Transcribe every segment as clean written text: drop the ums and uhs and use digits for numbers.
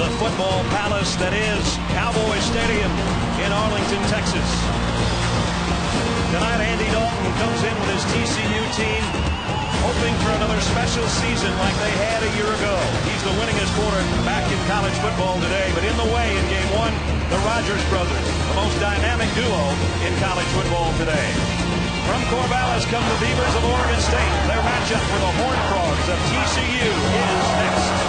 the football palace that is Cowboy Stadium in Arlington, Texas. Tonight, Andy Dalton comes in with his TCU team, hoping for another special season like they had a year ago. He's the winningest quarterback in college football today, but in the way in game one, the Rogers brothers, the most dynamic duo in college football today. From Corvallis come the Beavers of Oregon State. Their matchup with the Horned Frogs of TCU is next.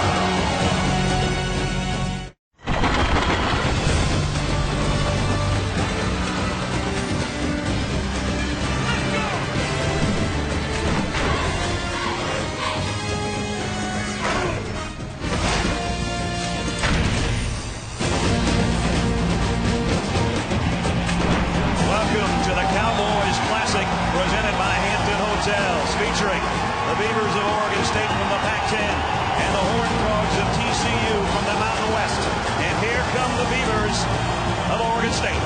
Featuring the Beavers of Oregon State from the Pac-10 and the Horned Frogs of TCU from the Mountain West. And here come the Beavers of Oregon State.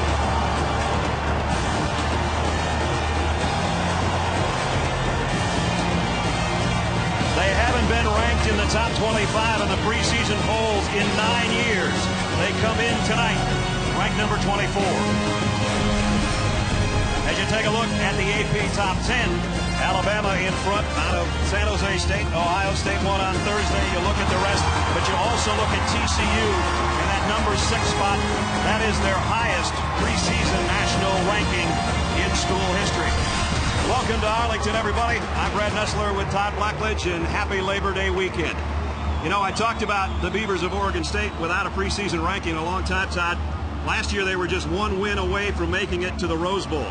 They haven't been ranked in the top 25 in the preseason polls in 9 years. They come in tonight, ranked number 24. As you take a look at the AP top 10, Alabama in front out of San Jose State. Ohio State won on Thursday. You look at the rest, but you also look at TCU in that number 6 spot. That is their highest preseason national ranking in school history. Welcome to Arlington, everybody. I'm Brad Nessler with Todd Blackledge, and happy Labor Day weekend. You know, I talked about the Beavers of Oregon State without a preseason ranking a long time, Todd. Last year they were just one win away from making it to the Rose Bowl.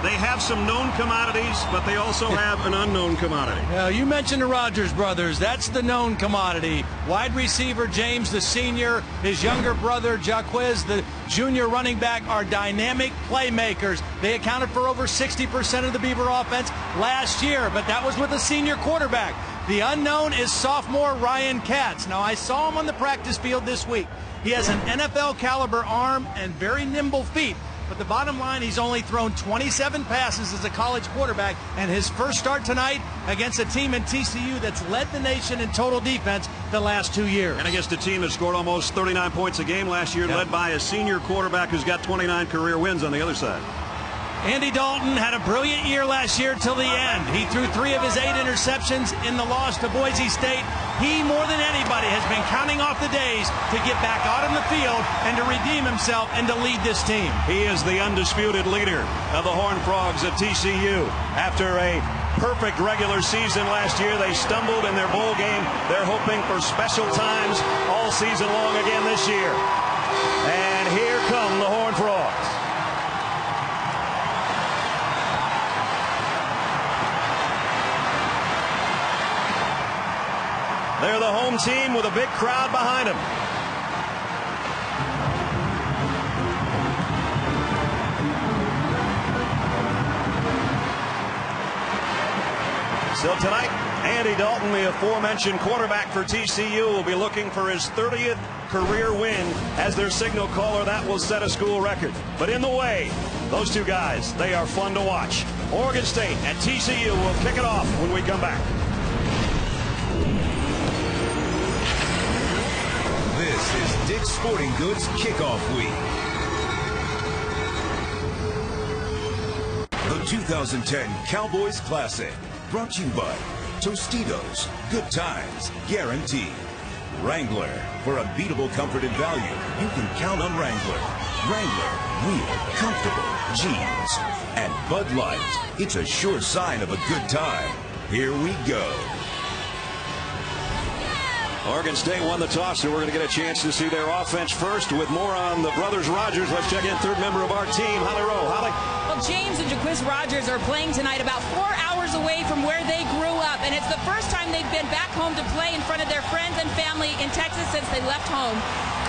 They have some known commodities, but they also have an unknown commodity. Now, you mentioned the Rogers brothers. That's the known commodity. Wide receiver James, the senior, his younger brother Jaquiz, the junior running back, are dynamic playmakers. They accounted for over 60% of the Beaver offense last year, but that was with a senior quarterback. The unknown is sophomore Ryan Katz. Now, I saw him on the practice field this week. He has an NFL caliber arm and very nimble feet. But the bottom line, he's only thrown 27 passes as a college quarterback, and his first start tonight against a team in TCU that's led the nation in total defense the last 2 years. And against a team that scored almost 39 points a game last year, led by a senior quarterback who's got 29 career wins on the other side. Andy Dalton had a brilliant year last year till the end. He threw 3 of his 8 interceptions in the loss to Boise State. He, more than anybody, has been counting off the days to get back out on the field and to redeem himself and to lead this team. He is the undisputed leader of the Horned Frogs of TCU. After a perfect regular season last year, they stumbled in their bowl game. They're hoping for special times all season long again this year. And here come the Horned Frogs. They're the home team with a big crowd behind them. So tonight, Andy Dalton, the aforementioned quarterback for TCU, will be looking for his 30th career win as their signal caller. That will set a school record. But in the way, those two guys, they are fun to watch. Oregon State and TCU will kick it off when we come back. This is Dick's Sporting Goods Kickoff Week. The 2010 Cowboys Classic, brought to you by Tostitos, good times, guaranteed. Wrangler, for unbeatable comfort and value, you can count on Wrangler. Wrangler, real, comfortable, jeans. And Bud Light, it's a sure sign of a good time. Here we go. Oregon State won the toss, so we're going to get a chance to see their offense first. With more on the brothers Rogers, let's check in third member of our team, Holly Rowe. Holly? Well, James and Jaquiz Rogers are playing tonight about 4 hours away from where they grew up, and it's the first time they've been back home to play in front of their friends and family in Texas since they left home.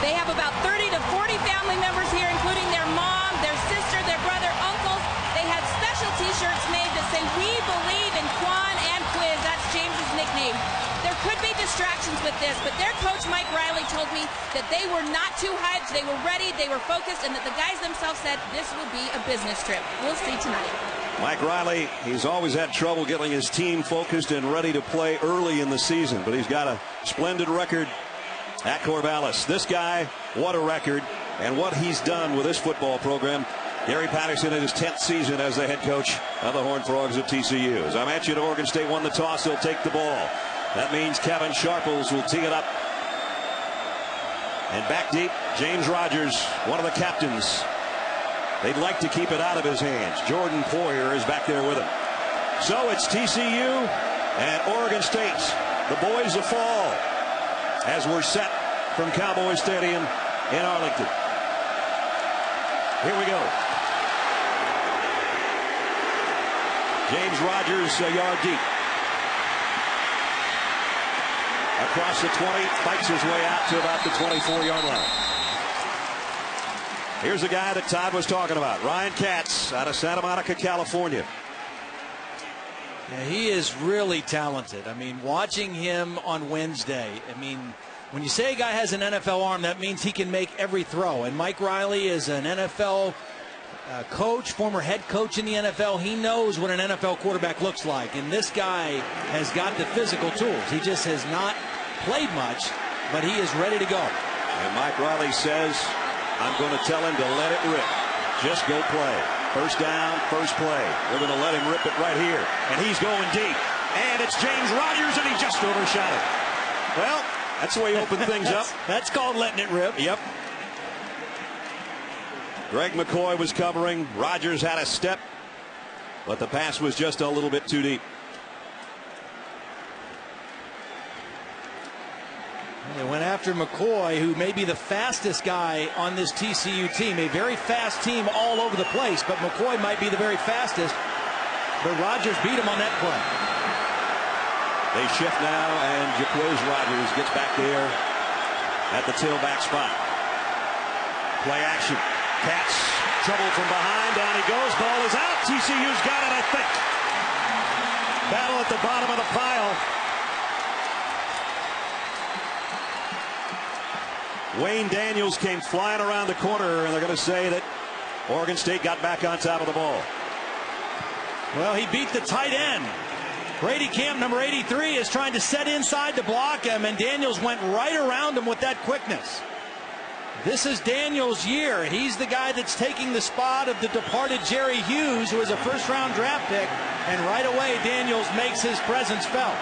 They have about 30 to 40 family members here, including their mom, their sister, their brother, uncles. They had special T-shirts made that say, "We believe in Quan and Quiz." That's James's nickname. There could be distractions with this, but their coach, Mike Riley, told me that they were not too hyped, they were ready, they were focused, and that the guys themselves said this will be a business trip. We'll see tonight. Mike Riley, he's always had trouble getting his team focused and ready to play early in the season, but he's got a splendid record at Corvallis. This guy, what a record, and what he's done with this football program. Gary Patterson in his 10th season as the head coach of the Horned Frogs of TCU. As I mentioned, Oregon State won the toss. They'll take the ball. That means Kevin Sharples will tee it up. And back deep, James Rogers, one of the captains. They'd like to keep it out of his hands. Jordan Poyer is back there with him. So it's TCU and Oregon State, the boys of fall, as we're set from Cowboy Stadium in Arlington. Here we go. James Rogers a yard deep. Across the 20, fights his way out to about the 24-yard line. Here's the guy that Todd was talking about, Ryan Katz out of Santa Monica, California. Yeah, he is really talented. I mean, watching him on Wednesday, I mean, when you say a guy has an NFL arm, that means he can make every throw. And Mike Riley is an NFL coach, former head coach in the NFL. He knows what an NFL quarterback looks like. And this guy has got the physical tools. He just has not played much, but he is ready to go. And Mike Riley says, I'm going to tell him to let it rip. Just go play. First down, first play. We're going to let him rip it right here. And he's going deep. And it's James Rogers, and he just overshot it. Well, that's the way you open things up. That's called letting it rip. Yep. Greg McCoy was covering. Rogers had a step, but the pass was just a little bit too deep. They went after McCoy, who may be the fastest guy on this TCU team. A very fast team all over the place, but McCoy might be the very fastest. But Rogers beat him on that play. They shift now, and Jaquez Rogers gets back there at the tailback spot. Play action. Katz, trouble from behind. Down he goes. Ball is out. TCU's got it, I think. Battle at the bottom of the pile. Wayne Daniels came flying around the corner, and they're going to say that Oregon State got back on top of the ball. Well, he beat the tight end. Brady Camp, number 83, is trying to set inside to block him, and Daniels went right around him with that quickness. This is Daniels' year. He's the guy that's taking the spot of the departed Jerry Hughes, who was a first-round draft pick, and right away Daniels makes his presence felt.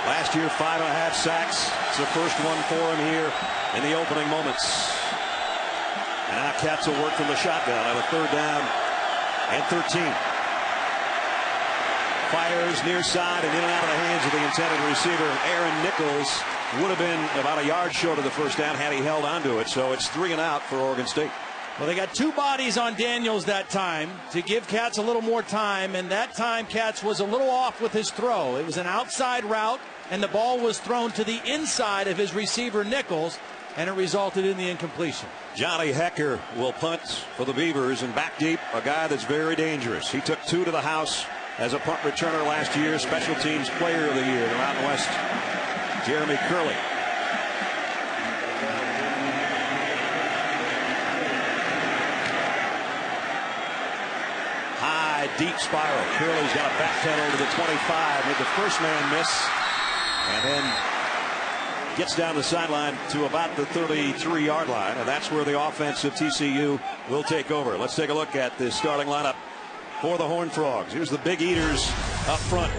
Last year, 5.5 sacks. It's the first one for him here in the opening moments. And now Katz will work from the shotgun on a 3rd down and 13. Fires near side and in and out of the hands of the intended receiver. Aaron Nichols would have been about a yard short of the first down had he held onto it. So it's 3 and out for Oregon State. Well, they got 2 bodies on Daniels that time to give Katz a little more time, and that time Katz was a little off with his throw. It was an outside route, and the ball was thrown to the inside of his receiver Nichols, and it resulted in the incompletion. Johnny Hecker will punt for the Beavers, and back deep, a guy that's very dangerous. He took 2 to the house as a punt returner last year, special teams player of the year, the Mountain West, Jeremy Curley. High, deep spiral. Curley's got a backpedal to the 25, made the first man miss, and then gets down the sideline to about the 33-yard line, and that's where the offense of TCU will take over. Let's take a look at the starting lineup for the Horned Frogs. Here's the Big Eaters up front.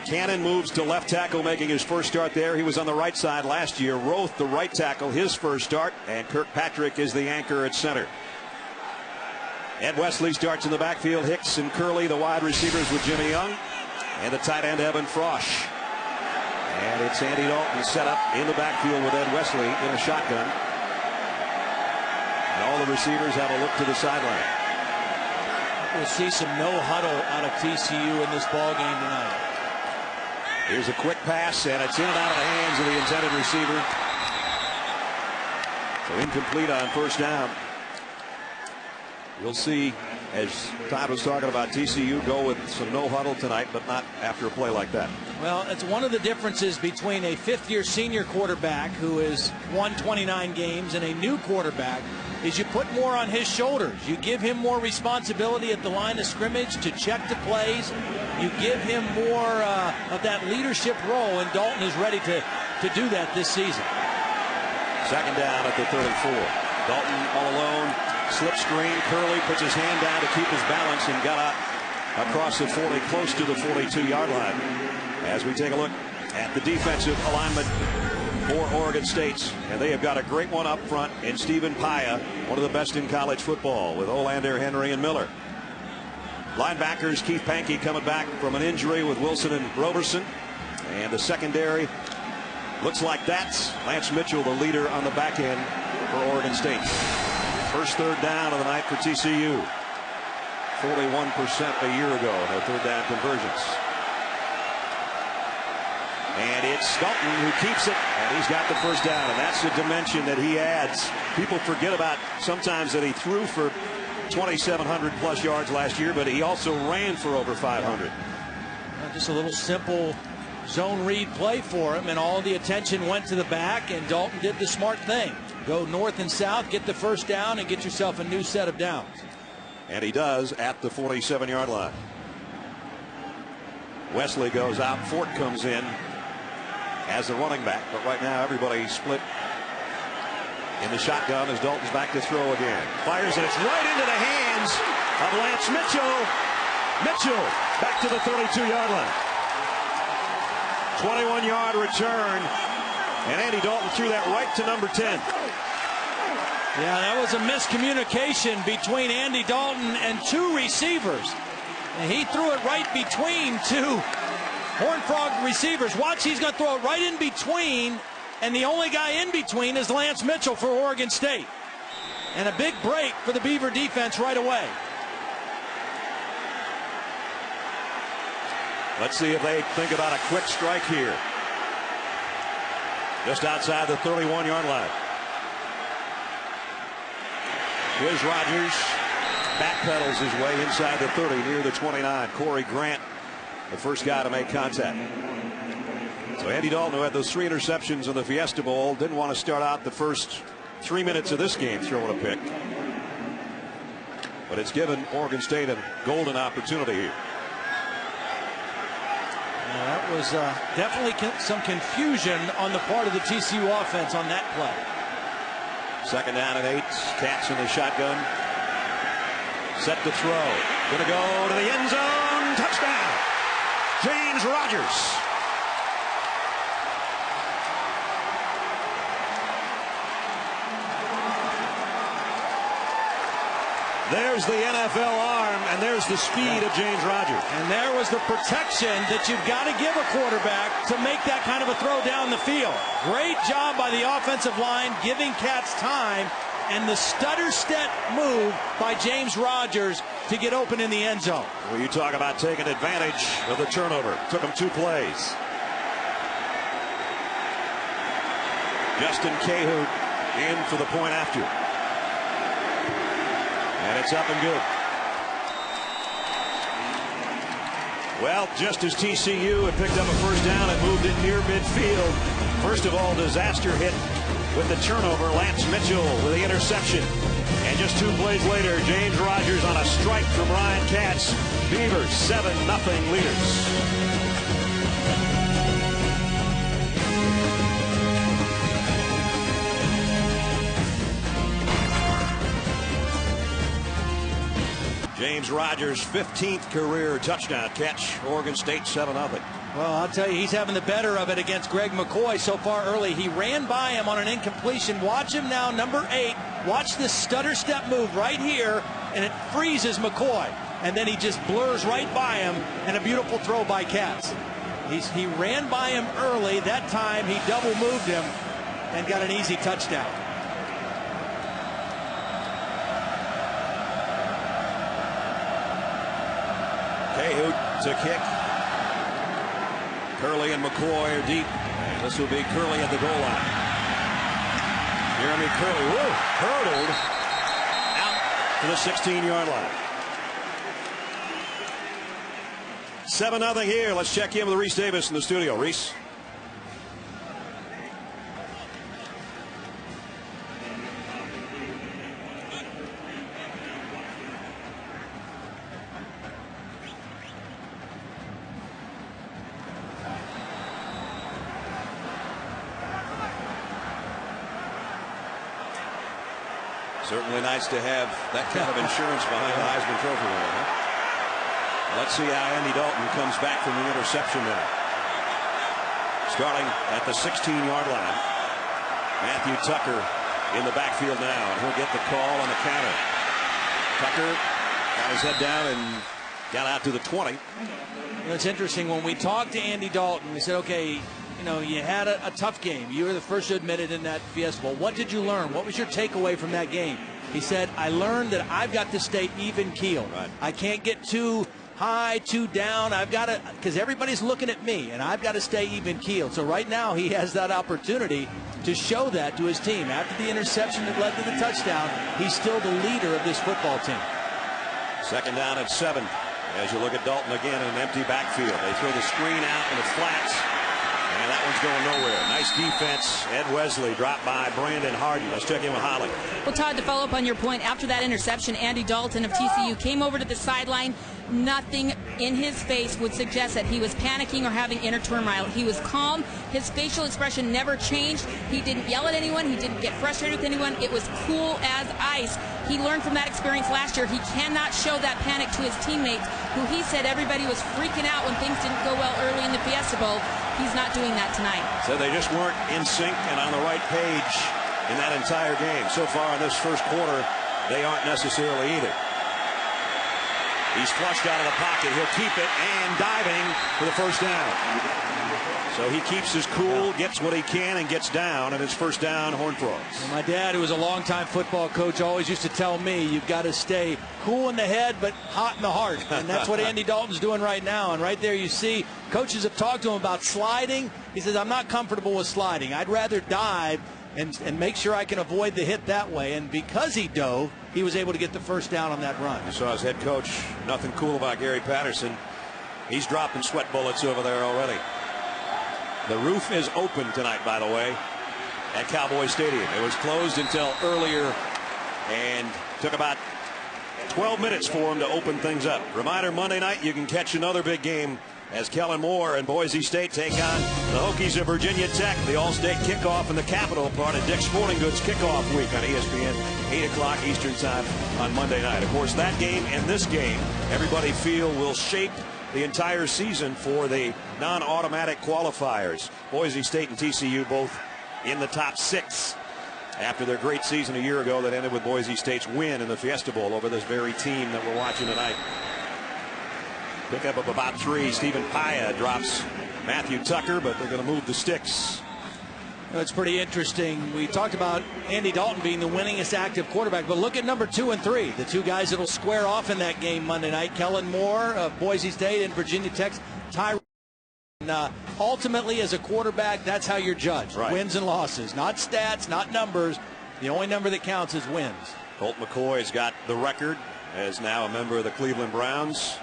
Cannon moves to left tackle, making his first start there. He was on the right side last year. Roth, the right tackle, his first start, and Kirkpatrick is the anchor at center. Ed Wesley starts in the backfield. Hicks and Curley, the wide receivers, with Jimmy Young, and the tight end Evan Frosch. And it's Andy Dalton set up in the backfield with Ed Wesley in a shotgun. And all the receivers have a look to the sideline. We'll see some no huddle out of TCU in this ball game tonight. Here's a quick pass, and it's in and out of the hands of the intended receiver. So incomplete on first down. We'll see As Todd was talking about, TCU go with some no huddle tonight, but not after a play like that. Well, it's one of the differences between a fifth-year senior quarterback who has won 29 games and a new quarterback is you put more on his shoulders. You give him more responsibility at the line of scrimmage to check the plays. You give him more of that leadership role, and Dalton is ready to do that this season. Second down at the 34. Dalton all alone. Slip screen. Curley puts his hand down to keep his balance and got out across the 40, close to the 42-yard line. As we take a look at the defensive alignment for Oregon State, and they have got a great one up front in Stephen Paya, one of the best in college football, with Olander, Henry, and Miller. Linebackers, Keith Pankey coming back from an injury with Wilson and Roberson. And the secondary looks like that's Lance Mitchell, the leader on the back end for Oregon State. First third down of the night for TCU. 41% a year ago in their third down conversions. And it's Dalton who keeps it, and he's got the first down, and that's the dimension that he adds. People forget about sometimes that he threw for 2,700 plus yards last year, but he also ran for over 500. Just a little simple zone read play for him, and all the attention went to the back, and Dalton did the smart thing. Go north and south, get the first down, and get yourself a new set of downs. And he does at the 47-yard line. Wesley goes out. Fort comes in as the running back, but right now everybody split in the shotgun as Dalton's back to throw again. Fires, and it's right into the hands of Lance Mitchell. Mitchell back to the 32-yard line. 21-yard return, and Andy Dalton threw that right to number 10. Yeah, that was a miscommunication between Andy Dalton and two receivers. And he threw it right between two Horned Frog receivers. Watch, he's going to throw it right in between, and the only guy in between is Lance Mitchell for Oregon State. And a big break for the Beaver defense right away. Let's see if they think about a quick strike here. Just outside the 31-yard line. Here's Rogers. Backpedals his way inside the 30 near the 29. Corey Grant, the first guy to make contact. So Andy Dalton, who had those 3 interceptions in the Fiesta Bowl, didn't want to start out the first 3 minutes of this game throwing a pick. But it's given Oregon State a golden opportunity here. That was definitely some confusion on the part of the TCU offense on that play. Second down and 8. Cats in the shotgun. Set to throw. Going to go to the end zone. Touchdown. James Rogers. There's the NFL arm, and there's the speed of James Rogers. And there was the protection that you've got to give a quarterback to make that kind of a throw down the field. Great job by the offensive line, giving Cats time, and the stutter-step move by James Rogers to get open in the end zone. Well, you talk about taking advantage of the turnover. Took him 2 plays. Justin Cahoon in for the point after. And it's up and good. Well, just as TCU had picked up a first down and moved it near midfield, first of all, disaster hit with the turnover. Lance Mitchell with the interception. And just 2 plays later, James Rogers on a strike from Ryan Katz. Beavers 7-0 leaders. James Rogers' 15th career touchdown catch. Oregon State 7-0. Well, I'll tell you, he's having the better of it against Greg McCoy so far early. He ran by him on an incompletion. Watch him now, number 8. Watch this stutter step move right here, and it freezes McCoy. And then he just blurs right by him, and a beautiful throw by Katz. He ran by him early. That time he double moved him and got an easy touchdown. Cahoon to kick. Curley and McCoy are deep. And this will be Curley at the goal line. Jeremy Curley, hurdled out to the 16-yard line. 7-0 here. Let's check in with Reese Davis in the studio. Reese. Certainly nice to have that kind of insurance behind the Heisman Trophy winner, huh? Let's see how Andy Dalton comes back from the interception there. Starting at the 16-yard line. Matthew Tucker in the backfield now, and he'll get the call on the counter. Tucker got his head down and got out to the 20. It's interesting. When we talked to Andy Dalton, we said, okay, you know, you had a tough game. You were the first to admit it in that Fiesta Bowl. What did you learn? What was your takeaway from that game? He said, I learned that I've got to stay even keel. Right. I can't get too high, too down. I've got to, because everybody's looking at me, and I've got to stay even keel. So right now he has that opportunity to show that to his team. After the interception that led to the touchdown, he's still the leader of this football team. Second down at 7. As you look at Dalton again in an empty backfield. They throw the screen out in the flats. And that one's going nowhere. Nice defense. Ed Wesley dropped by Brandon Harden. Let's check in with Holly. Well, Todd, to follow up on your point, after that interception, Andy Dalton of TCU came over to the sideline. Nothing in his face would suggest that he was panicking or having inner turmoil. He was calm. His facial expression never changed. He didn't yell at anyone. He didn't get frustrated with anyone. It was cool as ice. He learned from that experience last year. He cannot show that panic to his teammates, who he said everybody was freaking out when things didn't go well early in the Fiesta Bowl. He's not doing that tonight. So they just weren't in sync and on the right page in that entire game. So far in this first quarter, they aren't necessarily either. He's flushed out of the pocket. He'll keep it and diving for the first down. So he keeps his cool, gets what he can, and gets down, and it's first down, Horned Frogs. Well, my dad, who was a longtime football coach, always used to tell me, you've got to stay cool in the head but hot in the heart. And that's what Andy Dalton's doing right now. And right there you see coaches have talked to him about sliding. He says, I'm not comfortable with sliding. I'd rather dive and make sure I can avoid the hit that way. And because he dove, he was able to get the first down on that run. You saw his head coach, nothing cool about Gary Patterson. He's dropping sweat bullets over there already. The roof is open tonight, by the way, at Cowboy Stadium. It was closed until earlier and took about 12 minutes for him to open things up. Reminder, Monday night you can catch another big game as Kellen Moore and Boise State take on the Hokies of Virginia Tech. The All-State kickoff in the Capitol, part of Dick's Sporting Goods kickoff week on ESPN, 8 o'clock Eastern time on Monday night. Of course, that game and this game, everybody feel will shape the entire season for the non-automatic qualifiers. Boise State and TCU both in the top 6 after their great season a year ago that ended with Boise State's win in the Fiesta Bowl over this very team that we're watching tonight. Pickup of about 3. Stephen Paya drops Matthew Tucker, but they're going to move the sticks. It's pretty interesting. We talked about Andy Dalton being the winningest active quarterback, but look at number 2 and 3, the two guys that will square off in that game Monday night. Kellen Moore of Boise State and Virginia Tech's Tyrone. Ultimately, as a quarterback, that's how you're judged. Right. Wins and losses, not stats, not numbers. The only number that counts is wins. Colt McCoy's got the record as now a member of the Cleveland Browns.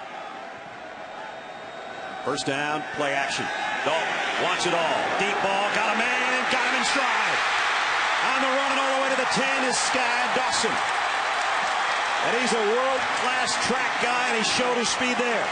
First down, play action. Dalton wants it all. Deep ball, got a man and got him in stride. On the run and all the way to the 10 is Sky Dawson. And he's a world-class track guy, and he showed his speed there.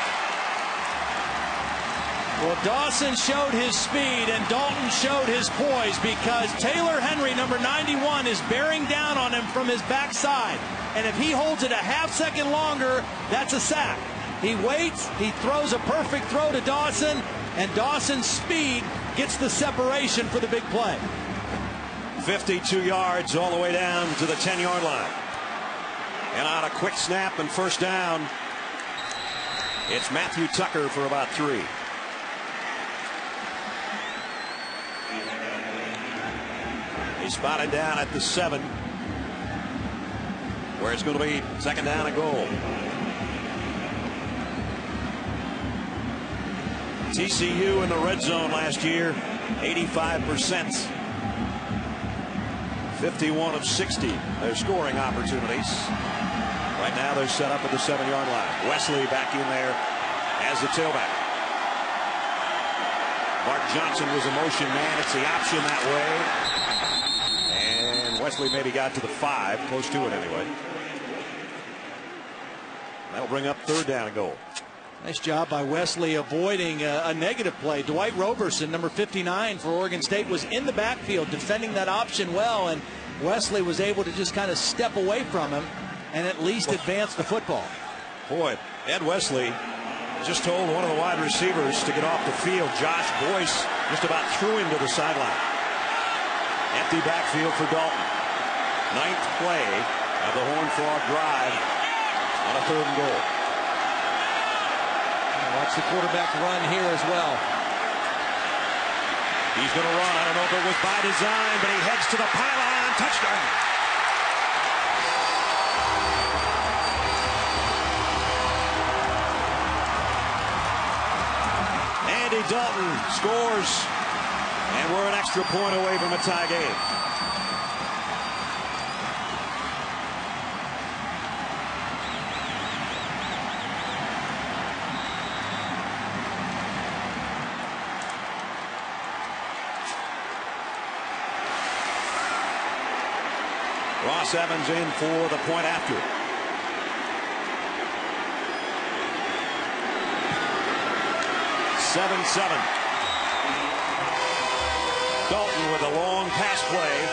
Well, Dawson showed his speed, and Dalton showed his poise because Taylor Henry, number 91, is bearing down on him from his backside. And if he holds it a half second longer, that's a sack. He waits, he throws a perfect throw to Dawson, and Dawson's speed gets the separation for the big play. 52 yards all the way down to the 10-yard line. And on a quick snap and first down, it's Matthew Tucker for about 3. He's spotted down at the 7, where it's going to be second down and goal. TCU in the red zone last year, 85%. 51 of 60. They're scoring opportunities. Right now they're set up at the 7-yard line. Wesley back in there as the tailback. Mark Johnson was a motion man. It's the option that way. And Wesley maybe got to the 5, close to it anyway. That'll bring up 3rd down and goal. Nice job by Wesley avoiding a negative play. Dwight Roberson, number 59 for Oregon State, was in the backfield defending that option well, and Wesley was able to just kind of step away from him and at least advance the football. Boy, Ed Wesley just told one of the wide receivers to get off the field. Josh Boyce just about threw him to the sideline. Empty backfield for Dalton. 9th play of the Horned Frog drive on a 3rd and goal. Watch the quarterback run here as well. He's going to run. I don't know if it was by design, but he heads to the pylon. Touchdown. Andy Dalton scores, and we're an extra point away from a tie game. Ross Evans in for the point after. Seven. Dalton with a long pass play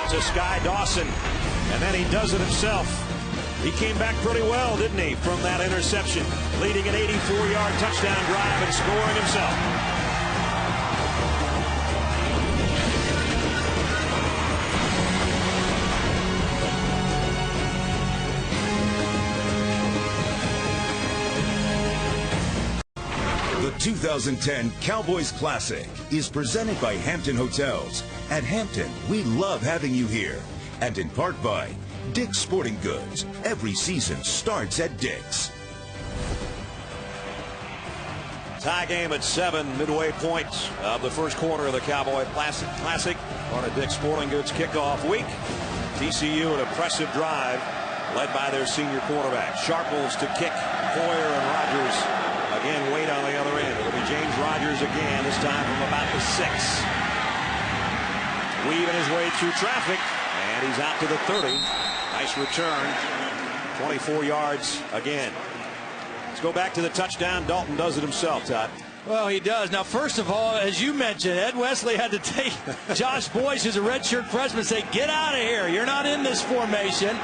to Sky Dawson, and then he does it himself. He came back pretty well, didn't he, from that interception, leading an 84-yard touchdown drive and scoring himself. The 2010 Cowboys Classic is presented by Hampton Hotels. At Hampton, we love having you here. And in part by Dick's Sporting Goods. Every season starts at Dick's. Tie game at 7, midway point of the first quarter of the Cowboy Classic on a Dick's Sporting Goods kickoff week. TCU, an impressive drive led by their senior quarterback. Sharples to kick. Foyer and Rogers again wait on the other end. It'll be James Rogers again, this time from about the 6. Weaving his way through traffic, and he's out to the 30. Nice return. 24 yards again. Let's go back to the touchdown. Dalton does it himself, Todd. Well, he does. Now, first of all, as you mentioned, Ed Wesley had to take Josh Boyce, who's a redshirt freshman, and say, get out of here. You're not in this formation.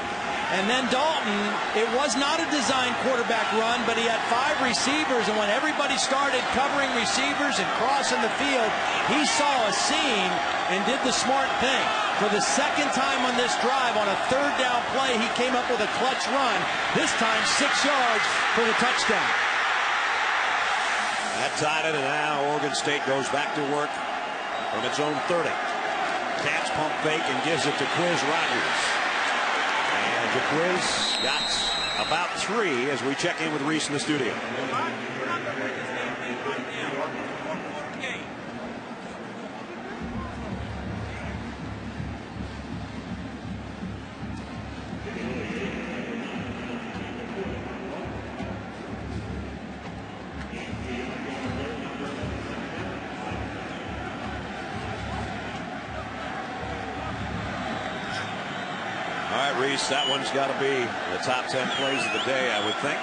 And then Dalton, it was not a design quarterback run, but he had 5 receivers, and when everybody started covering receivers and crossing the field, he saw a seam and did the smart thing. For the second time on this drive, on a 3rd down play, he came up with a clutch run, this time 6 yards for the touchdown. That tied it, and now Oregon State goes back to work from its own 30. Cats pump fake and gives it to Quiz Rogers. And Jaquiz got about 3 as we check in with Reese in the studio. All right, Reese, that one's got to be the top 10 plays of the day, I would think.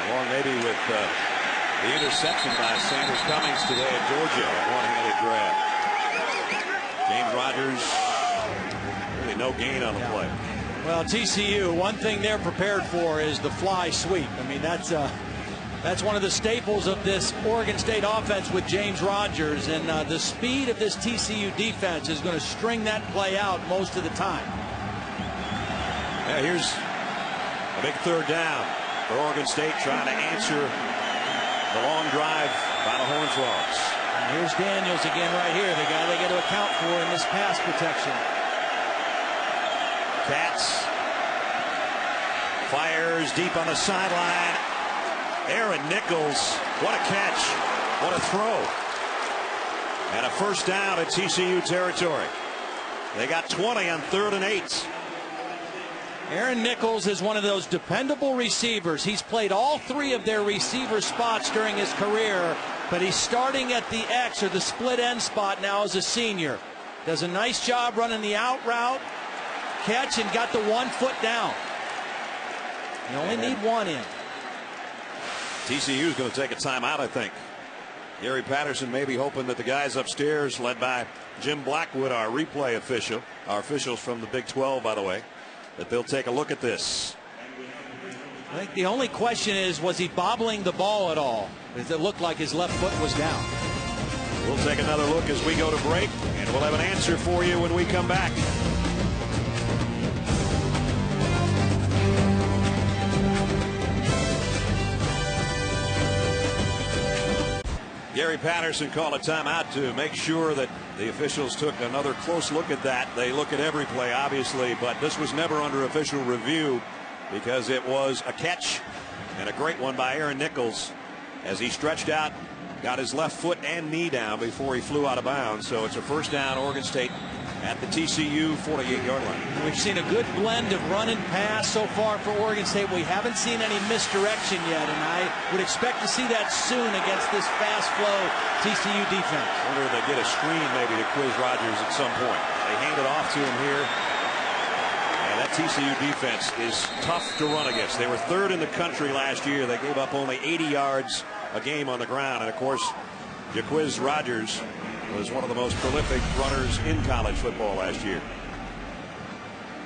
Along maybe with the interception by Sanders Cummings today at Georgia, a one-handed grab. James Rogers, really no gain on the play. Well, TCU, one thing they're prepared for is the fly sweep. I mean, that's one of the staples of this Oregon State offense with James Rogers, and the speed of this TCU defense is going to string that play out most of the time. Yeah, here's a big 3rd down for Oregon State, trying to answer the long drive by the Horned Frogs. And here's Daniels again right here, the guy they got to account for in this pass protection. Cats fires deep on the sideline. Aaron Nichols, what a catch, what a throw. And a 1st down at TCU territory. They got 20 on 3rd and 8. Aaron Nichols is one of those dependable receivers. He's played all 3 of their receiver spots during his career, but he's starting at the X or the split end spot now as a senior. Does a nice job running the out route, catch, and got the 1 foot down. You only need one in. TCU is going to take a timeout, I think. Gary Patterson may be hoping that the guys upstairs, led by Jim Blackwood, our replay official, our officials from the Big 12, by the way, that they'll take a look at this. I think the only question is, was he bobbling the ball at all? Because it looked like his left foot was down. We'll take another look as we go to break, and we'll have an answer for you when we come back. Gary Patterson called a timeout to make sure that the officials took another close look at that. They look at every play, obviously, but this was never under official review because it was a catch and a great one by Aaron Nichols as he stretched out, got his left foot and knee down before he flew out of bounds. So it's a first down, Oregon State at the TCU 48-yard line. We've seen a good blend of run and pass so far for Oregon State. We haven't seen any misdirection yet, and I would expect to see that soon against this fast flow TCU defense. I wonder if they get a screen maybe to Quiz Rogers at some point. They hand it off to him here. And that TCU defense is tough to run against. They were third in the country last year. They gave up only 80 yards a game on the ground. And of course, Quiz Rogers was one of the most prolific runners in college football last year.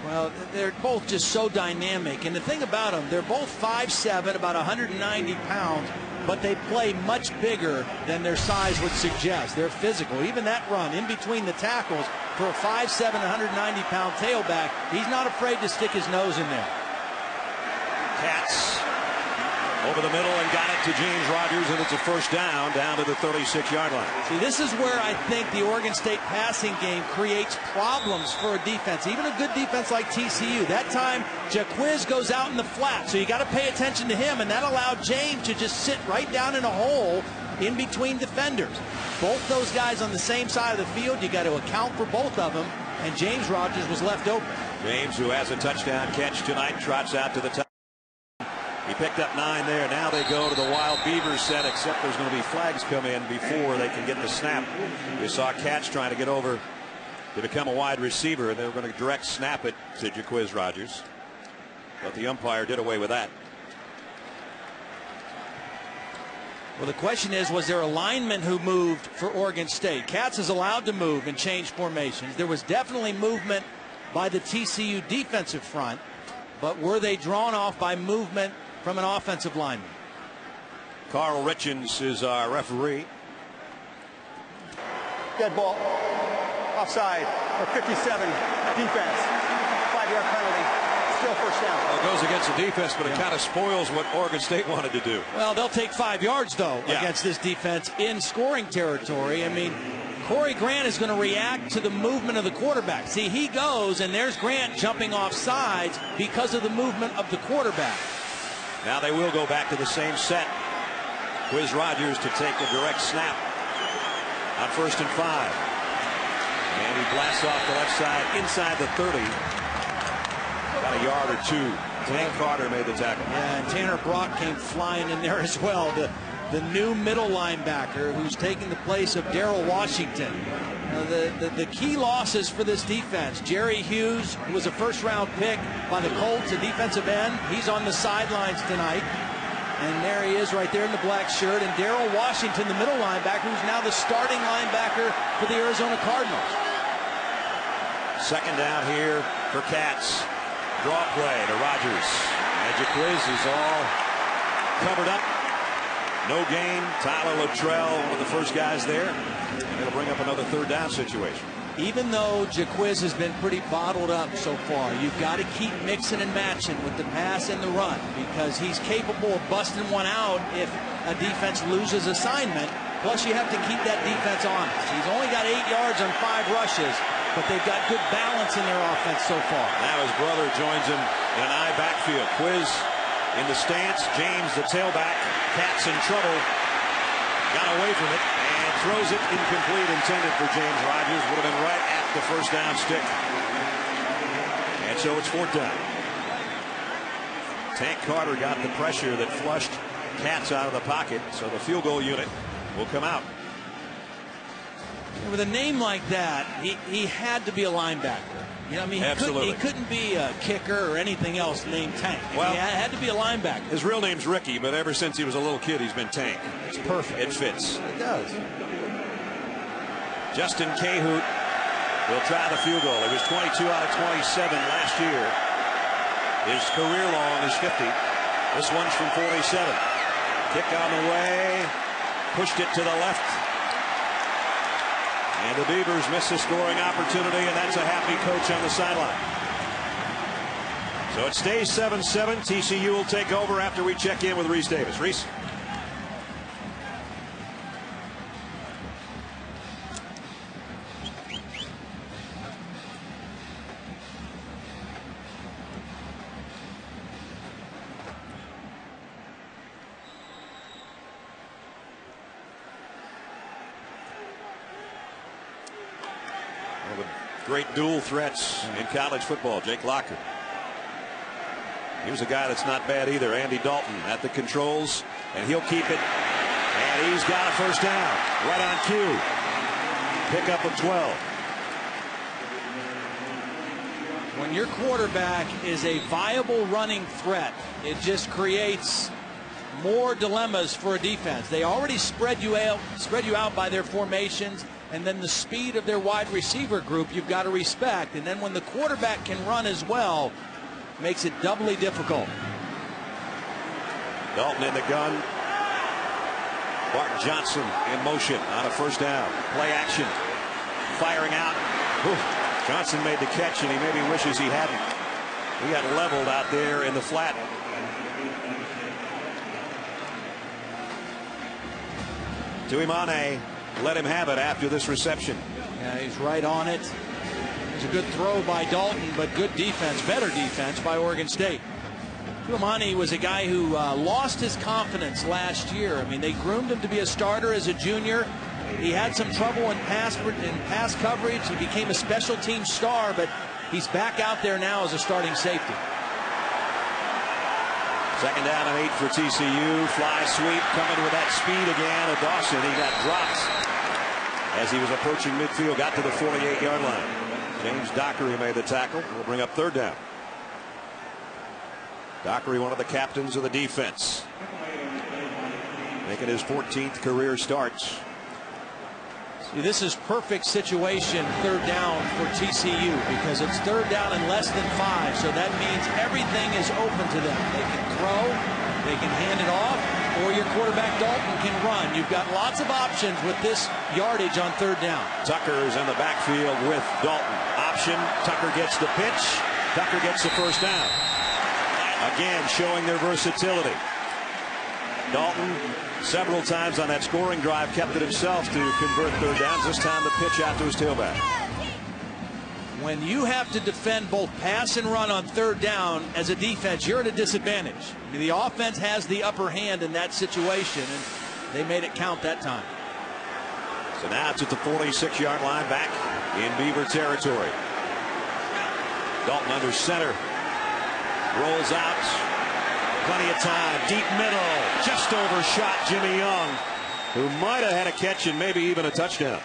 Well, they're both just so dynamic. And the thing about them, they're both 5'7", about 190 pounds, but they play much bigger than their size would suggest. They're physical. Even that run in between the tackles for a 5'7", 190-pound tailback, he's not afraid to stick his nose in there. Katz over the middle and got it to James Rogers, and it's a first down to the 36-yard line. See, this is where I think the Oregon State passing game creates problems for a defense, even a good defense like TCU. That time, Jaquiz goes out in the flat, so you got to pay attention to him, and that allowed James to just sit right down in a hole in between defenders. Both those guys on the same side of the field, you got to account for both of them, and James Rogers was left open. James, who has a touchdown catch tonight, trots out to the top. He picked up 9 there. Now they go to the Wild Beavers set, except there's going to be flags come in before they can get the snap. You saw Katz trying to get over to become a wide receiver, and they were going to direct snap it to Jaquiz Rogers. But the umpire did away with that. Well, the question is, was there a lineman who moved for Oregon State? Katz is allowed to move and change formations. There was definitely movement by the TCU defensive front, but were they drawn off by movement from an offensive lineman? Carl Richens is our referee. Dead ball. Offside. Or 57. Defense. 5-yard penalty. Still first down. Well, it goes against the defense, but it kind of spoils what Oregon State wanted to do. Well, they'll take 5 yards, though, against this defense in scoring territory. I mean, Corey Grant is going to react to the movement of the quarterback. See, he goes, and there's Grant jumping off sides because of the movement of the quarterback. Now they will go back to the same set. Quiz Rogers to take a direct snap on 1st and 5. And he blasts off the left side inside the 30. About a yard or two. Tank Carter made the tackle. Yeah, and Tanner Brock came flying in there as well. The new middle linebacker who's taking the place of Darrell Washington. The key losses for this defense, Jerry Hughes, who was a first-round pick by the Colts, a defensive end. He's on the sidelines tonight. And there he is right there in the black shirt. And Darrell Washington, the middle linebacker, who's now the starting linebacker for the Arizona Cardinals. Second down here for Katz. Draw play to Rogers. And Jaquiz is all covered up. No gain. Tyler Luttrell, one of the first guys there. And it'll bring up another third down situation. Even though Jaquiz has been pretty bottled up so far, you've got to keep mixing and matching with the pass and the run, because he's capable of busting one out if a defense loses assignment. Plus, you have to keep that defense honest. He's only got 8 yards on 5 rushes, but they've got good balance in their offense so far. Now his brother joins him in an I backfield. Quiz in the stance. James, the tailback. Katz in trouble. Got away from it and throws it incomplete, intended for James Rogers. Would have been right at the first down stick. And so it's 4th down. Tank Carter got the pressure that flushed Katz out of the pocket. So the field goal unit will come out. With a name like that, he had to be a linebacker. You know, I mean, he couldn't be a kicker or anything else named Tank. Well, he had to be a linebacker. His real name's Ricky, but ever since he was a little kid, he's been Tank. It's perfect. It fits. It does. Justin Cahoot will try the field goal. He was 22 out of 27 last year. His career long is 50. This one's from 47. Kick on the way. Pushed it to the left. And the Beavers miss a scoring opportunity, and that's a happy coach on the sideline. So it stays 7-7. TCU will take over after we check in with Reese Davis. Reese? One of the great dual threats in college football, Jake Locker. Here's a guy that's not bad either, Andy Dalton at the controls, and he'll keep it. And he's got a first down right on cue. Pick up of 12. When your quarterback is a viable running threat, it just creates more dilemmas for a defense. They already spread you out by their formations, and then the speed of their wide receiver group you've got to respect. And then when the quarterback can run as well, makes it doubly difficult. Dalton in the gun. Bart Johnson in motion on a first down. Play action. Firing out. Oof. Johnson made the catch, and he maybe wishes he hadn't. He got leveled out there in the flat. Tuimane let him have it after this reception. Yeah, he's right on it. It's a good throw by Dalton, but good defense, better defense by Oregon State. Tuimane was a guy who lost his confidence last year. I mean, they groomed him to be a starter as a junior. He had some trouble in pass coverage. He became a special team star, but he's back out there now as a starting safety. Second down and 8 for TCU. Fly sweep coming with that speed again of Dawson. He got dropped as he was approaching midfield, got to the 48-yard line. James Dockery made the tackle. Will bring up third down. Dockery, one of the captains of the defense, making his 14th career starts. See, this is perfect situation, third down for TCU, because it's third down and less than 5, so that means everything is open to them. They can throw, they can hand it off, or your quarterback Dalton can run. You've got lots of options with this yardage on third down. Tucker's in the backfield with Dalton. Option, Tucker gets the pitch, Tucker gets the first down. Again, showing their versatility. Dalton, several times on that scoring drive, kept it himself to convert third downs. This time the pitch out to his tailback. When you have to defend both pass and run on third down as a defense, you're at a disadvantage. I mean, the offense has the upper hand in that situation, and they made it count that time. So now it's at the 46-yard line, back in Beaver territory. Dalton under center. Rolls out. Plenty of time. Deep middle. Just overshot Jimmy Young, who might have had a catch and maybe even a touchdown.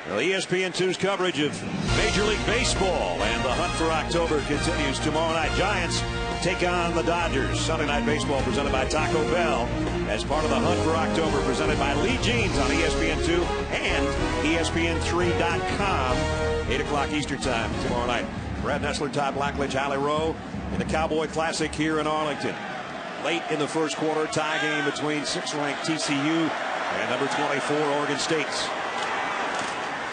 Well, ESPN2's coverage of Major League Baseball and the hunt for October continues tomorrow night. Giants take on the Dodgers. Sunday Night Baseball presented by Taco Bell as part of the hunt for October, presented by Lee Jeans on ESPN2 and ESPN3.com. 8 o'clock Eastern Time tomorrow night. Brad Nessler, Todd Blackledge, Hallie Rowe in the Cowboy Classic here in Arlington. Late in the first quarter, tie game between 6th-ranked TCU and number 24 Oregon State.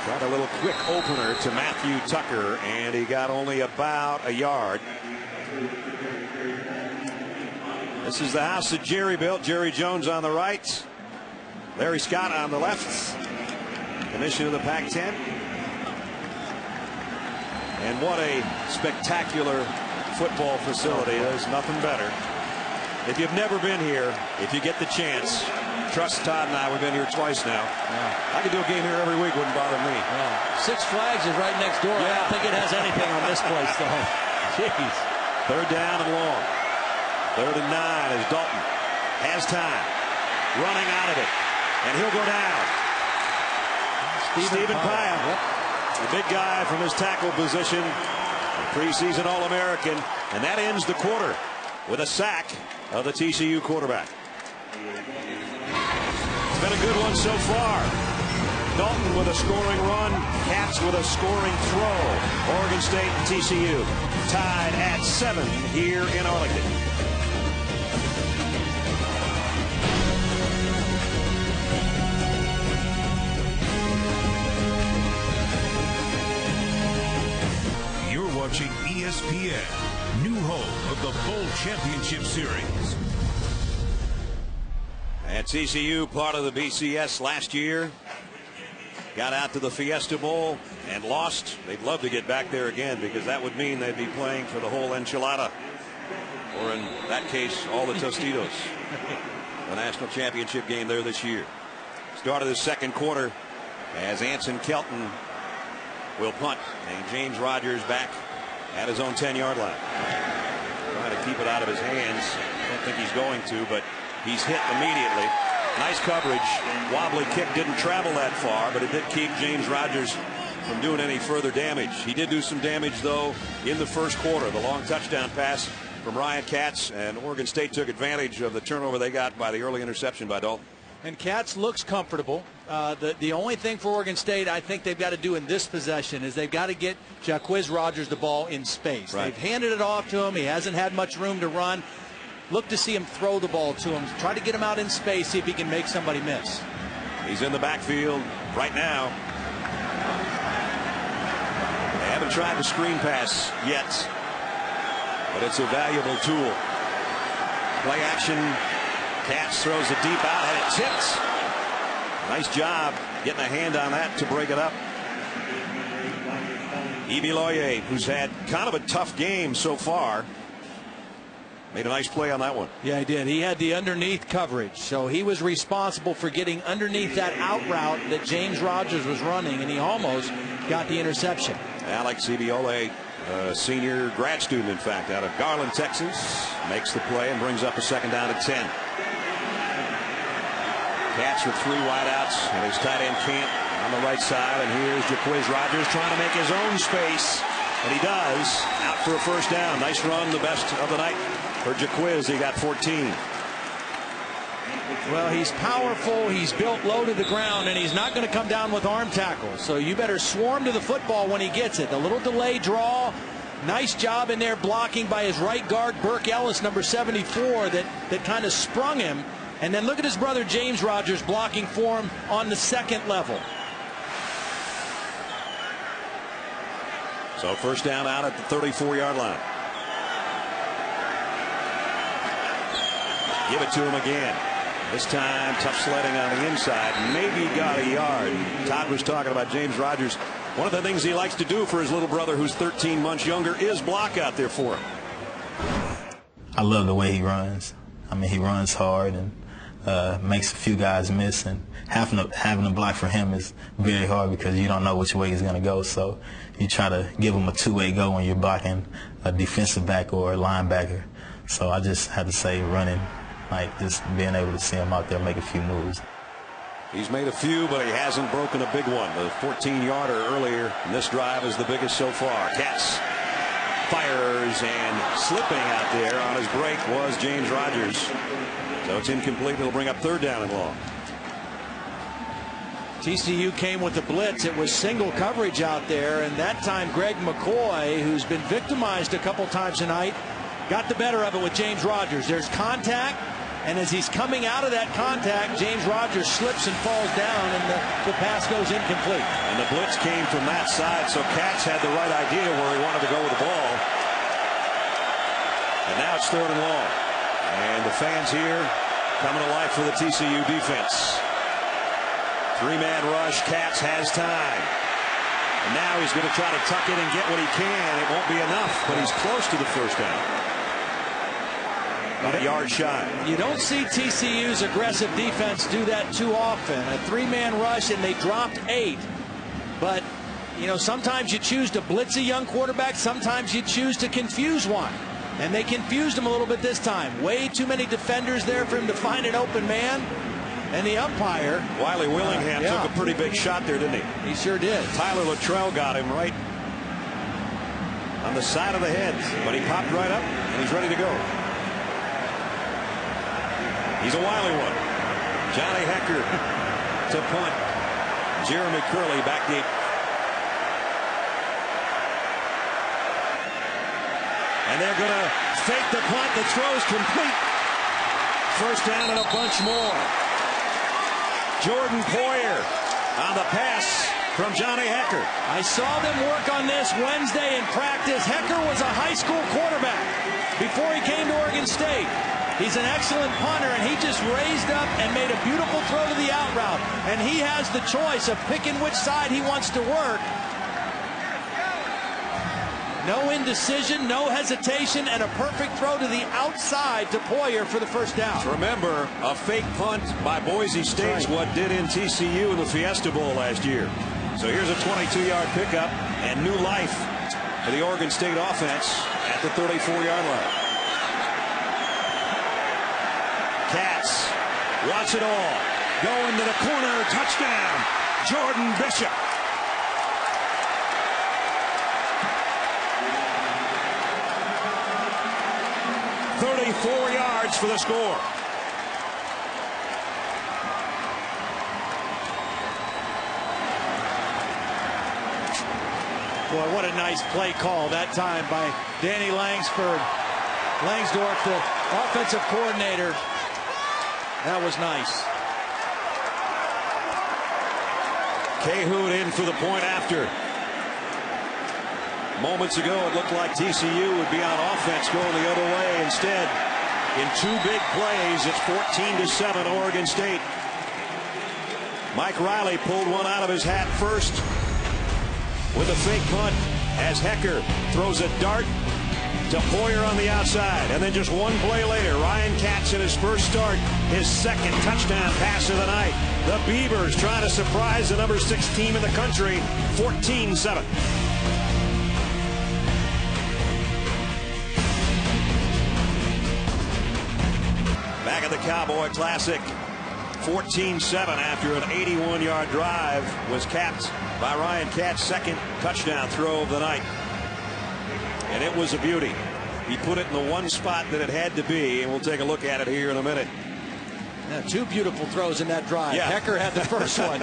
Tried a little quick opener to Matthew Tucker, and he got only about a yard. This is the house that Jerry built. Jerry Jones on the right, Larry Scott on the left. Commissioner of the Pac-10. And what a spectacular football facility. There's nothing better. If you've never been here, if you get the chance, trust Todd and I, we've been here twice now. Yeah. I could do a game here every week, wouldn't bother me. Yeah. Six Flags is right next door. Yeah. I don't think it has anything on this place, though. Jeez. Third down and long. 3rd and 9 as Dalton has time. Running out of it. and he'll go down. Stephen Pyle, the big guy from his tackle position, a preseason All-American, and that ends the quarter with a sack of the TCU quarterback. It's been a good one so far. Dalton with a scoring run, Katz with a scoring throw. Oregon State and TCU tied at 7 here in Arlington. You're watching ESPN, new home of the Bowl Championship Series. And TCU, part of the BCS last year, got out to the Fiesta Bowl and lost. They'd love to get back there again because that would mean they'd be playing for the whole enchilada, or in that case, all the Tostitos. The national championship game there this year. Start of the second quarter as Anson Kelton will punt, and James Rogers back at his own 10-yard line. Trying to keep it out of his hands. Don't think he's going to, but he's hit immediately. Nice coverage. Wobbly kick didn't travel that far, but it did keep James Rogers from doing any further damage. He did do some damage, though, in the first quarter. The long touchdown pass from Ryan Katz, and Oregon State took advantage of the turnover they got by the early interception by Dalton. And Katz looks comfortable. The only thing for Oregon State I think they've got to do in this possession is they've got to get Jacquizz Rodgers the ball in space. Right. They've handed it off to him. He hasn't had much room to run. Look to see him throw the ball to him. Try to get him out in space, see if he can make somebody miss. He's in the backfield right now. They haven't tried the screen pass yet, but it's a valuable tool. Play action. Katz throws it deep out, and it tipped. Nice job getting a hand on that to break it up. Ibiloye, who's had kind of a tough game so far, made a nice play on that one. Yeah, he did. He had the underneath coverage, so he was responsible for getting underneath that out route that James Rogers was running, and he almost got the interception. Alex Ibiloye, a senior grad student, in fact, out of Garland, Texas, makes the play and brings up a second down at 10. Katz with 3 wideouts and his tight end Camp on the right side, and here's Jacquizz Rodgers trying to make his own space, and he does. Out for a first down. Nice run, the best of the night for Jacquizz. He got 14. Well, he's powerful, he's built low to the ground, and he's not going to come down with arm tackles. So you better swarm to the football when he gets it. The little delay draw. Nice job in there blocking by his right guard, Burke Ellis, number 74, that kind of sprung him. And then look at his brother James Rogers blocking for him on the second level. So first down out at the 34-yard line. Give it to him again. This time tough sledding on the inside. Maybe got a yard. Todd was talking about James Rogers. One of the things he likes to do for his little brother, who's 13 months younger, is block out there for him. I love the way he runs. I mean, he runs hard and makes a few guys miss, and having to block for him is very hard because you don't know which way he's going to go. So you try to give him a two-way go when you're blocking a defensive back or a linebacker. So I just had to say running, like just being able to see him out there make a few moves. He's made a few, but he hasn't broken a big one. The 14-yarder earlier in this drive is the biggest so far. Katz fires, and slipping out there on his break was James Rogers. So it's incomplete. It'll bring up third down and long. TCU came with the blitz. It was single coverage out there, and that time Greg McCoy, who's been victimized a couple times tonight, got the better of it with James Rogers. There's contact, and as he's coming out of that contact, James Rogers slips and falls down, and the pass goes incomplete. And the blitz came from that side, so Katz had the right idea where he wanted to go with the ball. And now it's third and long. And the fans here coming to life for the TCU defense. 3-man rush. Katz has time. And now he's going to try to tuck it and get what he can. It won't be enough, but he's close to the first down. About a yard shy. You don't see TCU's aggressive defense do that too often. A 3-man rush, and they dropped 8. But, you know, sometimes you choose to blitz a young quarterback. Sometimes you choose to confuse one. And they confused him a little bit this time. Way too many defenders there for him to find an open man. And the umpire, Wiley Willingham, took a pretty big shot there, didn't he? He sure did. Tyler Luttrell got him right on the side of the head, but he popped right up and he's ready to go. He's a wily one. Johnny Hecker to punt. Jeremy Curley back deep. And they're going to fake the punt. The throw's complete. First down and a bunch more. Jordan Poyer on the pass from Johnny Hecker. I saw them work on this Wednesday in practice. Hecker was a high school quarterback before he came to Oregon State. He's an excellent punter, and he just raised up and made a beautiful throw to the out route. And he has the choice of picking which side he wants to work. No indecision, no hesitation, and a perfect throw to the outside to Poyer for the first down. Remember, a fake punt by Boise State is what did in TCU in the Fiesta Bowl last year. So here's a 22-yard pickup and new life for the Oregon State offense at the 34-yard line. Katz wants it all. Going to the corner, touchdown, Jordan Bishop. .34 yards for the score. Boy, what a nice play call that time by Danny Langsdorf, the offensive coordinator. That was nice. Cahoon in for the point after. Moments ago, it looked like TCU would be on offense going the other way. Instead, in two big plays, it's 14-7 Oregon State. Mike Riley pulled one out of his hat first with a fake punt as Hecker throws a dart to Poyer on the outside. And then just one play later, Ryan Katz in his first start, his second touchdown pass of the night. The Beavers trying to surprise the number 6 team in the country, 14-7. Back at the Cowboy Classic, 14-7 after an 81-yard drive was capped by Ryan Katz, second touchdown throw of the night. And it was a beauty. He put it in the one spot that it had to be, and we'll take a look at it here in a minute. Yeah, two beautiful throws in that drive. Yeah. Hecker had the first one.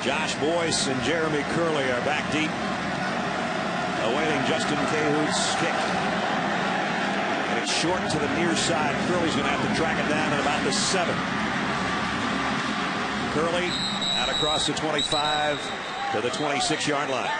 Josh Boyce and Jeremy Curley are back deep, awaiting Justin Cahoon's kick. And it's short to the near side. Curley's going to have to track it down at about the 7. Curley out across the 25 to the 26-yard line.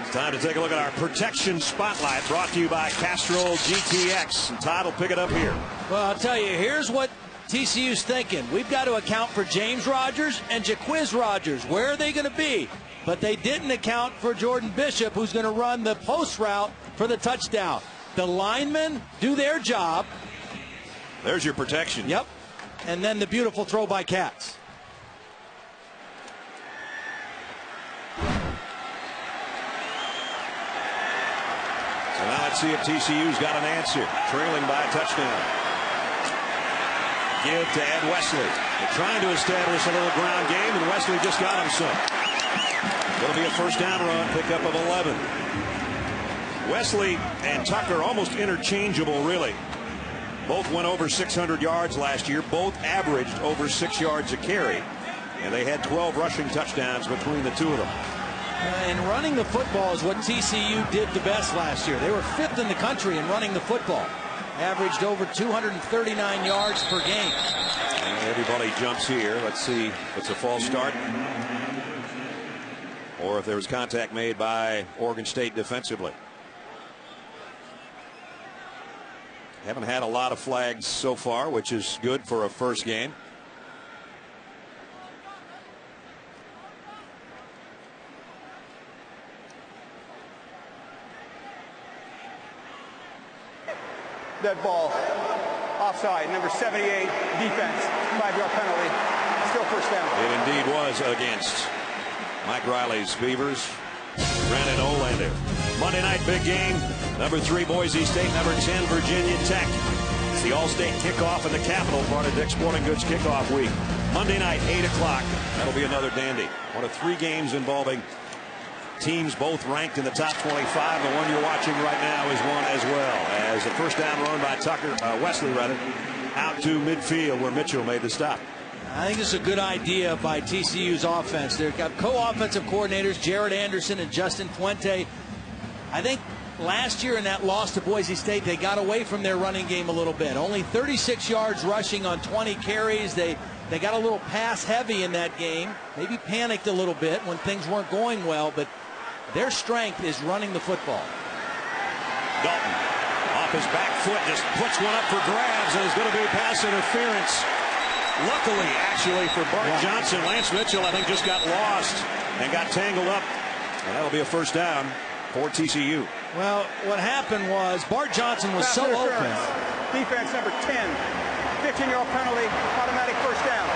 It's time to take a look at our protection spotlight, brought to you by Castrol GTX. And Todd will pick it up here. Well, I'll tell you, here's what TCU's thinking. We've got to account for James Rogers and Jaquiz Rogers. Where are they going to be? But they didn't account for Jordan Bishop, who's going to run the post route for the touchdown. The linemen do their job. There's your protection. Yep. And then the beautiful throw by Katz. So now let's see if TCU's got an answer. Trailing by a touchdown. Give to Ed Wesley. They're trying to establish a little ground game, and Wesley just got him some. It'll be a first down run, pickup of 11. Wesley and Tucker almost interchangeable, really. Both went over 600 yards last year. Both averaged over 6 yards a carry. And they had 12 rushing touchdowns between the two of them. And running the football is what TCU did the best last year. They were 5th in the country in running the football. Averaged over 239 yards per game. And everybody jumps here. Let's see if it's a false start, or if there was contact made by Oregon State defensively. Haven't had a lot of flags so far, which is good for a first game. Dead ball. Offside. Number 78. Defense. 5-yard penalty. Still first down. It indeed was against Mike Riley's Beavers. Brandon Olander. Monday night big game. Number 3, Boise State. Number 10, Virginia Tech. It's the All-State kickoff in the Capitol, part of Dick's Sporting Goods kickoff week. Monday night, 8 o'clock. That'll be another dandy. One of 3 games involving teams both ranked in the top 25. The one you're watching right now is one as well. As a first down run by Wesley, out to midfield where Mitchell made the stop. I think this is a good idea by TCU's offense. They've got co-offensive coordinators, Jared Anderson and Justin Fuente. I think last year in that loss to Boise State, they got away from their running game a little bit. Only 36 yards rushing on 20 carries. They got a little pass heavy in that game. Maybe panicked a little bit when things weren't going well, but their strength is running the football. Dalton off his back foot just puts one up for grabs, and is going to be pass interference. Luckily, actually, for Bart Johnson, Lance Mitchell, I think, just got lost and got tangled up. And that'll be a first down for TCU. Well, what happened was Bart Johnson was so open. Defense number 10. 15-yard penalty, automatic first down.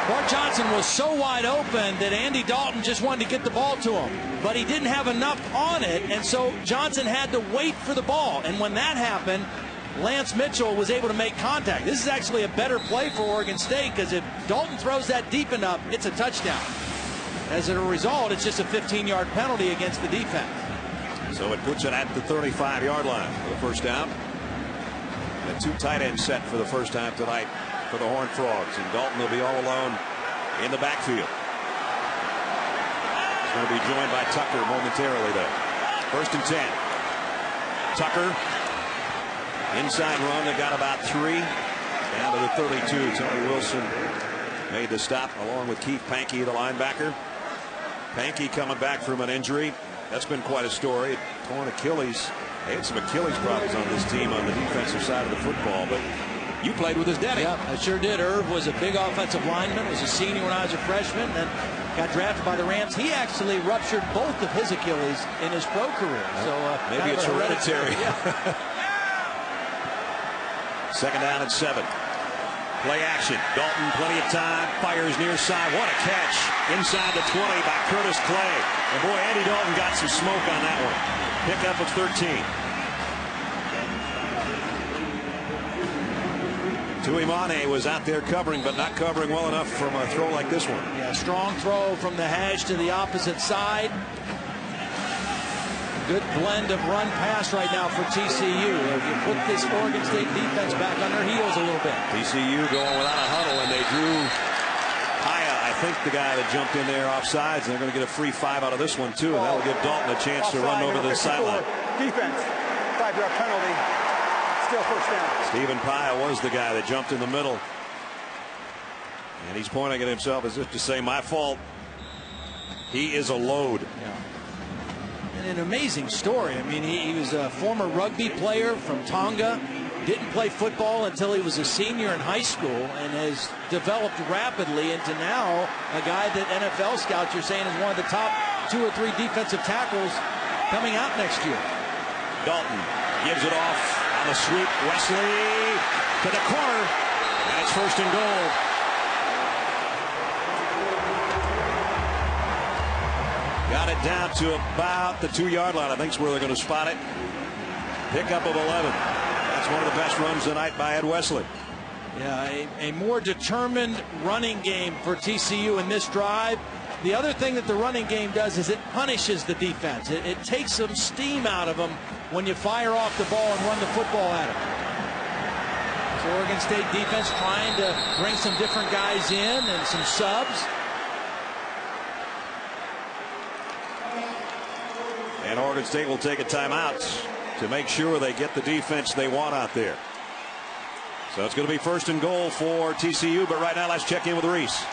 Bart Johnson was so wide open that Andy Dalton just wanted to get the ball to him. But he didn't have enough on it, and so Johnson had to wait for the ball. And when that happened, Lance Mitchell was able to make contact. This is actually a better play for Oregon State, because if Dalton throws that deep enough, it's a touchdown. As a result, it's just a 15-yard penalty against the defense. So it puts it at the 35-yard line for the first down. A 2 tight end set for the first time tonight for the Horned Frogs, and Dalton will be all alone in the backfield. He's going to be joined by Tucker momentarily there. First and 10. Tucker. Inside run, they got about 3. Down to the 32. Tony Wilson made the stop along with Keith Pankey, the linebacker. Pankey coming back from an injury. That's been quite a story. Torn Achilles. They had some Achilles problems on this team on the defensive side of the football, but you played with his daddy. Yeah, I sure did. Irv was a big offensive lineman, was a senior when I was a freshman, and got drafted by the Rams. He actually ruptured both of his Achilles in his pro career. So maybe it's hereditary. Yeah. Second down and 7. Play action. Dalton, plenty of time. Fires near side. What a catch. Inside the 20 by Curtis Clay. And boy, Andy Dalton got some smoke on that one. Pickup of 13. Tuimane was out there covering, but not covering well enough from a throw like this one. Yeah, strong throw from the hash to the opposite side. Good blend of run pass right now for TCU. If you put this Oregon State defense back on their heels a little bit. TCU going without a huddle, and they drew Haya, I think, the guy that jumped in there offsides, and they're going to get a free 5 out of this one too, and that'll give Dalton a chance to run over the sideline. Defense, 5-yard penalty, still first down. Stephen Paya was the guy that jumped in the middle, and he's pointing at himself as if to say, my fault. He is a load. Yeah. An amazing story. I mean, he was a former rugby player from Tonga, didn't play football until he was a senior in high school, and has developed rapidly into now a guy that NFL scouts are saying is one of the top 2 or 3 defensive tackles coming out next year. Dalton gives it off on the sweep. Wesley to the corner, and it's first and goal. Got it down to about the 2-yard line. I think is where they're going to spot it. Pickup of 11. That's one of the best runs tonight by Ed Wesley. Yeah, a more determined running game for TCU in this drive. The other thing that the running game does is it punishes the defense. It takes some steam out of them when you fire off the ball and run the football at them. So Oregon State defense trying to bring some different guys in and some subs. And Oregon State will take a timeout to make sure they get the defense they want out there. So it's going to be first and goal for TCU, but right now let's check in with Reese.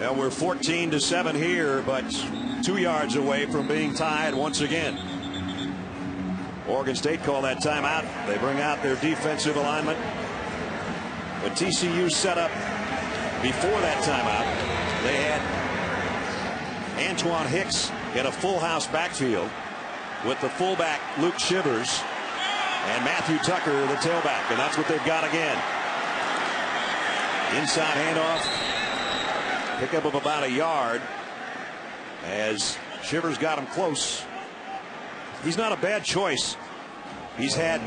Well, we're 14-7 here, but 2 yards away from being tied once again. Oregon State called that timeout. They bring out their defensive alignment. But TCU set up before that timeout. They had Antoine Hicks in a full house backfield with the fullback Luke Shivers and Matthew Tucker, the tailback, and that's what they've got again. Inside handoff, pickup of about a yard as Shivers got him close. He's not a bad choice. He's had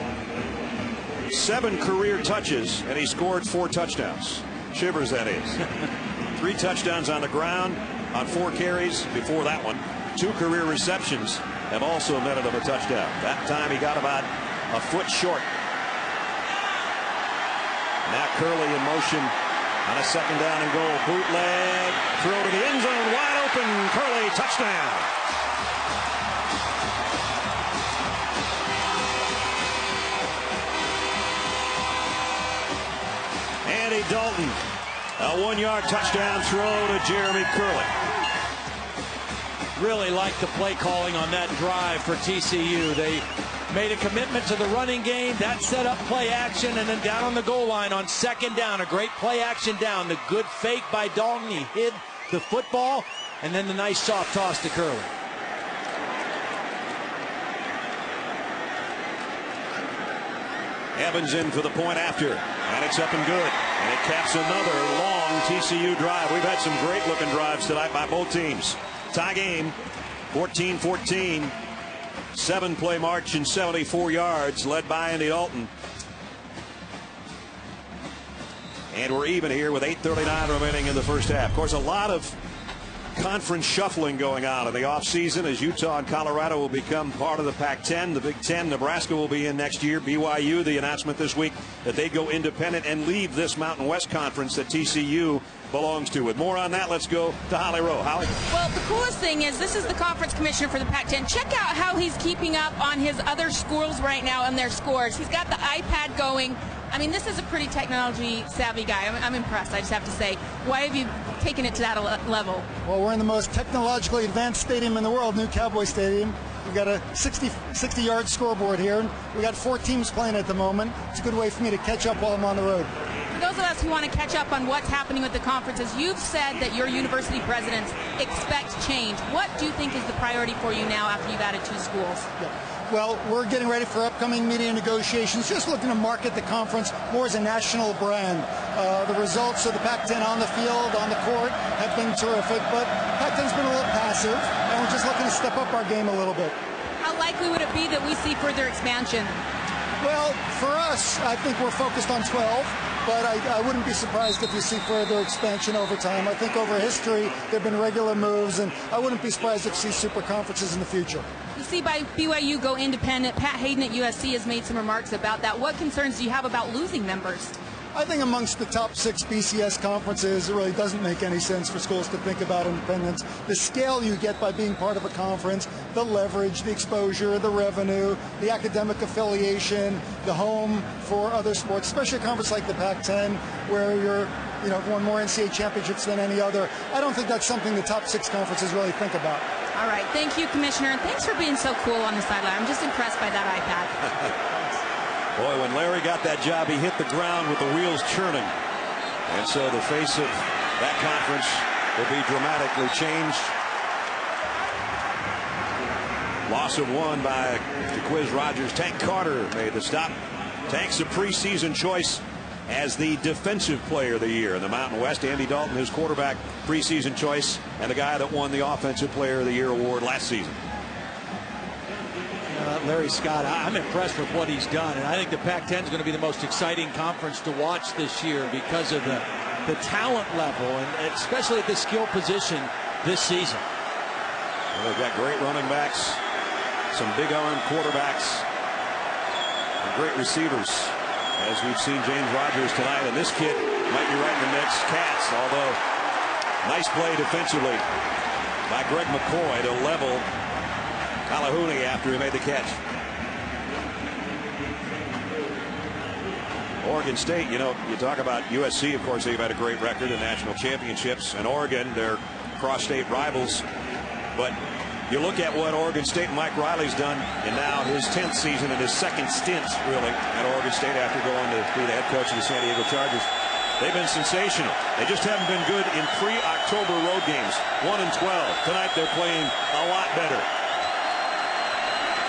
7 career touches and he scored 4 touchdowns. Shivers, that is. 3 touchdowns on the ground on 4 carries before that one. 2 career receptions have also netted him a touchdown. That time he got about a foot short. Now Curley in motion on a 2nd down and goal. Bootleg, throw to the end zone, wide open. Curley, touchdown. Andy Dalton, a 1-yard touchdown throw to Jeremy Curley. Really like the play calling on that drive for TCU. They made a commitment to the running game. That set up play action, and then down on the goal line on 2nd down, a great play action down. The good fake by Dalton. He hid the football, and then the nice soft toss to Curley. Evans in for the point after, and it's up and good. And it caps another long TCU drive. We've had some great looking drives tonight by both teams. Tie game, 14-14. 7-play march and 74 yards led by Andy Dalton. And we're even here with 8:39 remaining in the first half. Of course, a lot of conference shuffling going on in the offseason as Utah and Colorado will become part of the Pac-10. The Big Ten, Nebraska will be in next year. BYU, the announcement this week that they go independent and leave this Mountain West Conference that TCU belongs to. With more on that, let's go to Holly Rowe. Holly? Well, the coolest thing is this is the conference commissioner for the Pac-10. Check out how he's keeping up on his other schools right now and their scores. He's got the iPad going. I mean, this is a pretty technology-savvy guy. I'm impressed, I just have to say. Why have you taken it to that level? Well, we're in the most technologically advanced stadium in the world, New Cowboy Stadium. We've got a 60-yard scoreboard here. We've got 4 teams playing at the moment. It's a good way for me to catch up while I'm on the road. For those of us who want to catch up on what's happening with the conferences, you've said that your university presidents expect change. What do you think is the priority for you now after you've added 2 schools? Yeah. Well, we're getting ready for upcoming media negotiations, just looking to market the conference more as a national brand. The results of the Pac-10 on the field, on the court, have been terrific, but Pac-10's been a little passive, and we're just looking to step up our game a little bit. How likely would it be that we see further expansion? Well, for us, I think we're focused on 12, but I wouldn't be surprised if you see further expansion over time. I think over history, there have been regular moves, and I wouldn't be surprised if you see super conferences in the future. You see by BYU go independent. Pat Hayden at USC has made some remarks about that. What concerns do you have about losing members? I think amongst the top 6 BCS conferences, it really doesn't make any sense for schools to think about independence. The scale you get by being part of a conference, the leverage, the exposure, the revenue, the academic affiliation, the home for other sports, especially a conference like the Pac-10 where you're won more NCAA championships than any other. I don't think that's something the top 6 conferences really think about. All right. Thank you, Commissioner, and thanks for being so cool on the sideline. I'm just impressed by that iPad. Boy, when Larry got that job, he hit the ground with the wheels churning. And so the face of that conference will be dramatically changed. Loss of 1 by Jaquiz Rogers. Tank Carter made the stop. Tank's a preseason choice as the defensive player of the year in the Mountain West. Andy Dalton, his quarterback, preseason choice, and the guy that won the offensive player of the year award last season. Larry Scott, I'm impressed with what he's done, and I think the Pac-10 is going to be the most exciting conference to watch this year because of the talent level, and especially at the skill position this season. Well, they've got great running backs, some big-arm quarterbacks, and great receivers, as we've seen James Rodgers tonight, and this kid might be right in the mix. Cats, although nice play defensively by Greg McCoy to level Calhoun after he made the catch. Oregon State, you talk about USC, of course, they've had a great record in national championships, and Oregon, they're cross-state rivals. But you look at what Oregon State and Mike Riley's done in now his 10th season and his 2nd stint, really, at Oregon State after going to be the head coach of the San Diego Chargers. They've been sensational. They just haven't been good in pre-October road games. 1-12. Tonight they're playing a lot better.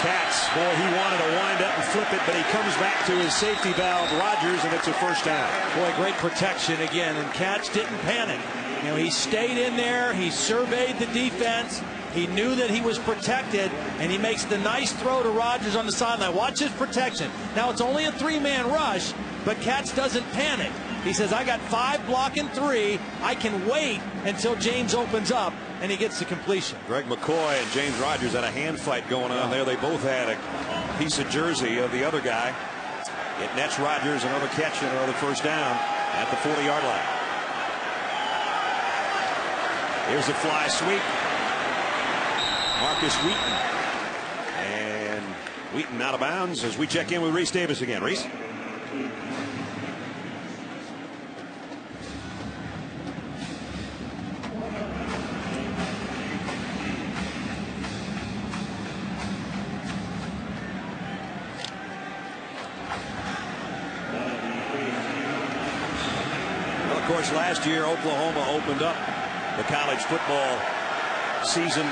Katz, boy, he wanted to wind up and flip it, but he comes back to his safety valve, Rogers, and it's a first down. Boy, great protection again, and Katz didn't panic. You know, he stayed in there. He surveyed the defense. He knew that he was protected, and he makes the nice throw to Rogers on the sideline. Watch his protection. Now, it's only a three-man rush, but Katz doesn't panic. He says, I got 5 blocking 3. I can wait until James opens up, and he gets the completion. Greg McCoy and James Rogers had a hand fight going on there. They both had a piece of jersey of the other guy. It nets Rogers another catch and another first down at the 40-yard line. Here's a fly sweep. Marcus Wheaton. And Wheaton out of bounds as we check in with Reese Davis again. Reese? Of course, last year Oklahoma opened up the college football season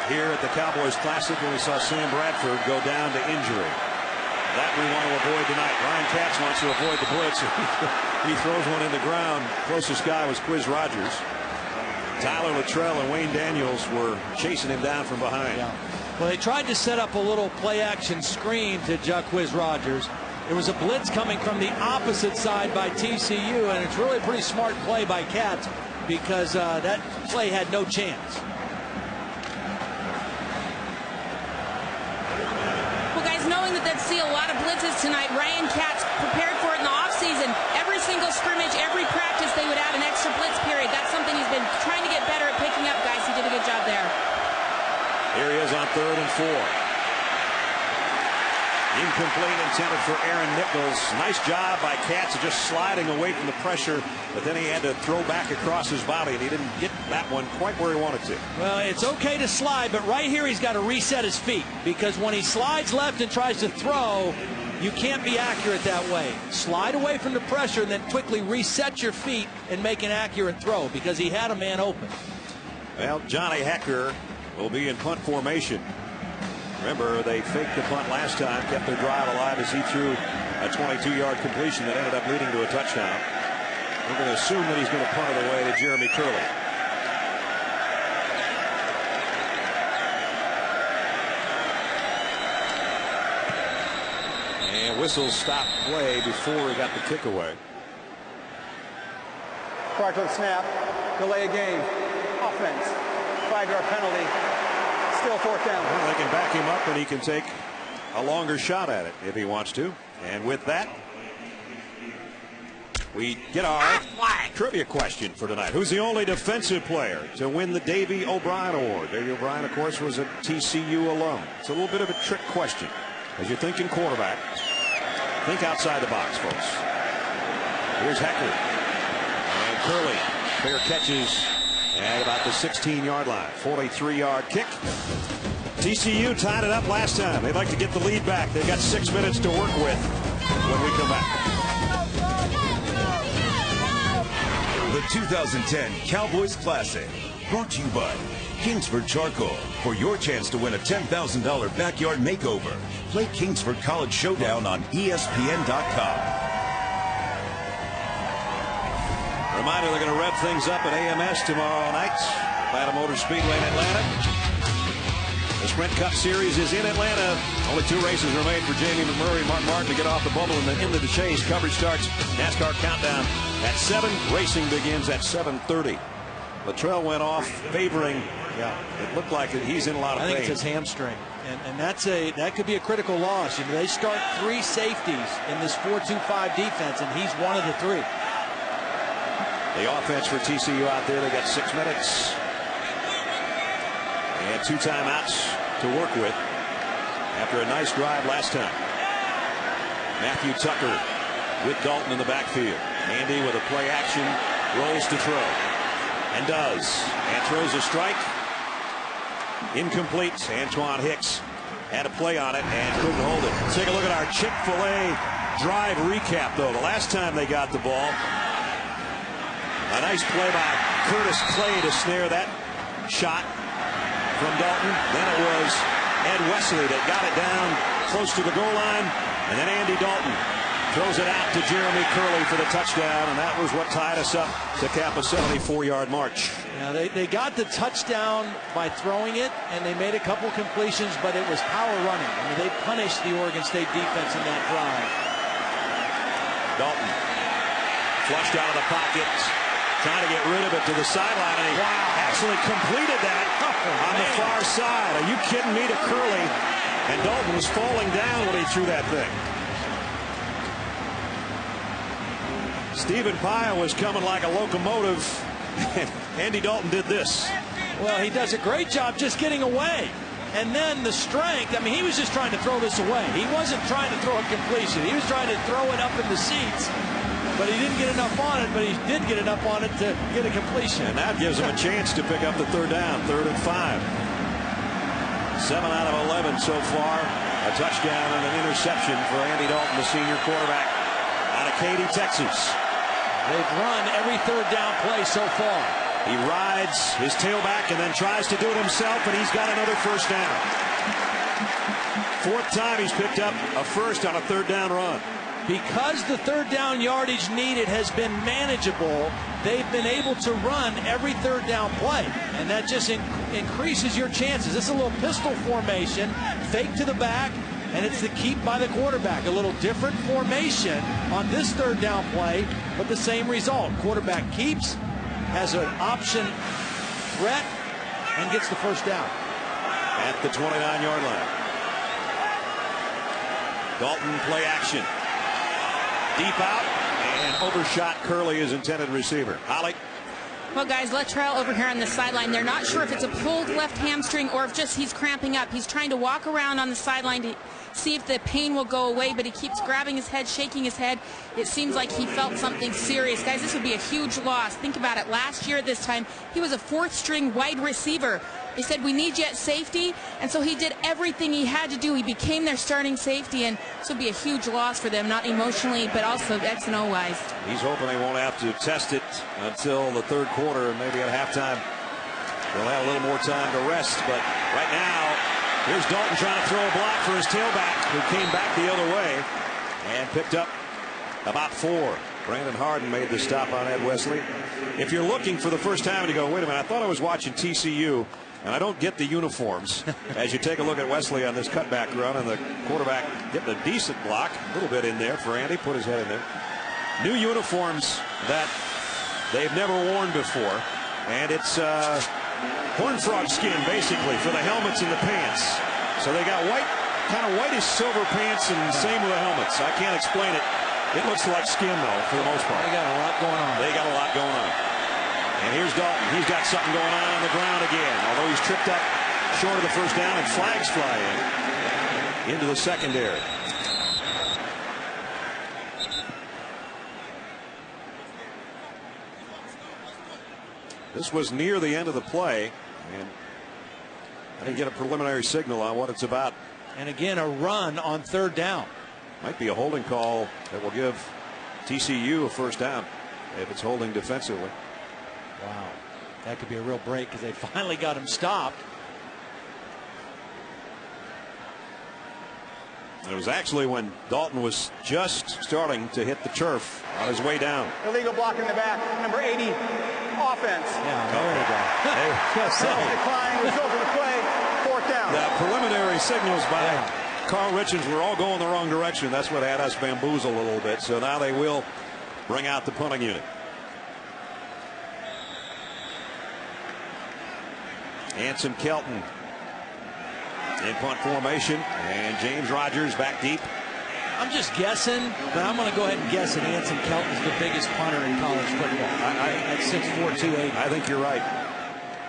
here at the Cowboys Classic, and we saw Sam Bradford go down to injury. That we want to avoid tonight. Ryan Katz wants to avoid the blitz. He throws one in the ground. Closest guy was Quiz Rogers. Tyler Luttrell and Wayne Daniels were chasing him down from behind. Yeah. Well, they tried to set up a little play-action screen to Quiz Rogers. There was a blitz coming from the opposite side by TCU, and it's really a pretty smart play by Katz because that play had no chance. Well, guys, knowing that they'd see a lot of blitzes tonight, Ryan Katz prepared for it in the offseason. Every single scrimmage, every practice, they would add an extra blitz period. That's something he's been trying to get better at picking up, guys. He did a good job there. Here he is on 3rd and 4. Incomplete, intended for Aaron Nichols. Nice job by Katz of just sliding away from the pressure, but then he had to throw back across his body, and he didn't get that one quite where he wanted to. Well, it's okay to slide, but right here he's got to reset his feet, because when he slides left and tries to throw, you can't be accurate that way. Slide away from the pressure and then quickly reset your feet and make an accurate throw, because he had a man open. Well, Johnny Hecker will be in punt formation. Remember, they faked the punt last time, kept their drive alive as he threw a 22-yard completion that ended up leading to a touchdown. We're going to assume that he's going to punt it away to Jeremy Curley. And whistle stopped play before he got the kick away. Prior to the snap, delay a game, offense, 5-yard penalty. Still 4th down. Well, they can back him up and he can take a longer shot at it if he wants to. And with that, we get our trivia question for tonight. Who's the only defensive player to win the Davey O'Brien Award? Davey O'Brien, of course, was a TCU alum. It's a little bit of a trick question. As you're thinking quarterback, think outside the box, folks. Here's Hecker. And Curley. Fair catches at about the 16-yard line. 43-yard kick. TCU tied it up last time. They'd like to get the lead back. They've got 6 minutes to work with when we come back. The 2010 Cowboys Classic, brought to you by Kingsford Charcoal. For your chance to win a $10,000 backyard makeover, play Kingsford College Showdown on ESPN.com. Reminder, they're going to rev things up at AMS tomorrow night. Atlanta Motor Speedway in Atlanta. The Sprint Cup Series is in Atlanta. Only 2 races remain for Jamie McMurray and Mark Martin to get off the bubble and then into the chase. Coverage starts NASCAR Countdown at 7. Racing begins at 7:30. Luttrell went off favoring. Yeah, it looked like he's in a lot of pain. I think it's his hamstring, and that could be a critical loss. You know, they start 3 safeties in this 4-2-5 defense, and he's one of the 3. The offense for TCU out there, they got 6 minutes. And 2 timeouts to work with after a nice drive last time. Matthew Tucker with Dalton in the backfield. Andy with a play action, rolls to throw. And does. And throws a strike. Incomplete. Antoine Hicks had a play on it and couldn't hold it. Let's take a look at our Chick-fil-A drive recap, though. The last time they got the ball, A nice play by Curtis Clay to snare that shot from Dalton. Then it was Ed Wesley that got it down close to the goal line. And then Andy Dalton throws it out to Jeremy Curley for the touchdown. And that was what tied us up to cap a 74-yard march. Now they got the touchdown by throwing it, and they made a couple completions, but it was power running. I mean, they punished the Oregon State defense in that drive. Dalton flushed out of the pocket, trying to get rid of it to the sideline, and he actually completed that on the far side. Are you kidding me, to Curley? And Dalton was falling down when he threw that thing. Stephen Paya was coming like a locomotive, and Andy Dalton did this. Well, he does a great job just getting away. And then the strength, I mean, he was just trying to throw this away. He wasn't trying to throw a completion. He was trying to throw it up in the seats. But he didn't get enough on it, but he did get enough on it to get a completion. And that gives him a chance to pick up the third down, 3rd and 5. 7 out of 11 so far. A touchdown and an interception for Andy Dalton, the senior quarterback out of Katy, Texas. They've run every third down play so far. He rides his tailback and then tries to do it himself, and he's got another first down. 4th time he's picked up a first on a third down run. Because the third down yardage needed has been manageable, they've been able to run every third down play, and that just increases your chances. This is a little pistol formation, fake to the back, and it's the keep by the quarterback. A little different formation on this third down play, but the same result. Quarterback keeps, has an option threat, and gets the first down. At the 29-yard line. Dalton play action. Deep out, and overshot Curley, his intended receiver. Holly. Well, guys, Luttrell over here on the sideline, they're not sure if it's a pulled left hamstring or if just he's cramping up. He's trying to walk around on the sideline to see if the pain will go away, but he keeps grabbing his head, shaking his head. It seems like he felt something serious. Guys, this would be a huge loss. Think about it. Last year at this time, he was a 4th-string wide receiver. They said, we need you at safety, and so he did everything he had to do. He became their starting safety, and this would be a huge loss for them, not emotionally, but also X and O-wise. He's hoping they won't have to test it until the 3rd quarter, and maybe at halftime they'll have a little more time to rest. But right now, here's Dalton trying to throw a block for his tailback, who came back the other way and picked up about 4. Brandon Harden made the stop on Ed Wesley. If you're looking for the first time and you go, wait a minute, I thought I was watching TCU, and I don't get the uniforms. As you take a look at Wesley on this cutback run, and the quarterback getting a decent block, a little bit in there for Andy, put his head in there. New uniforms that they've never worn before, and it's horn frog skin basically for the helmets and the pants. So they got white, kind of whitish silver pants, and same with the helmets. I can't explain it. It looks like skin though, for the most part. They got a lot going on. They got a lot going on. And here's Dalton. He's got something going on the ground again. Although he's tripped up short of the first down, and flags fly into the secondary. This was near the end of the play, and I didn't get a preliminary signal on what it's about. And again, a run on third down. Might be a holding call that will give TCU a first down if it's holding defensively. Wow, that could be a real break because they finally got him stopped. It was actually when Dalton was just starting to hit the turf on his way down. Illegal block in the back, number 80, offense. Yeah, there you go. Decline, result of the play, 4th down. The preliminary signals by Carl Richards were all going the wrong direction. That's what had us bamboozled a little bit. So now they will bring out the punting unit. Anson Kelton in punt formation, and James Rogers back deep. I'm just guessing, but I'm going to go ahead and guess that Anson Kelton is the biggest punter in college football. At 6'4", 280. I think you're right.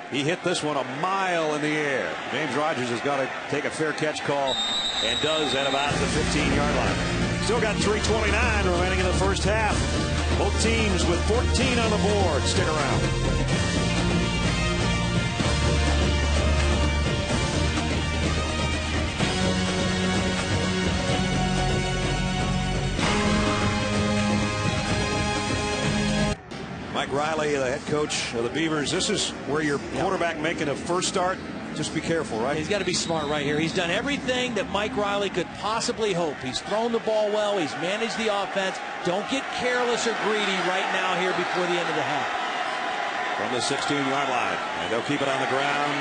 He hit this one a mile in the air. James Rogers has got to take a fair catch call, and does at about the 15-yard line. Still got 3:29 remaining in the first half. Both teams with 14 on the board. Stick around. Mike Riley, the head coach of the Beavers. This is where your quarterback making a first start. Just be careful, right? He's got to be smart right here. He's done everything that Mike Riley could possibly hope. He's thrown the ball well. He's managed the offense. Don't get careless or greedy right now here before the end of the half. From the 16-yard line. And they'll keep it on the ground.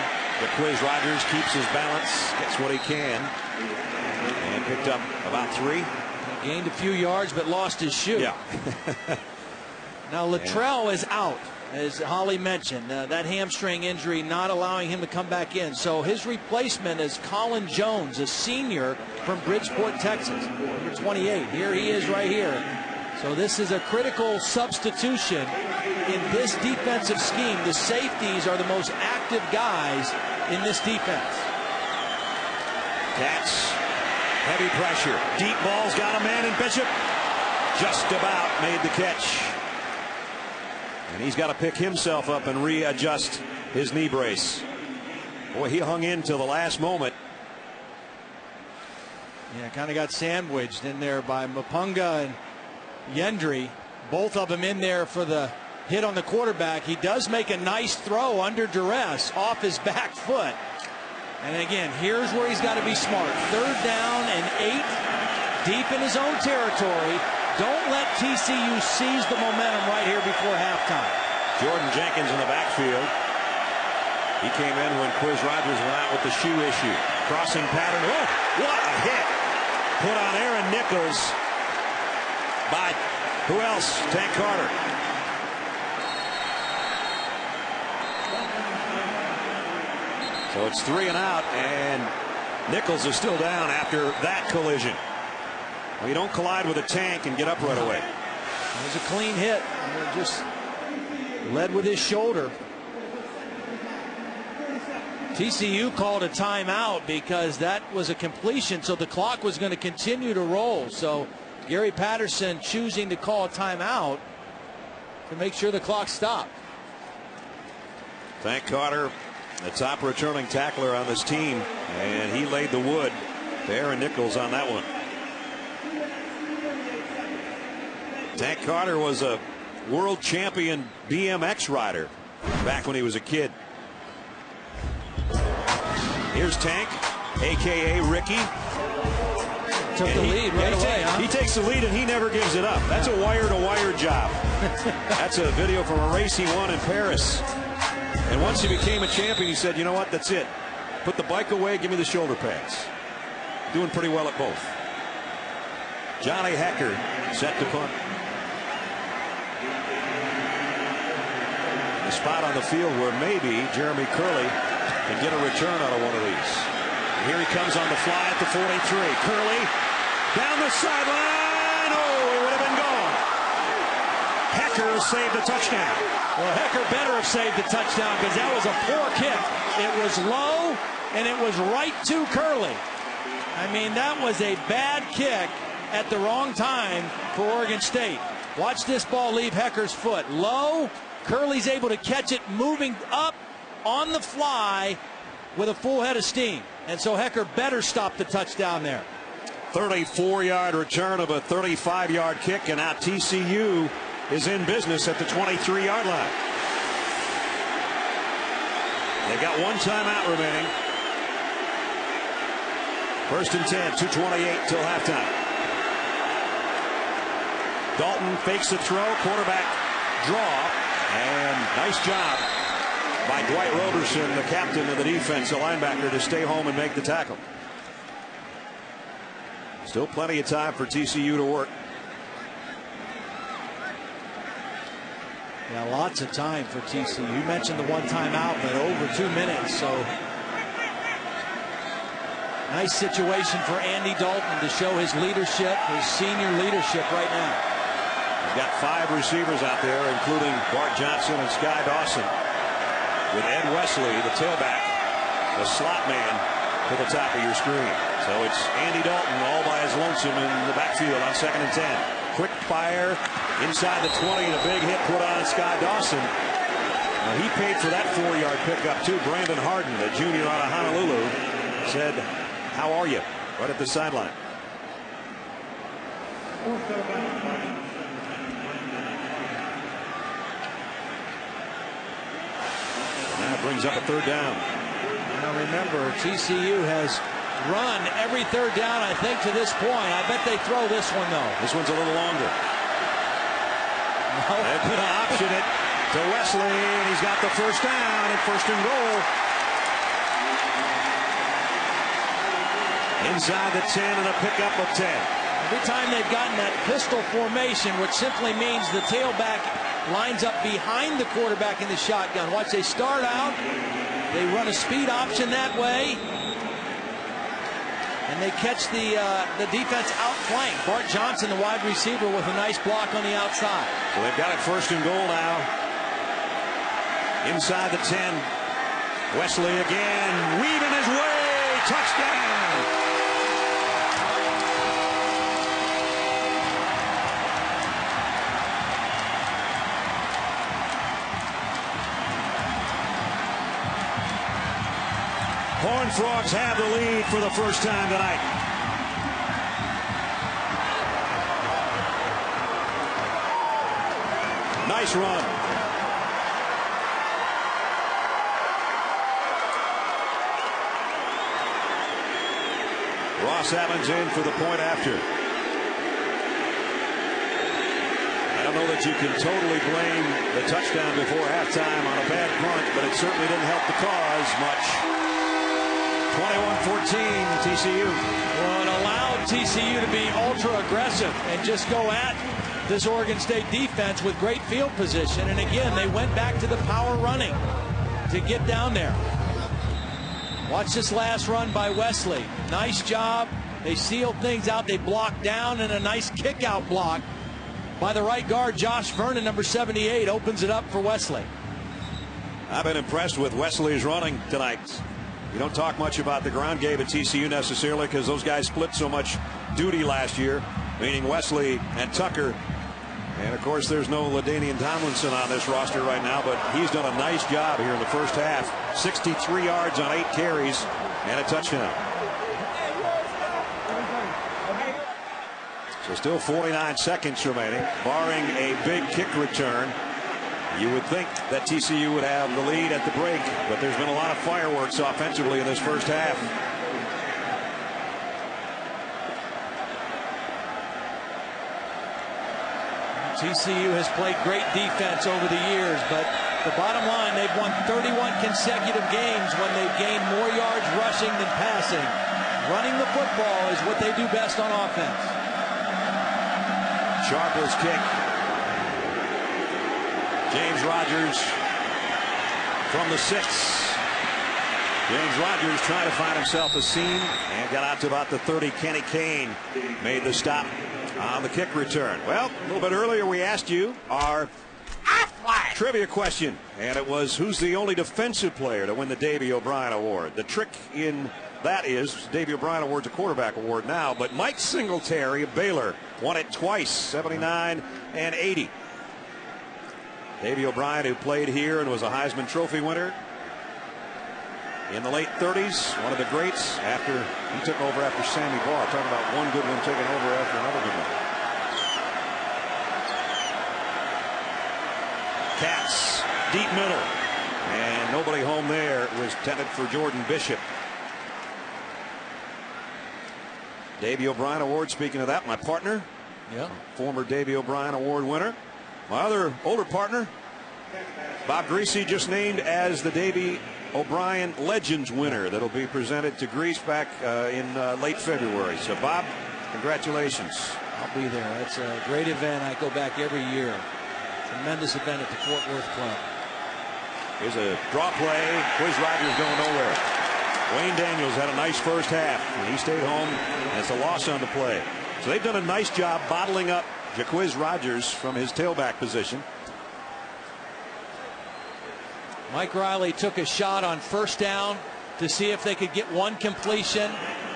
Quiz Rogers keeps his balance, gets what he can, and picked up about 3. He gained a few yards, but lost his shoe. Yeah. Now Luttrell is out, as Holly mentioned. That hamstring injury not allowing him to come back in. So his replacement is Colin Jones, a senior from Bridgeport, Texas, number 28. Here he is right here. So this is a critical substitution in this defensive scheme. The safeties are the most active guys in this defense. Cats, heavy pressure. Deep ball's got a man in Bishop. Just about made the catch. And he's got to pick himself up and readjust his knee brace. Boy, he hung in till the last moment. Yeah, kind of got sandwiched in there by Mapunga and Yendry. Both of them in there for the hit on the quarterback. He does make a nice throw under duress off his back foot. And again, here's where he's got to be smart. 3rd down and 8, deep in his own territory. Don't let TCU seize the momentum right here before halftime. Jordan Jenkins in the backfield. He came in when Quiz Rogers went out with the shoe issue. Crossing pattern. Oh, what a hit. Put on Aaron Nichols by who else? Tank Carter. So it's 3 and out, and Nichols is still down after that collision. Well, you don't collide with a tank and get up right away. It was a clean hit. Just led with his shoulder. TCU called a timeout because that was a completion, so the clock was going to continue to roll. So Gary Patterson choosing to call a timeout to make sure the clock stopped. Tank Carter, the top returning tackler on this team, and he laid the wood to Aaron Nichols on that one. Tank Carter was a world champion BMX rider back when he was a kid. Here's Tank, a.k.a. Ricky. Took the lead right away, huh? He takes the lead and he never gives it up. That's a wire-to-wire job. That's a video from a race he won in Paris. And once he became a champion, he said, you know what, that's it. Put the bike away, give me the shoulder pads. Doing pretty well at both. Johnny Hecker set to punt. The spot on the field where maybe Jeremy Curley can get a return out of one of these. And here he comes on the fly at the 43. Curley down the sideline. Oh, it would have been gone. Hecker saved the touchdown. Well, Hecker better have saved the touchdown because that was a poor kick. It was low and it was right to Curley. I mean, that was a bad kick at the wrong time for Oregon State. Watch this ball leave Hecker's foot. Low. Curley's able to catch it moving up on the fly with a full head of steam. And so Hecker better stop the touchdown there. 34-yard return of a 35-yard kick, and now TCU is in business at the 23-yard line. They've got one timeout remaining. 1st and 10, 2:28 till halftime. Dalton fakes the throw, quarterback draw, and nice job by Dwight Roberson, the captain of the defense, the linebacker, to stay home and make the tackle. Still plenty of time for TCU to work. Yeah, lots of time for TCU. You mentioned the one timeout, but over 2 minutes. So nice situation for Andy Dalton to show his leadership, his senior leadership right now. He's got 5 receivers out there, including Bart Johnson and Sky Dawson, with Ed Wesley, the tailback, the slot man, to the top of your screen. So it's Andy Dalton all by his lonesome in the backfield on 2nd and 10. Quick fire inside the 20, and a big hit put on Sky Dawson. Now, he paid for that 4-yard pickup too. Brandon Harden, the junior out of Honolulu, said, "How are you?" right at the sideline. brings up a third down. Now remember, TCU has run every third down, I think, to this point. I bet they throw this one, though. This one's a little longer. No. They're going to option it to Wesley, and he's got the first down and first and goal. Inside the 10 and a pickup of 10. Every time they've gotten that pistol formation, which simply means the tailback lines up behind the quarterback in the shotgun. Watch, they start out, they run a speed option that way, and they catch the defense outflank. Bart Johnson, the wide receiver, with a nice block on the outside. So they've got it first and goal now. Inside the 10. Wesley again, weaving his way, touchdown. Horned Frogs have the lead for the first time tonight. Nice run. Ross Allen's in for the point after. I don't know that you can totally blame the touchdown before halftime on a bad punt, but it certainly didn't help the cause much. 21-14 TCU. Well, it allowed TCU to be ultra aggressive and just go at this Oregon State defense with great field position. And again, they went back to the power running to get down there. Watch this last run by Wesley. Nice job. They sealed things out. They blocked down, and a nice kick out block by the right guard, Josh Vernon, number 78, opens it up for Wesley. I've been impressed with Wesley's running tonight. You don't talk much about the ground game at TCU necessarily because those guys split so much duty last year, meaning Wesley and Tucker. And, of course, there's no LaDainian Tomlinson on this roster right now, but he's done a nice job here in the first half. 63 yards on 8 carries and a touchdown. So still 49 seconds remaining, barring a big kick return. You would think that TCU would have the lead at the break, but there's been a lot of fireworks offensively in this first half. TCU has played great defense over the years, but the bottom line, they've won 31 consecutive games when they've gained more yards rushing than passing. Running the football is what they do best on offense. Sharples kick. James Rogers from the 6. James Rogers trying to find himself a seam and got out to about the 30. Kenny Kane made the stop on the kick return. Well, a little bit earlier we asked you our trivia question, and it was, who's the only defensive player to win the Davey O'Brien Award? The trick in that is Davey O'Brien Award's a quarterback award now, but Mike Singletary of Baylor won it twice, 79 and 80. Davey O'Brien, who played here and was a Heisman Trophy winner in the late 30s, one of the greats after he took over after Sammy Baugh. Talking about one good one taking over after another good one. Cats, deep middle, and nobody home there. It was intended for Jordan Bishop. Davey O'Brien Award, speaking of that, my partner, former Davey O'Brien Award winner. My other older partner, Bob Greasy, just named as the Davey O'Brien Legends winner. That'll be presented to Grease back in late February. So, Bob, congratulations. I'll be there. It's a great event. I go back every year. Tremendous event at the Fort Worth Club. Here's a draw play. Quiz Rogers going nowhere. Wayne Daniels had a nice first half, and he stayed home, and it's a loss on the play. So they've done a nice job bottling up Jaquiz Rogers from his tailback position. Mike Riley took a shot on first down to see if they could get one completion,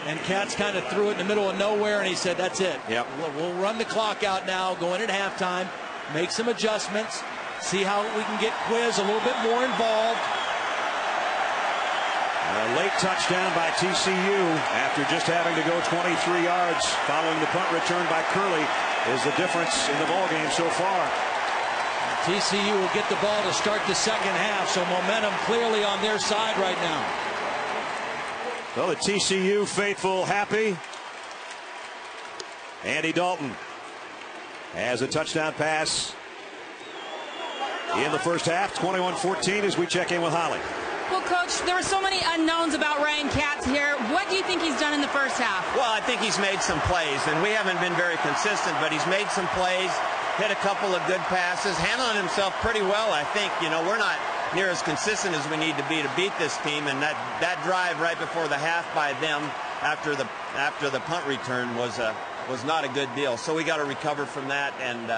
and Cats kind of threw it in the middle of nowhere, and he said, that's it. Yep. We'll run the clock out now, go in at halftime, make some adjustments, see how we can get Quiz a little bit more involved. A late touchdown by TCU after just having to go 23 yards following the punt return by Curley is the difference in the ballgame so far. TCU will get the ball to start the second half, so momentum clearly on their side right now. Well, the TCU faithful happy. Andy Dalton has a touchdown pass in the first half, 21-14, as we check in with Holly. Well, Coach, there were so many unknowns about Ryan Katz here. What do you think he's done in the first half? Well, I think he's made some plays, and we haven't been very consistent, but he's made some plays, hit a couple of good passes, handling himself pretty well, I think. You know, we're not near as consistent as we need to be to beat this team, and that drive right before the half by them after the punt return was not a good deal. So we got to recover from that and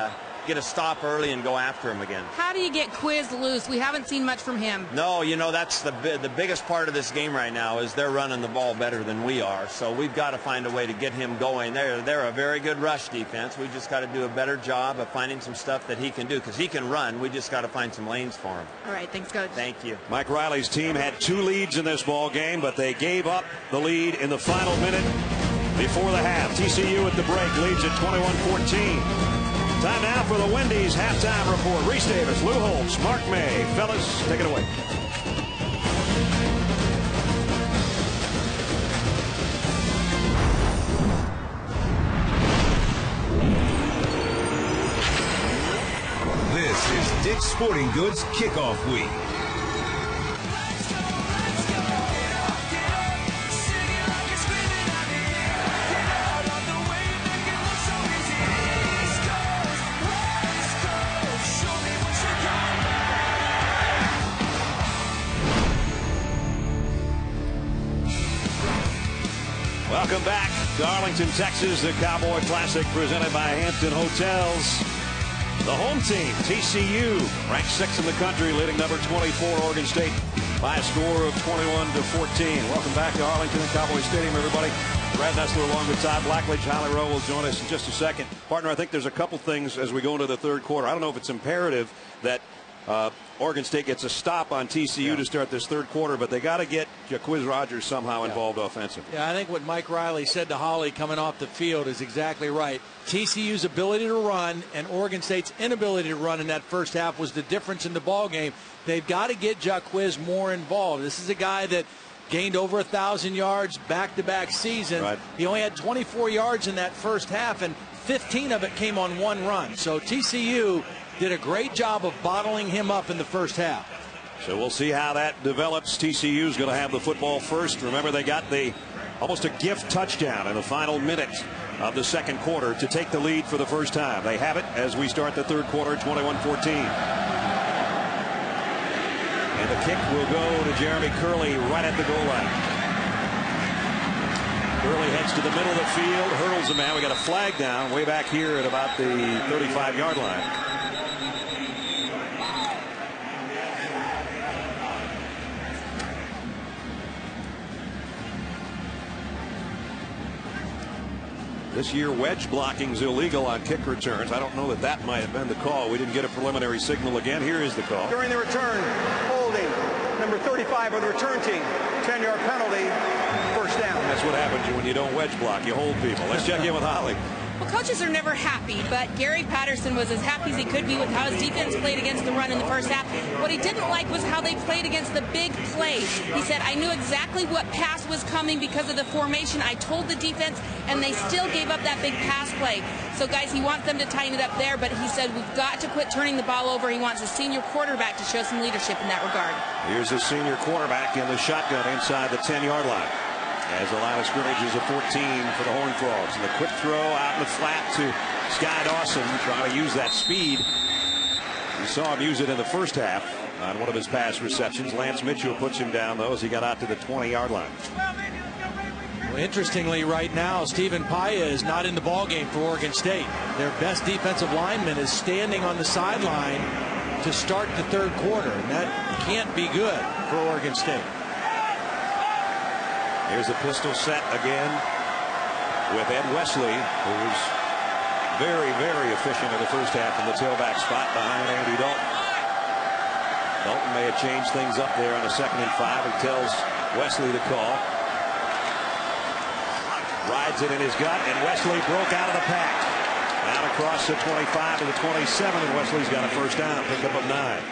get a stop early and go after him again. How do you get Quiz loose? We haven't seen much from him. No, you know, that's the biggest part of this game right now is they're running the ball better than we are. So we've got to find a way to get him going. They're a very good rush defense. We just got to do a better job of finding some stuff that he can do, because he can run. We just got to find some lanes for him. All right, thanks, Coach. Thank you. Mike Riley's team had 2 leads in this ball game, but they gave up the lead in the final minute before the half. TCU at the break leads at 21-14. Time now for the Wendy's halftime report. Reese Davis, Lou Holtz, Mark May. Fellas, take it away. This is Dick's Sporting Goods Kickoff Week. Welcome back to Arlington, Texas, the Cowboy Classic presented by Hampton Hotels. The home team, TCU, ranked 6th in the country, leading number 24, Oregon State, by a score of 21-14. Welcome back to Arlington and Cowboy Stadium, everybody. Brad Nessler along with Todd Blackledge. Holly Rowe will join us in just a second. Partner, I think there's a couple things as we go into the third quarter. I don't know if it's imperative that Oregon State gets a stop on TCU to start this third quarter, but they got to get Jaquiz Rogers somehow involved offensively. Yeah, I think what Mike Riley said to Holly coming off the field is exactly right. TCU's ability to run and Oregon State's inability to run in that first half was the difference in the ball game. They've got to get Jaquiz more involved. This is a guy that gained over 1,000 yards back-to-back season. Right. He only had 24 yards in that first half, and 15 of it came on one run. So TCU did a great job of bottling him up in the first half. So we'll see how that develops. TCU's going to have the football first. Remember, they got almost a gift touchdown in the final minute of the second quarter to take the lead for the first time. They have it as we start the third quarter, 21-14. And the kick will go to Jeremy Curley right at the goal line. Curley heads to the middle of the field, hurdles the man. We got a flag down way back here at about the 35-yard line. This year, wedge blocking is illegal on kick returns. I don't know that might have been the call. We didn't get a preliminary signal again. Here is the call. During the return, holding number 35 of the return team. 10-yard penalty, first down. That's what happens when you don't wedge block. You hold people. Let's check in with Holly. Well, coaches are never happy, but Gary Patterson was as happy as he could be with how his defense played against the run in the first half. What he didn't like was how they played against the big plays. He said, I knew exactly what pass was coming because of the formation. I told the defense, and they still gave up that big pass play. So, guys, he wants them to tighten it up there, but he said we've got to quit turning the ball over. He wants a senior quarterback to show some leadership in that regard. Here's a senior quarterback in the shotgun inside the 10-yard line. As the line of scrimmage is a 14 for the Horned Frogs. And the quick throw out in the flat to Sky Dawson, trying to use that speed. We saw him use it in the first half on one of his pass receptions. Lance Mitchell puts him down, though, as he got out to the 20-yard line. Well, interestingly, right now, Stephen Paia is not in the ballgame for Oregon State. Their best defensive lineman is standing on the sideline to start the third quarter, and that can't be good for Oregon State. Here's a pistol set again with Ed Wesley, who was very, very efficient in the first half in the tailback spot behind Andy Dalton. Dalton may have changed things up there on a 2nd and 5. He tells Wesley to call. Rides it in his gut, and Wesley broke out of the pack. Out across the 25 to the 27, and Wesley's got a first down, pickup of 9.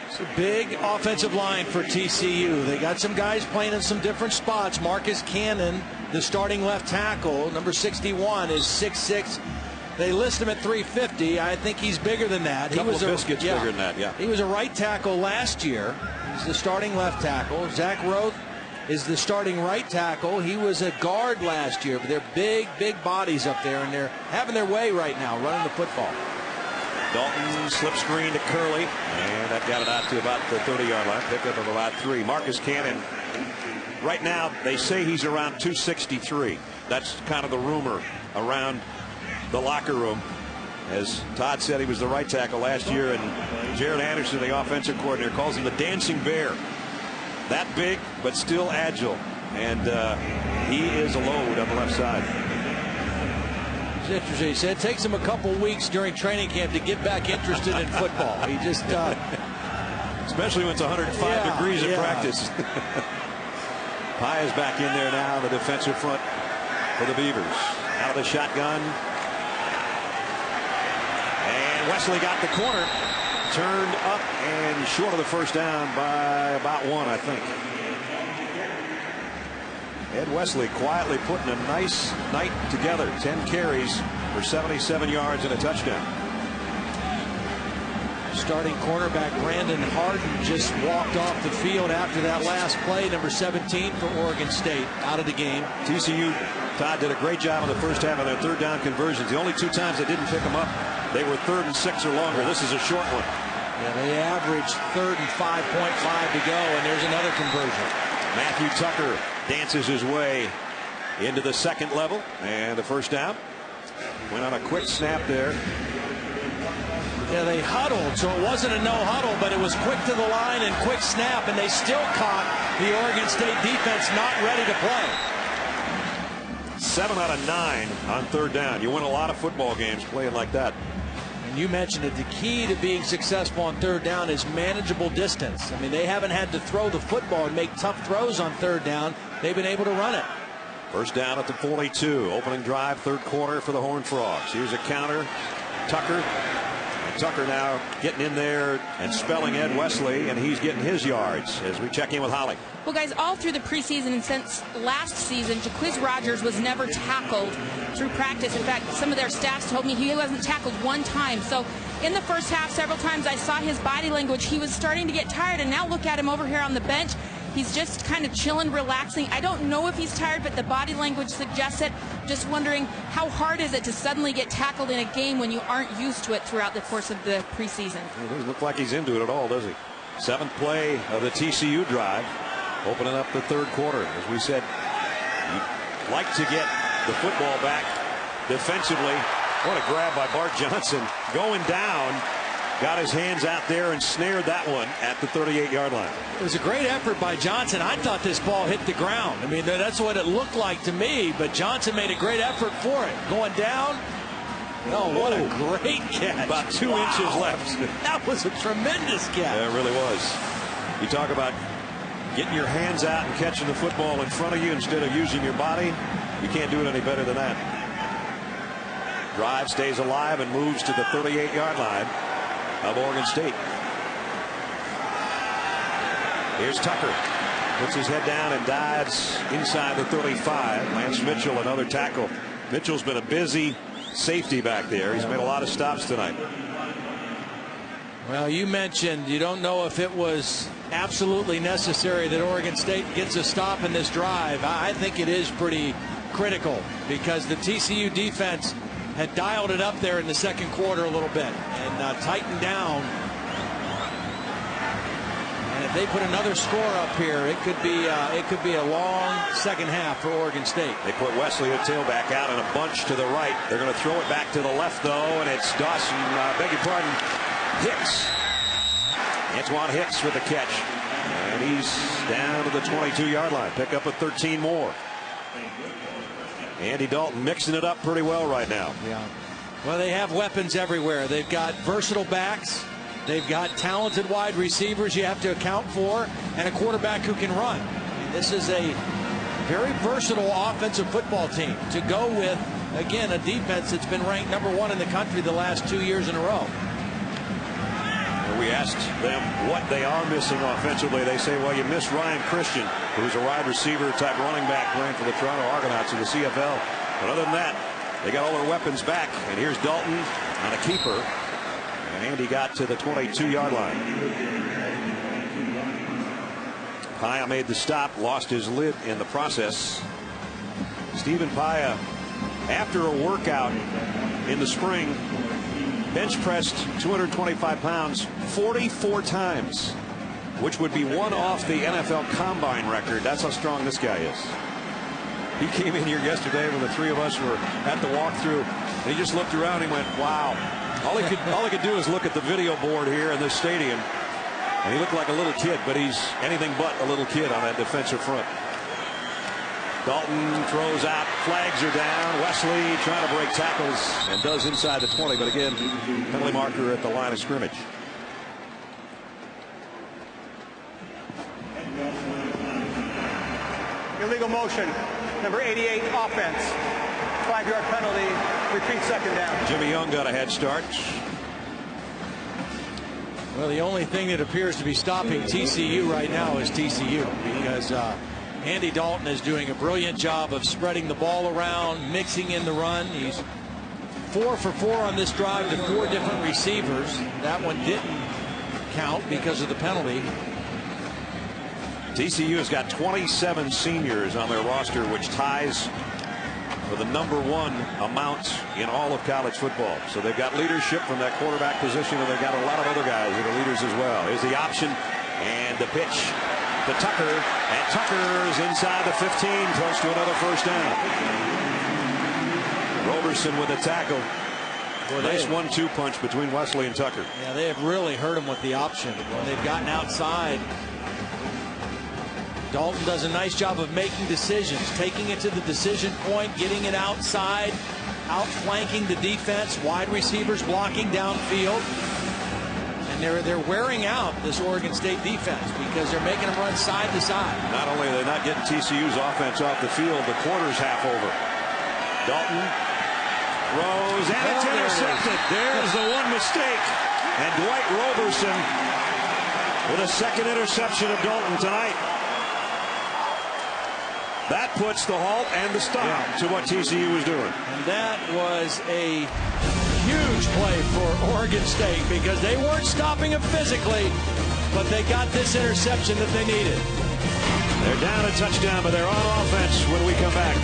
It's a big offensive line for TCU. They got some guys playing in some different spots. Marcus Cannon, the starting left tackle, number 61, is 6'6". They list him at 350. I think he's bigger than that. Couple of biscuits bigger than that, yeah. He was a right tackle last year. He's the starting left tackle. Zach Roth is the starting right tackle. He was a guard last year, but they're big, big bodies up there, and they're having their way right now running the football. Dalton slip screen to Curley, and that got it out to about the 30-yard line. Pickup of about 3. Marcus Cannon, right now, they say he's around 263. That's kind of the rumor around the locker room. As Todd said, he was the right tackle last year, and Jared Anderson, the offensive coordinator, calls him the dancing bear. That big, but still agile, and he is a load on the left side. It's interesting. He said it takes him a couple weeks during training camp to get back interested in football. He just especially when it's 105 degrees in practice. Paya's back in there now, the defensive front for the Beavers. Out of the shotgun. And Wesley got the corner. Turned up and short of the first down by about 1, I think. Ed Wesley quietly putting a nice night together. 10 carries for 77 yards and a touchdown. Starting cornerback Brandon Harden just walked off the field after that last play. Number 17 for Oregon State, out of the game. TCU, Todd, did a great job in the first half of their third down conversions. The only 2 times they didn't pick them up, they were 3rd and 6 or longer. This is a short one. Yeah, they averaged 3rd and 5.5 to go, and there's another conversion. Matthew Tucker dances his way into the second level, and the first down. Went on a quick snap there. Yeah, they huddled, so it wasn't a no huddle, but it was quick to the line and quick snap, and they still caught the Oregon State defense not ready to play. 7 out of 9 on third down. You win a lot of football games playing like that. And you mentioned that the key to being successful on third down is manageable distance. I mean, they haven't had to throw the football and make tough throws on third down. They've been able to run it. First down at the 42. Opening drive, third quarter for the Horned Frogs. Here's a counter. Tucker. Tucker now getting in there and spelling Ed Wesley, and he's getting his yards as we check in with Holly. Well, guys, all through the preseason and since last season, Jaquiz Rogers was never tackled through practice. In fact, some of their staffs told me he wasn't tackled 1 time. So in the first half, several times I saw his body language. He was starting to get tired, and now look at him over here on the bench. He's just kind of chilling, relaxing. I don't know if he's tired, but the body language suggests it. Just wondering, how hard is it to suddenly get tackled in a game when you aren't used to it throughout the course of the preseason? He doesn't look like he's into it at all, does he? 7th play of the TCU drive, opening up the third quarter. As we said, you'd like to get the football back defensively. What a grab by Bart Johnson. Going down. Got his hands out there and snared that one at the 38-yard line. It was a great effort by Johnson. I thought this ball hit the ground. I mean, that's what it looked like to me, but Johnson made a great effort for it. Going down. Oh, what a great catch. About 2 inches left. That was a tremendous catch. Yeah, it really was. You talk about getting your hands out and catching the football in front of you instead of using your body. You can't do it any better than that. Drive stays alive and moves to the 38-yard line of Oregon State. Here's Tucker. Puts his head down and dives inside the 35. Lance Mitchell, another tackle. Mitchell's been a busy safety back there. He's made a lot of stops tonight. Well, you mentioned you don't know if it was absolutely necessary that Oregon State gets a stop in this drive. I think it is pretty critical because the TCU defense had dialed it up there in the second quarter a little bit and tightened down. And if they put another score up here, it could be a long second half for Oregon State. They put Wesley, a tailback, out in a bunch to the right. They're going to throw it back to the left, though, and it's Dawson, beg your pardon, Hicks. Antoine Hicks with the catch. And he's down to the 22-yard line. Pick up a 13 more. Andy Dalton mixing it up pretty well right now. Yeah. Well, they have weapons everywhere. They've got versatile backs. They've got talented wide receivers you have to account for, and a quarterback who can run. I mean, this is a very versatile offensive football team. To go with again, a defense that's been ranked #1 in the country the last 2 years in a row. We asked them what they are missing offensively. They say, well, you miss Ryan Christian, who's a wide receiver type running back playing for the Toronto Argonauts in the CFL. But other than that, they got all their weapons back. And here's Dalton on a keeper. And Andy got to the 22-yard line. Paya made the stop, lost his lid in the process. Stephen Paya, after a workout in the spring, bench pressed 225 pounds 44 times, which would be one off the NFL Combine record. That's how strong this guy is. He came in here yesterday when the three of us were at the walkthrough, and he just looked around and went, wow. All he could do is look at the video board here in this stadium, and he looked like a little kid, but he's anything but a little kid on that defensive front. Dalton throws out, flags are down. Wesley trying to break tackles and does inside the 20, but again, penalty marker at the line of scrimmage. Illegal motion, number 88, offense. 5-yard penalty, repeat second down. Jimmy Young got a head start. Well, the only thing that appears to be stopping TCU right now is TCU, because Andy Dalton is doing a brilliant job of spreading the ball around, mixing in the run. He's 4 for 4 on this drive to 4 different receivers. That one didn't count because of the penalty. TCU has got 27 seniors on their roster, which ties for the #1 amount in all of college football. So they've got leadership from that quarterback position, and they've got a lot of other guys that are leaders as well. Here's the option and the pitch to Tucker, and Tucker's inside the 15, close to another first down. Roberson with a tackle. Well, nice 1-2 punch between Wesley and Tucker. Yeah, they have really hurt him with the option when they've gotten outside. Dalton does a nice job of making decisions, taking it to the decision point, getting it outside, outflanking the defense, wide receivers blocking downfield. They're wearing out this Oregon State defense because they're making them run side to side. Not only are they not getting TCU's offense off the field, the quarter's half over. Dalton throws, and it's intercepted. There's the one mistake. And Dwight Roberson with a second interception of Dalton tonight. That puts the halt and the stop to what TCU was doing. And that was a huge play for Oregon State because they weren't stopping him physically, but they got this interception that they needed. They're down a touchdown, but they're on offense when we come back.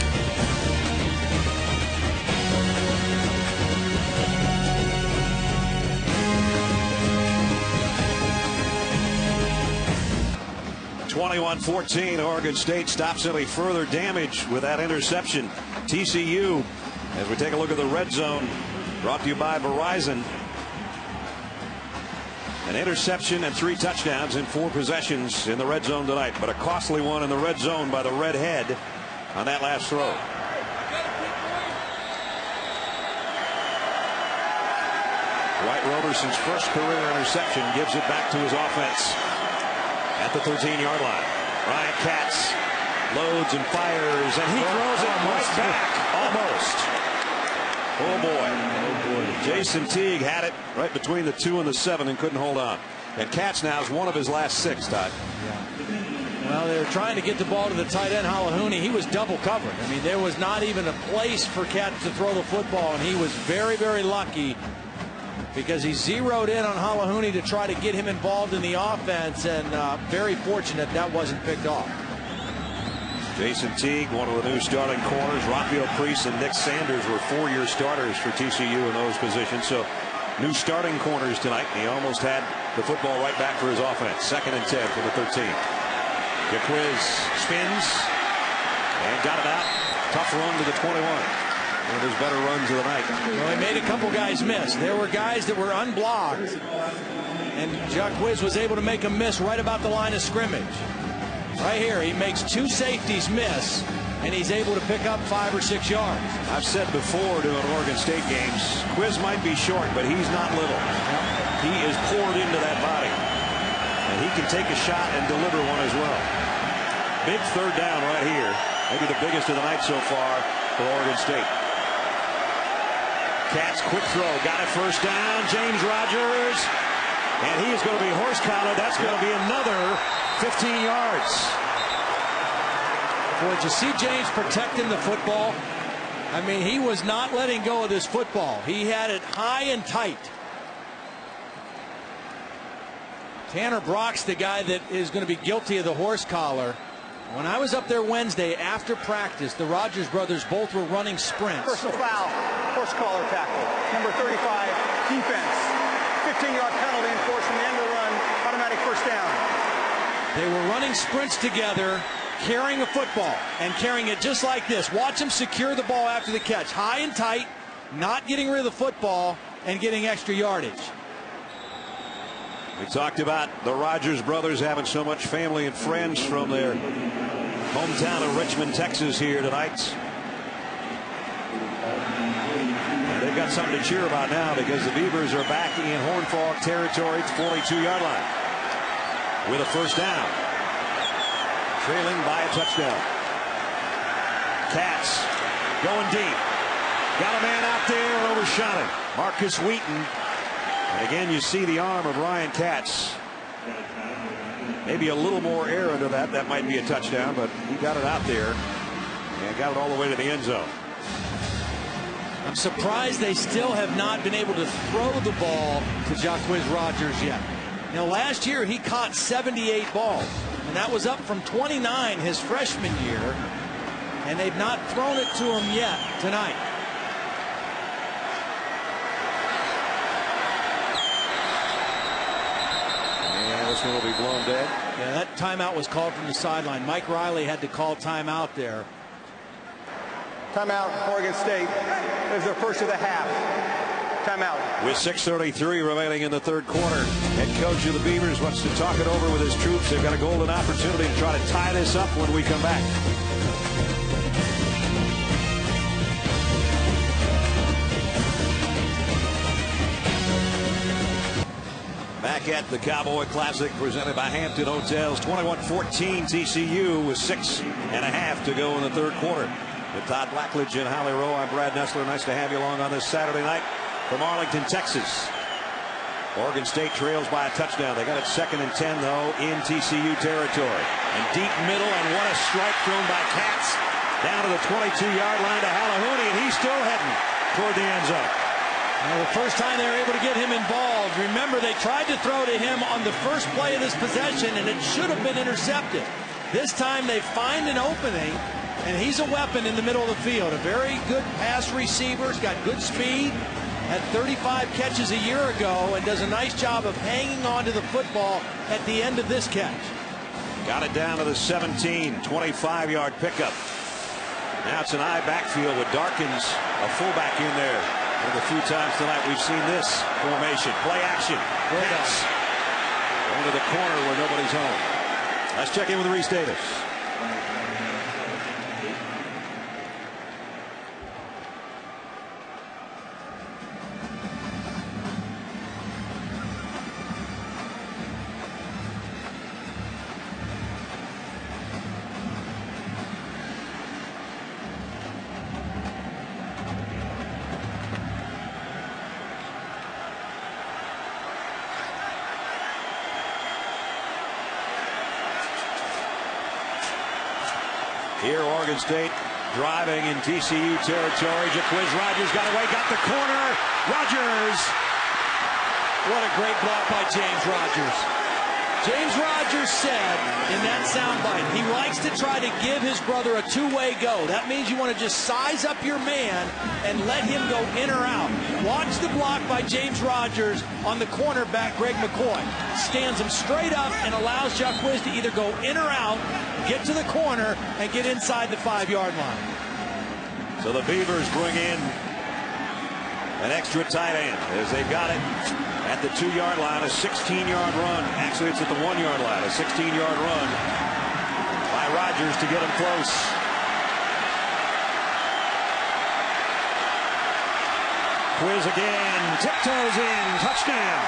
(21-14), Oregon State stops any further damage with that interception. TCU, as we take a look at the red zone, brought to you by Verizon. An interception and 3 touchdowns in 4 possessions in the red zone tonight, but a costly one in the red zone by the redhead on that last throw. Dwight Roberson's first career interception gives it back to his offense at the 13-yard line. Ryan Katz loads and fires, and he throws it right back. Almost. Oh boy. Jason Teague had it right between the 2 and the 7 and couldn't hold on. And Katz now is one of his last 6, Todd. Yeah. Well, they were trying to get the ball to the tight end, Halahuni. He was double covered. I mean, there was not even a place for Katz to throw the football, and he was very, very lucky because he zeroed in on Halahuni to try to get him involved in the offense, and very fortunate that wasn't picked off. Jason Teague, one of the new starting corners. Rafael Priest and Nick Sanders were 4-year starters for TCU in those positions. So new starting corners tonight. He almost had the football right back for his offense. 2nd and 10 from the 13. Jaquiz spins and got it out. Tough run to the 21. One of his better runs of the night. Well, he made a couple guys miss. There were guys that were unblocked, and Jaquiz was able to make a miss right about the line of scrimmage. Right here, he makes 2 safeties miss, and he's able to pick up 5 or 6 yards. I've said before doing Oregon State games, Quiz might be short, but he's not little. He is poured into that body, and he can take a shot and deliver one as well. Big 3rd down right here. Maybe the biggest of the night so far for Oregon State. Katz, quick throw, got it first down. James Rogers, and he is going to be horse collared. That's going to be another 15 yards. Boy, did you see James protecting the football? I mean, he was not letting go of this football. He had it high and tight. Tanner Brock's the guy that is going to be guilty of the horse collar. When I was up there Wednesday after practice, the Rogers brothers both were running sprints. Personal foul, horse collar tackle, number 35, defense. 15-yard penalty enforced from the end of the run, automatic first down. They were running sprints together, carrying a football, and carrying it just like this. Watch them secure the ball after the catch. High and tight, not getting rid of the football, and getting extra yardage. We talked about the Rogers brothers having so much family and friends from their hometown of Richmond, Texas here tonight. And they've got something to cheer about now because the Beavers are back in Horn Frog territory at the 42-yard line with a first down. Trailing by a touchdown. Katz going deep. Got a man out there, overshot him. Marcus Wheaton. And again, you see the arm of Ryan Katz. Maybe a little more air under that. That might be a touchdown, but he got it out there and got it all the way to the end zone. I'm surprised they still have not been able to throw the ball to Jacquizz Rogers yet. Now, last year he caught 78 balls, and that was up from 29 his freshman year, and they've not thrown it to him yet tonight. This one will be blown dead. Yeah, that timeout was called from the sideline. Mike Riley had to call timeout there. Timeout, Oregon State. This is their first of the half. Timeout. With 6:33 remaining in the third quarter, head coach of the Beavers wants to talk it over with his troops. They've got a golden opportunity to try to tie this up when we come back. Back at the Cowboy Classic presented by Hampton Hotels. 21-14 TCU with 6.5 to go in the third quarter. With Todd Blackledge and Holly Rowe, I'm Brad Nessler. Nice to have you along on this Saturday night from Arlington, Texas. Oregon State trails by a touchdown. They got it 2nd and 10 though in TCU territory. And deep middle, and what a strike thrown by Katz down to the 22-yard line to Halahouni, and he's still heading toward the end zone. Well, the first time they were able to get him involved, remember they tried to throw to him on the first play of this possession, and it should have been intercepted. This time they find an opening, and he's a weapon in the middle of the field. A very good pass receiver. He's got good speed. Had 35 catches a year ago and does a nice job of hanging on to the football at the end of this catch. Got it down to the 17, 25-yard pickup. Now it's an I backfield with Darkins, a fullback in there. One of the few times tonight we've seen this formation. Play action. Katz going to the corner where nobody's home. Let's check in with Reese Davis. Here, Oregon State driving in TCU territory. Jacquizz Rogers got away, got the corner. Rogers. What a great block by James Rogers. James Rogers said in that soundbite he likes to try to give his brother a two-way go. That means you want to just size up your man and let him go in or out. Watch the block by James Rogers on the cornerback, Greg McCoy. Stands him straight up and allows Jacquizz to either go in or out, get to the corner, and get inside the 5-yard line. So the Beavers bring in an extra tight end as they've got it at the 2-yard line, a 16-yard run. Actually, it's at the 1-yard line, a 16-yard run by Rogers to get him close. Quiz again, tiptoes in, touchdown.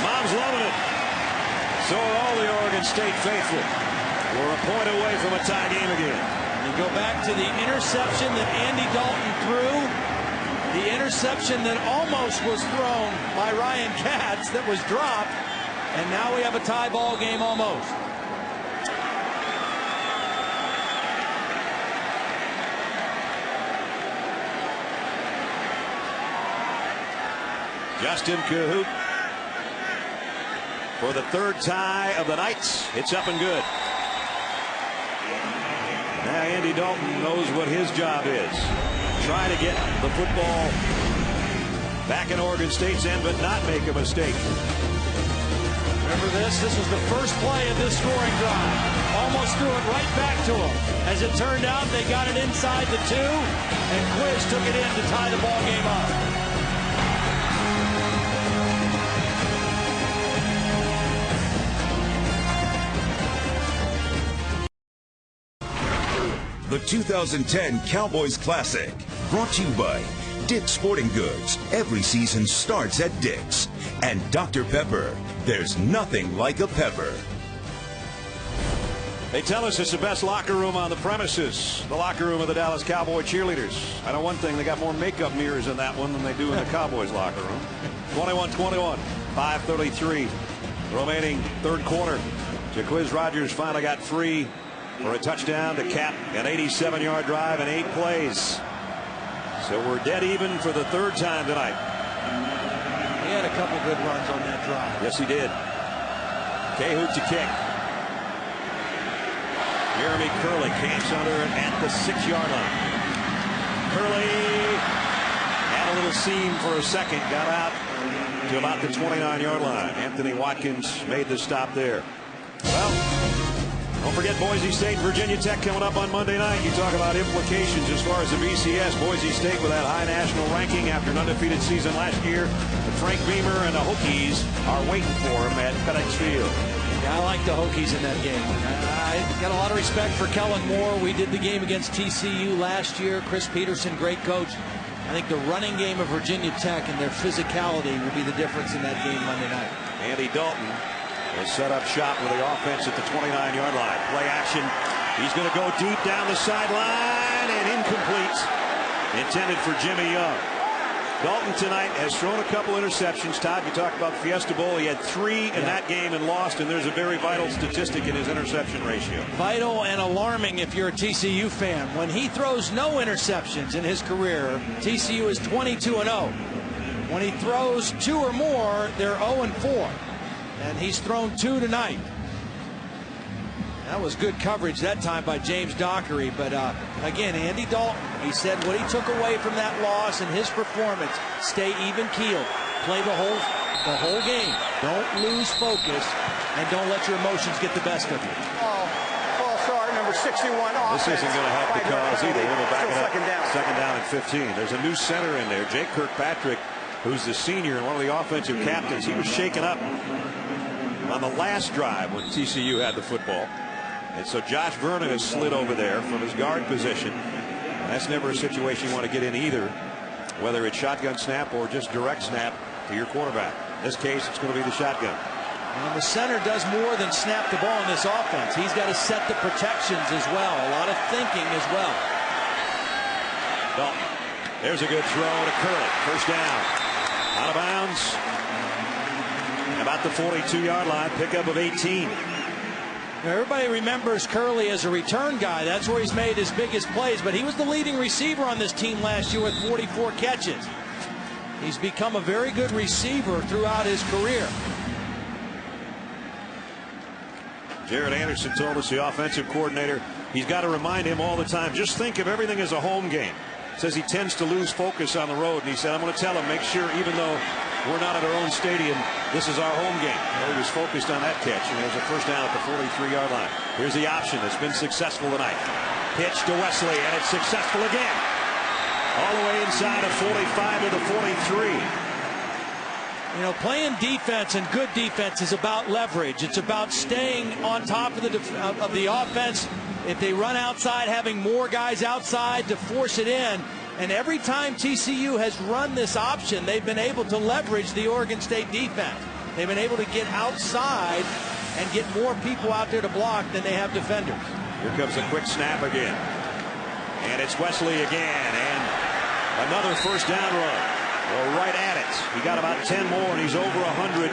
Mom's loving it. So are all the Oregon State faithful. We're a point away from a tie game again. You go back to the interception that Andy Dalton threw, the interception that almost was thrown by Ryan Katz that was dropped, and now we have a tie ball game almost. Justin Cahoot for the third tie of the night. It's up and good. Now Andy Dalton knows what his job is. Try to get the football back in Oregon State's end, but not make a mistake. Remember this? This was the first play of this scoring drive. Almost threw it right back to him. As it turned out, they got it inside the 2, and Quiz took it in to tie the ball game up. The 2010 Cowboys Classic, brought to you by Dick's Sporting Goods. Every season starts at Dick's. And Dr. Pepper, there's nothing like a pepper. They tell us it's the best locker room on the premises, the locker room of the Dallas Cowboy cheerleaders. I know one thing, they got more makeup mirrors in that one than they do in the Cowboys locker room. 21-21, 5:33 remaining third quarter. Jaquiz Rodgers finally got free for a touchdown to cap an 87-yard drive in 8 plays. So we're dead even for the third time tonight. He had a couple good runs on that drive. Yes, he did. Cahoot to kick. Jeremy Curley camps under it at the 6-yard line. Curley had a little seam for a second, got out to about the 29-yard line. Anthony Watkins made the stop there. Well, don't forget Boise State and Virginia Tech coming up on Monday night. You talk about implications as far as the BCS. Boise State with that high national ranking after an undefeated season last year. But Frank Beamer and the Hokies are waiting for him at FedEx Field. Yeah, I like the Hokies in that game. I got a lot of respect for Kellen Moore. We did the game against TCU last year. Chris Peterson, great coach. I think the running game of Virginia Tech and their physicality will be the difference in that game Monday night. Andy Dalton has set up shop with the offense at the 29-yard line. Play action. He's going to go deep down the sideline and incomplete. Intended for Jimmy Young. Dalton tonight has thrown a couple interceptions. Todd, you talked about the Fiesta Bowl. He had 3 in that game and lost, and there's a very vital statistic in his interception ratio. Vital and alarming if you're a TCU fan. When he throws no interceptions in his career, TCU is 22-0. When he throws 2 or more, they're 0-4. And he's thrown 2 tonight. That was good coverage that time by James Dockery. But again, Andy Dalton, he said what he took away from that loss and his performance, stay even keeled. Play the whole game. Don't lose focus and don't let your emotions get the best of you. False start, number 61. This isn't going to help the cause either. We'll back it up. Second down and 15. There's a new center in there, Jake Kirkpatrick, who's the senior and one of the offensive captains. He was shaken up on the last drive when TCU had the football. And so Josh Vernon has slid over there from his guard position. And that's never a situation you want to get in either, whether it's shotgun snap or just direct snap to your quarterback. In this case, it's going to be the shotgun. And the center does more than snap the ball in this offense. He's got to set the protections as well. A lot of thinking as well. Dalton. There's a good throw to Curley. First down. Out of bounds. About the 42-yard line. Pickup of 18. Now, everybody remembers Curley as a return guy. That's where he's made his biggest plays. But he was the leading receiver on this team last year with 44 catches. He's become a very good receiver throughout his career. Jared Anderson told us, the offensive coordinator, he's got to remind him all the time, just think of everything as a home game. Says he tends to lose focus on the road. And he said, I'm going to tell him, make sure even though we're not at our own stadium, this is our home game. Well, he was focused on that catch, and there's a first down at the 43-yard line. Here's the option that's been successful tonight. Pitch to Wesley, and it's successful again. All the way inside of 45 to the 43. You know, playing defense and good defense is about leverage. It's about staying on top of the offense. If they run outside, having more guys outside to force it in. And every time TCU has run this option, they've been able to leverage the Oregon State defense. They've been able to get outside and get more people out there to block than they have defenders. Here comes a quick snap again. And it's Wesley again, and another first down run. Well, right at it. He got about 10 more, and he's over 100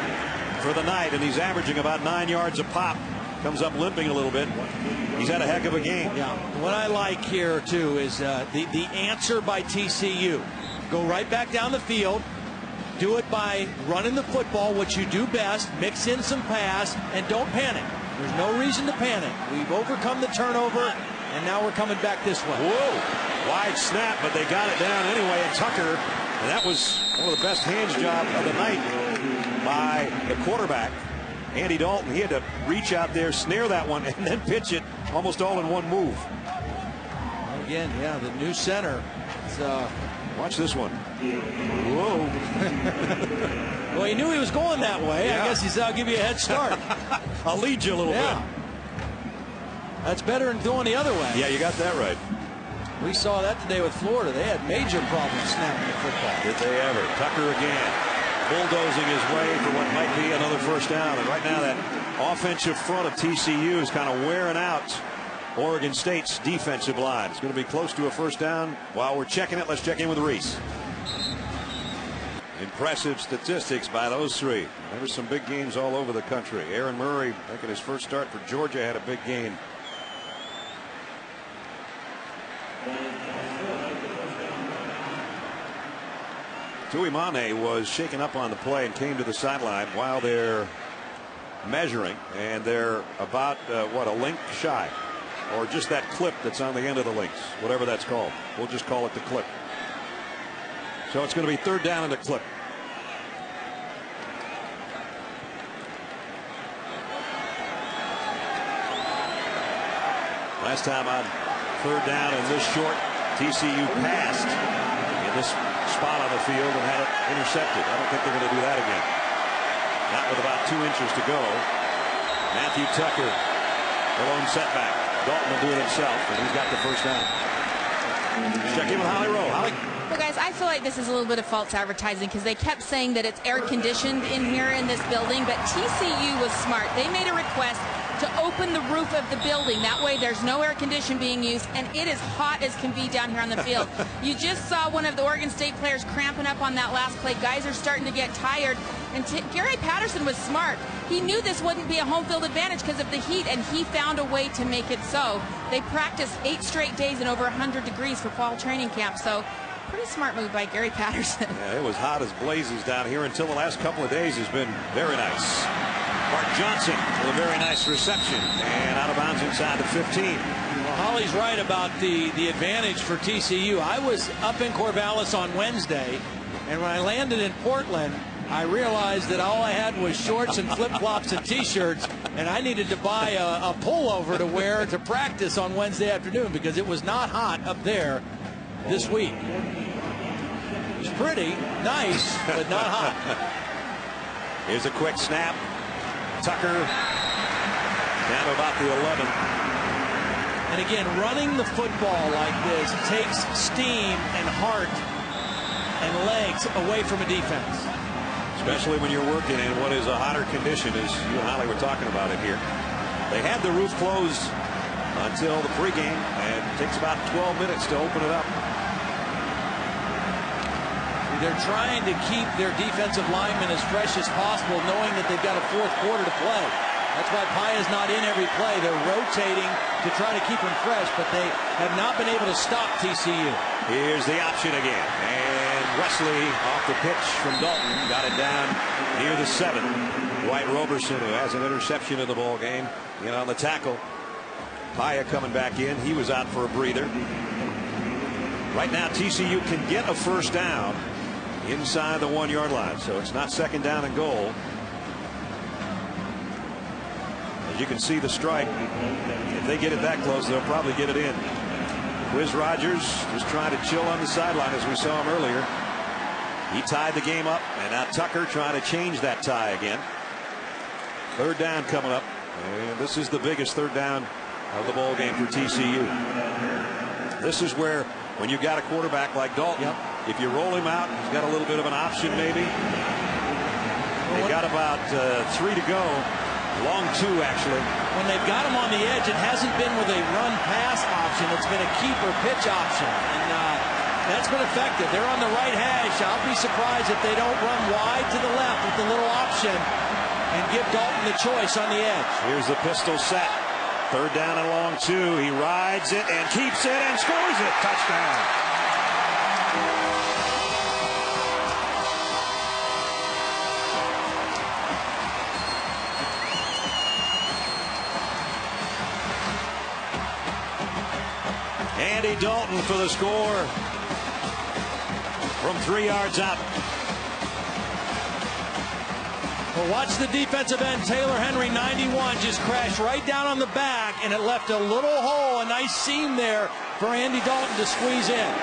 for the night, and he's averaging about 9 yards a pop. Comes up limping a little bit. He's had a heck of a game. Yeah. What I like here, too, is the answer by TCU. Go right back down the field. Do it by running the football, which you do best. Mix in some pass, and don't panic. There's no reason to panic. We've overcome the turnover, and now we're coming back this way. Whoa. Wide snap, but they got it down anyway. And Tucker, and that was one of the best hands job of the night by the quarterback, Andy Dalton. He had to reach out there, snare that one, and then pitch it almost all in one move. Again, yeah, the new center. Watch this one. Whoa. Well, he knew he was going that way. Yeah. I guess he said, I'll give you a head start. I'll lead you a little bit. That's better than going the other way. Yeah, you got that right. We saw that today with Florida. They had major problems snapping the football. Did they ever? Tucker again, bulldozing his way for what might be another first down. And right now that offensive front of TCU is kind of wearing out Oregon State's defensive line. It's going to be close to a first down. While we're checking it, let's check in with Reese. Impressive statistics by those three. There were some big games all over the country. Aaron Murray, making his first start for Georgia, had a big game. Tuimane was shaken up on the play and came to the sideline while they're measuring, and they're about a length shy, or just that clip that's on the end of the links, whatever that's called. We'll just call it the clip. So it's going to be third down and a clip. Last time on third down and this short, TCU passed in this spot on the field and had it intercepted. I don't think they're going to do that again. Not with about 2 inches to go. Matthew Tucker, the lone setback. Dalton will do it himself, and he's got the first down. Check in with Holly Rowe. Holly. Well, guys, I feel like this is a little bit of false advertising because they kept saying that it's air conditioned in here in this building, but TCU was smart. They made a request to open the roof of the building. That way there's no air conditioning being used, and it is hot as can be down here on the field. You just saw one of the Oregon State players cramping up on that last play. Guys are starting to get tired, and Gary Patterson was smart. He knew this wouldn't be a home field advantage because of the heat, and he found a way to make it so. They practiced 8 straight days in over 100 degrees for fall training camp, so pretty smart move by Gary Patterson. Yeah, it was hot as blazes down here until the last couple of days has been very nice. Mark Johnson with a very nice reception and out of bounds inside the 15. Well, Holly's right about the advantage for TCU. I was up in Corvallis on Wednesday, and when I landed in Portland, I realized that all I had was shorts and flip-flops and T-shirts, and I needed to buy a pullover to wear to practice on Wednesday afternoon because it was not hot up there this week. It was pretty nice, but not hot. Here's a quick snap. Tucker down to about the 11. And again, running the football like this takes steam and heart and legs away from a defense. Especially when you're working in what is a hotter condition, as you and Holly were talking about it here. They had the roof closed until the pregame, and it takes about 12 minutes to open it up. They're trying to keep their defensive linemen as fresh as possible, knowing that they've got a fourth quarter to play. That's why Paya's not in every play. They're rotating to try to keep them fresh, but they have not been able to stop TCU. Here's the option again. And Wesley off the pitch from Dalton. Got it down near the 7. Dwight Roberson, who has an interception in the ball game, in on the tackle. Paya coming back in. He was out for a breather. Right now, TCU can get a first down inside the 1-yard line, so it's not second down and goal. As you can see the strike, if they get it that close, they'll probably get it in. Quiz Rogers just trying to chill on the sideline as we saw him earlier. He tied the game up, and now Tucker trying to change that tie again. Third down coming up, and this is the biggest third down of the ball game for TCU. This is where, when you've got a quarterback like Dalton, if you roll him out, he's got a little bit of an option maybe. They got about 3 to go Long two, actually. When they've got him on the edge, it hasn't been with a run-pass option. It's been a keeper-pitch option. And that's been effective. They're on the right hash. I'll be surprised if they don't run wide to the left with the little option and give Dalton the choice on the edge. Here's the pistol set. Third down and long two. He rides it and keeps it and scores it. Touchdown. Andy Dalton for the score from 3 yards out. Well, watch the defensive end, Taylor Henry, 91, just crashed right down on the back, and it left a little hole, a nice seam there for Andy Dalton to squeeze in.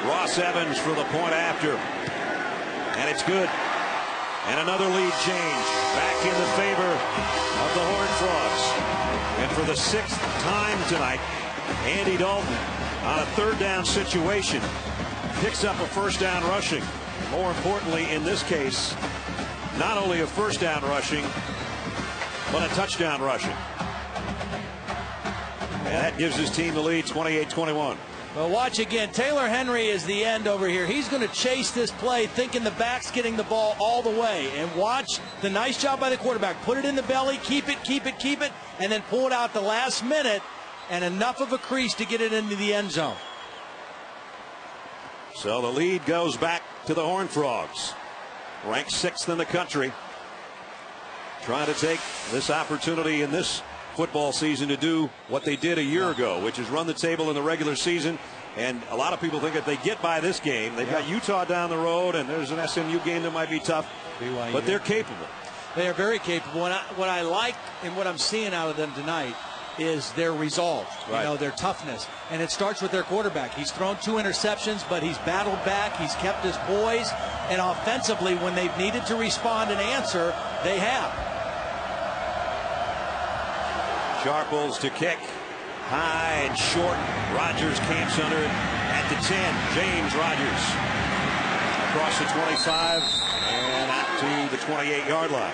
Ross Evans for the point after. And it's good. And another lead change back in the favor of the Horned Frogs. And for the 6th time tonight, Andy Dalton on a third down situation picks up a first down rushing. More importantly, in this case, not only a first down rushing, but a touchdown rushing. And that gives his team the lead, 28-21. Well, watch again. Taylor Henry is the end over here. He's going to chase this play, thinking the back's getting the ball all the way. And watch the nice job by the quarterback. Put it in the belly, keep it, and then pull it out the last minute, and enough of a crease to get it into the end zone. So the lead goes back to the Horned Frogs, ranked 6th in the country, trying to take this opportunity in this football season to do what they did a year ago, which is run the table in the regular season. And a lot of people think if they get by this game, they've got Utah down the road, and there's an SMU game that might be tough, but they're capable. They are very capable. And what I like and what I'm seeing out of them tonight is their resolve, their toughness. And it starts with their quarterback. He's thrown 2 interceptions, but he's battled back. He's kept his poise. And offensively, when they've needed to respond and answer, they have. Sharples to kick. High and short. Rodgers camps under it at the 10. James Rodgers across the 25 and out to the 28-yard line.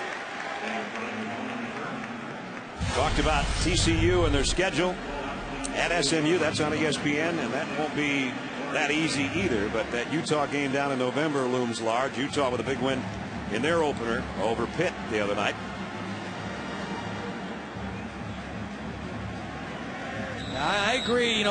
Talked about TCU and their schedule at SMU. That's on ESPN, and that won't be that easy either. But that Utah game down in November looms large. Utah with a big win in their opener over Pitt the other night. I agree.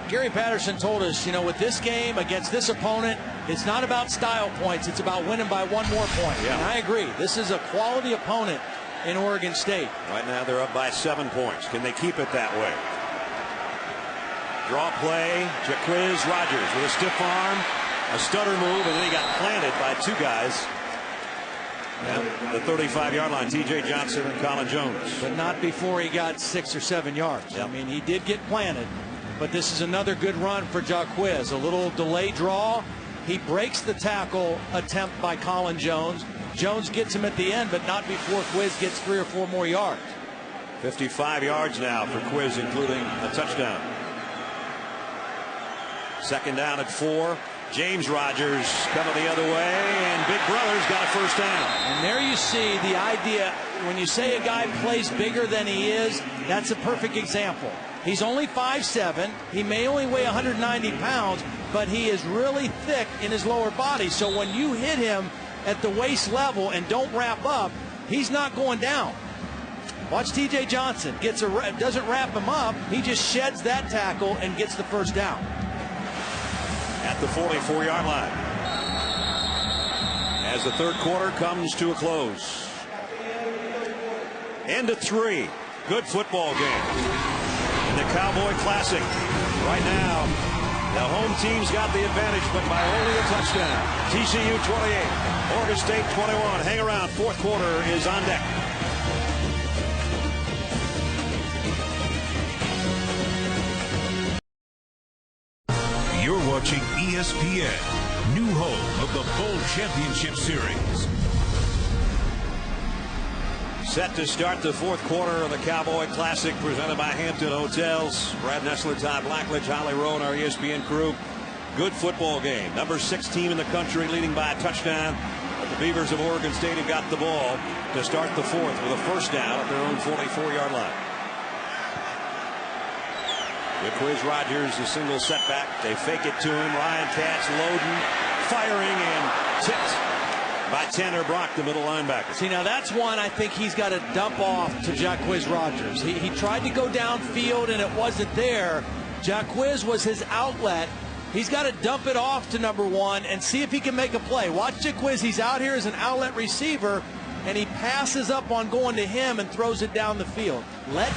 Gary Patterson told us, with this game against this opponent, it's not about style points. It's about winning by 1 more point. Yeah. And I agree. This is a quality opponent in Oregon State. Right now they're up by 7 points. Can they keep it that way? Draw play. Jaquiz Rodgers with a stiff arm, a stutter move, and then he got planted by 2 guys at the 35-yard line, T.J. Johnson and Colin Jones. But not before he got 6 or 7 yards. Yep. I mean, he did get planted, but this is another good run for Jaquiz. A little delay draw. He breaks the tackle attempt by Colin Jones. Jones gets him at the end, but not before Quiz gets 3 or 4 more yards. 55 yards now for Quiz, including a touchdown. Second down at 4. James Rodgers coming the other way, and Big Brother's got a first down. And there you see the idea. When you say a guy plays bigger than he is, that's a perfect example. He's only 5'7". He may only weigh 190 pounds, but he is really thick in his lower body. So when you hit him at the waist level and don't wrap up, he's not going down. Watch T.J. Johnson. Doesn't wrap him up. He just sheds that tackle and gets the first down. At the 44-yard line. As the third quarter comes to a close. End of 3. Good football game. In the Cowboy Classic. Right now, the home team's got the advantage, but by only a touchdown. TCU 28, Oregon State 21. Hang around. Fourth quarter is on deck. You're watching ESPN, new home of the Bowl Championship Series. Set to start the fourth quarter of the Cowboy Classic presented by Hampton Hotels. Brad Nessler, Todd Blackledge, Holly Rowe, and our ESPN crew. Good football game. Number 6 team in the country leading by a touchdown The Beavers of Oregon State have got the ball to start the fourth with a first down at their own 44-yard line. Quiz Rogers, a single setback. They fake it to him. Ryan Katz loading, firing, and tipped by Tanner Brock, the middle linebacker. See, now that's one I think he's got to dump off to Jacquizz Rogers. He tried to go downfield, and it wasn't there. Jacquizz was his outlet. He's got to dump it off to number one and see if he can make a play. Watch Jacquizz. He's out here as an outlet receiver, and he passes up on going to him and throws it down the field. Let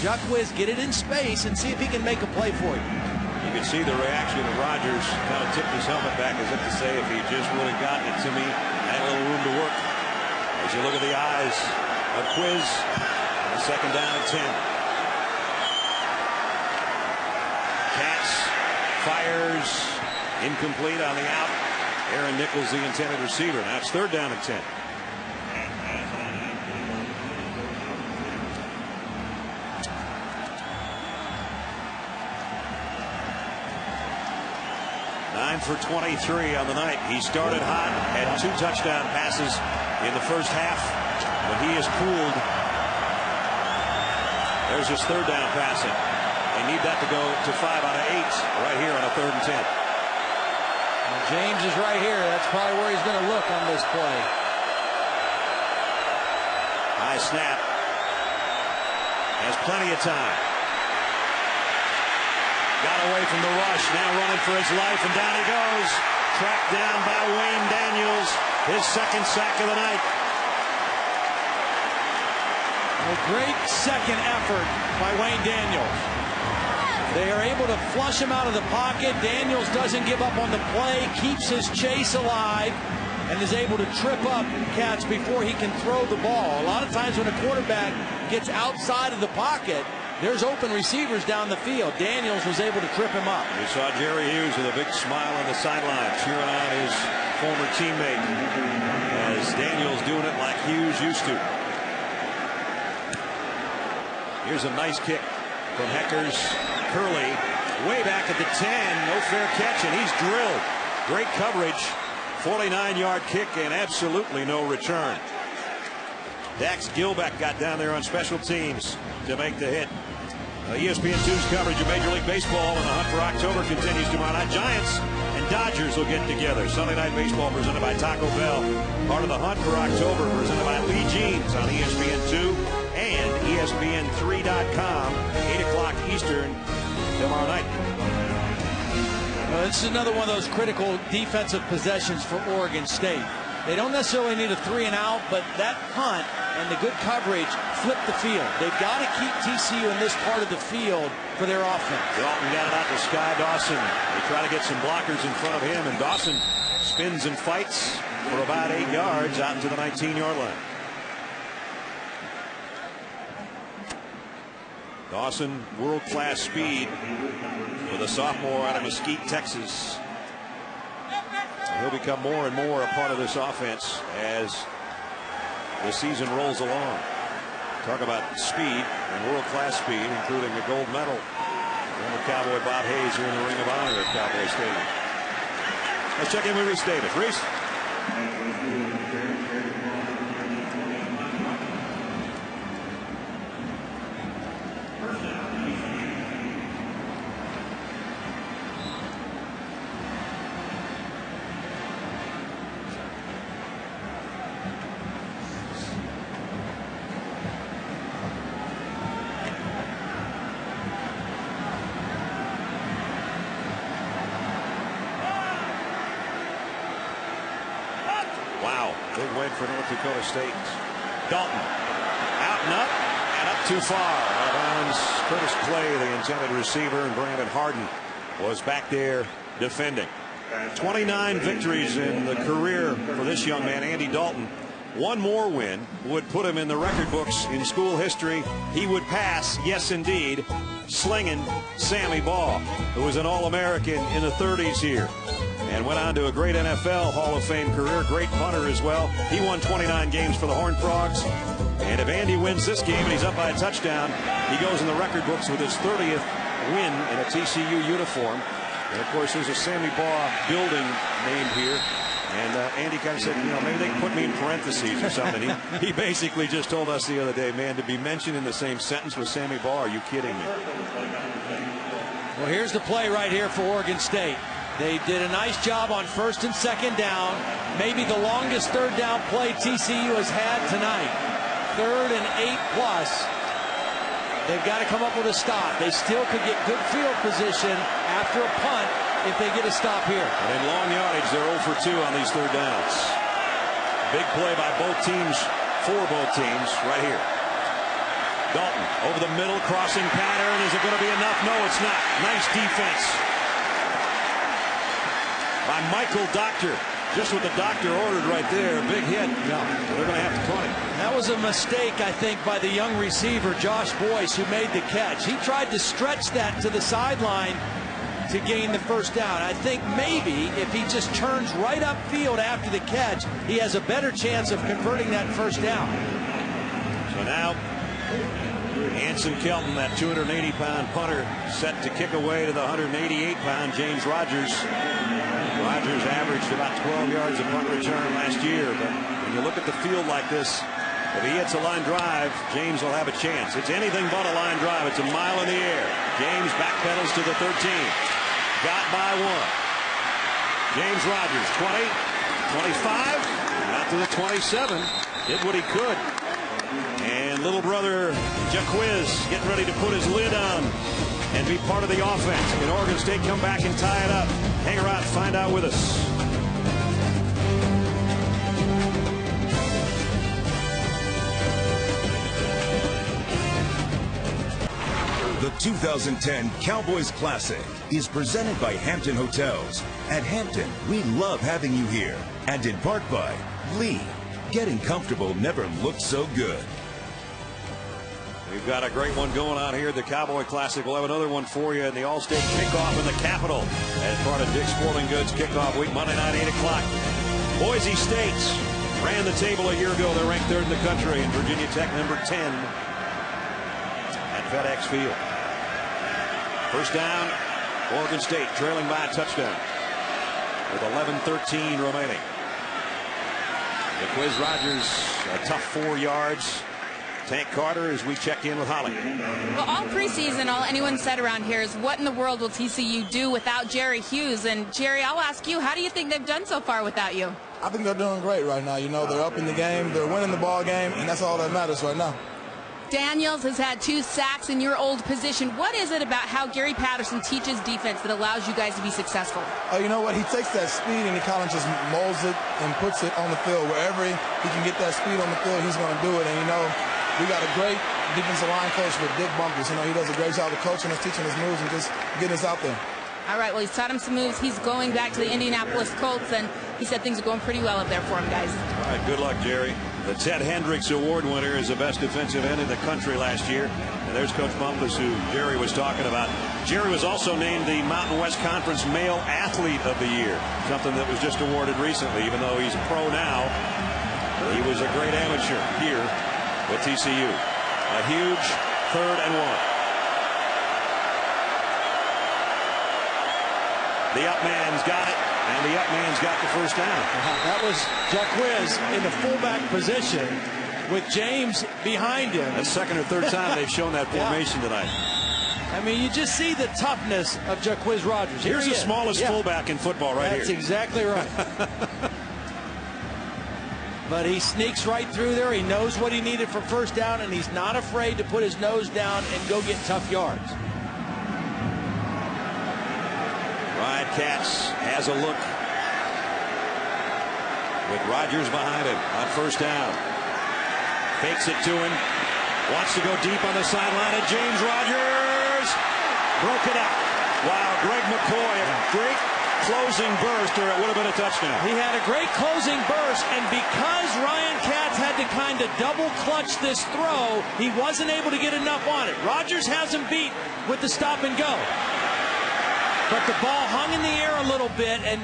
Jacquizz get it in space and see if he can make a play for you. You can see the reaction of Rogers. Kind of tipped his helmet back as if to say, if he just would have gotten it to me, I had a little room to work. As you look at the eyes of Quiz, second down and 10. Katz fires, incomplete on the out. Aaron Nichols, the intended receiver. Now it's third down and 10. For 23 on the night. He started hot, had 2 touchdown passes in the first half, but he is cooled. There's his third down passing. They need that to go to 5 out of 8 right here on a 3rd and 10. Well, James is right here. That's probably where he's going to look on this play. High snap. Has plenty of time. Got away from the rush, now running for his life, and down he goes. Tracked down by Wayne Daniels, his second sack of the night. A great second effort by Wayne Daniels. They are able to flush him out of the pocket. Daniels doesn't give up on the play, keeps his chase alive, and is able to trip up Katz before he can throw the ball. A lot of times when a quarterback gets outside of the pocket, there's open receivers down the field. Daniels was able to trip him up. We saw Jerry Hughes with a big smile on the sideline, cheering on his former teammate as Daniels doing it like Hughes used to. Here's a nice kick from Heckers. Curley way back at the 10. No fair catch, and he's drilled. Great coverage. 49-yard kick and absolutely no return. Dax Gilbeck got down there on special teams to make the hit. ESPN2's coverage of Major League Baseball and the hunt for October continues tomorrow night. Giants and Dodgers will get together. Sunday Night Baseball presented by Taco Bell. Part of the hunt for October presented by Lee Jeans on ESPN2 and ESPN3.com. 8 o'clock Eastern tomorrow night. This is another one of those critical defensive possessions for Oregon State. They don't necessarily need a 3 and out, but that punt and the good coverage flip the field. They've got to keep TCU in this part of the field for their offense. Dalton got it out to Sky Dawson. They try to get some blockers in front of him, and Dawson spins and fights for about 8 yards out into the 19-yard line. Dawson, world-class speed with a sophomore out of Mesquite, Texas. He'll become more and more a part of this offense as the season rolls along. Talk about speed and world-class speed, including a gold medal. Former Cowboy Bob Hayes here in the Ring of Honor at Cowboy Stadium. Let's check in with Reese Davis. Reese? Wow, big win for North Dakota State. Dalton out and up too far. Out of bounds. Curtis Clay, the intended receiver, and Brandon Harden was back there defending. 29 victories in the career for this young man, Andy Dalton. One more win would put him in the record books in school history. He would pass, yes indeed, slinging Sammy Baugh, who was an All-American in the 30s here and went on to a great NFL Hall of Fame career, great punter as well. He won 29 games for the Horned Frogs. And if Andy wins this game and he's up by a touchdown, he goes in the record books with his 30th win in a TCU uniform. And of course, there's a Sammy Baugh building named here And Andy kind of said, maybe they can put me in parentheses or something. He basically just told us the other day, man, to be mentioned in the same sentence with Sammy Baugh, are you kidding me? Well, here's the play right here for Oregon State. They did a nice job on 1st and 2nd down. Maybe the longest 3rd down play TCU has had tonight. 3rd and 8+. They've got to come up with a stop. They still could get good field position after a punt if they get a stop here. And in long yardage, they're 0 for 2 on these 3rd downs. Big play by both teams, for both teams, right here. Dalton over the middle, crossing pattern. Is it going to be enough? No, it's not. Nice defense by Michael Doctor. Just what the doctor ordered right there. Big hit. No, they're going to have to punt it. That was a mistake, I think, by the young receiver, Josh Boyce, who made the catch. He tried to stretch that to the sideline to gain the 1st down. I think maybe if he just turns right upfield after the catch, he has a better chance of converting that 1st down. So now, Anson Kelton, that 280-pound punter, set to kick away to the 188-pound James Rogers. Rogers averaged about 12 yards a punt return last year, but when you look at the field like this, if he hits a line drive, James will have a chance. It's anything but a line drive. It's a mile in the air. James backpedals to the 13. Got by 1. James Rogers, 20, 25, out to the 27. Did what he could. And little brother Jaquiz getting ready to put his lid on and be part of the offense. Can Oregon State come back and tie it up? Hang around, find out with us. The 2010 Cowboys Classic is presented by Hampton Hotels. At Hampton, we love having you here. And in part by Lee. Getting comfortable never looked so good. We've got a great one going on here at the Cowboy Classic. We'll have another one for you in the All-State kickoff in the Capitol as part of Dick's Sporting Goods kickoff week, Monday night, 8 o'clock. Boise State ran the table a year ago. They're ranked 3rd in the country, and Virginia Tech number 10 at FedEx Field. 1st down, Oregon State trailing by a touchdown with 11:13 remaining. Quiz Rogers, a tough 4 yards. Tank Carter as we check in with Holly. Well, all preseason, all anyone said around here is, what in the world will TCU do without Jerry Hughes? And Jerry, I'll ask you, how do you think they've done so far without you? I think they're doing great right now. They're up in the game, they're winning the ball game, and that's all that matters right now. Daniels has had 2 sacks in your old position. What is it about how Gary Patterson teaches defense that allows you guys to be successful? You know what? He takes that speed and he kind of just molds it and puts it on the field. Wherever he can get that speed on the field, he's going to do it. And, we got a great defensive line coach with Dick Bunkers. He does a great job of coaching us, teaching us moves, and just getting us out there. All right, well, he's taught him some moves. He's going back to the Indianapolis Colts, and he said things are going pretty well up there for him, guys. All right, good luck, Jerry. The Ted Hendricks Award winner is the best defensive end in the country last year. And there's Coach Bumpus, who Jerry was talking about. Jerry was also named the Mountain West Conference Male Athlete of the Year, something that was just awarded recently. Even though he's a pro now, he was a great amateur here with TCU. A huge 3rd and 1. The up man's got it, and the up man's got the 1st down. That was Jaquiz in the fullback position with James behind him. That's 2nd or 3rd time they've shown that formation tonight. I mean, you just see the toughness of Jaquiz Rogers. Here's the smallest fullback in football right here. That's exactly right. But he sneaks right through there. He knows what he needed for 1st down, and he's not afraid to put his nose down and go get tough yards. Ryan Katz has a look with Rogers behind him on 1st down. Fakes it to him. Wants to go deep on the sideline, and James Rogers broke it up. Wow, Greg McCoy, a great closing burst, or it would have been a touchdown. He had a great closing burst, and because Ryan Katz had to kind of double clutch this throw, he wasn't able to get enough on it. Rogers has him beat with the stop and go. But the ball hung in the air a little bit, and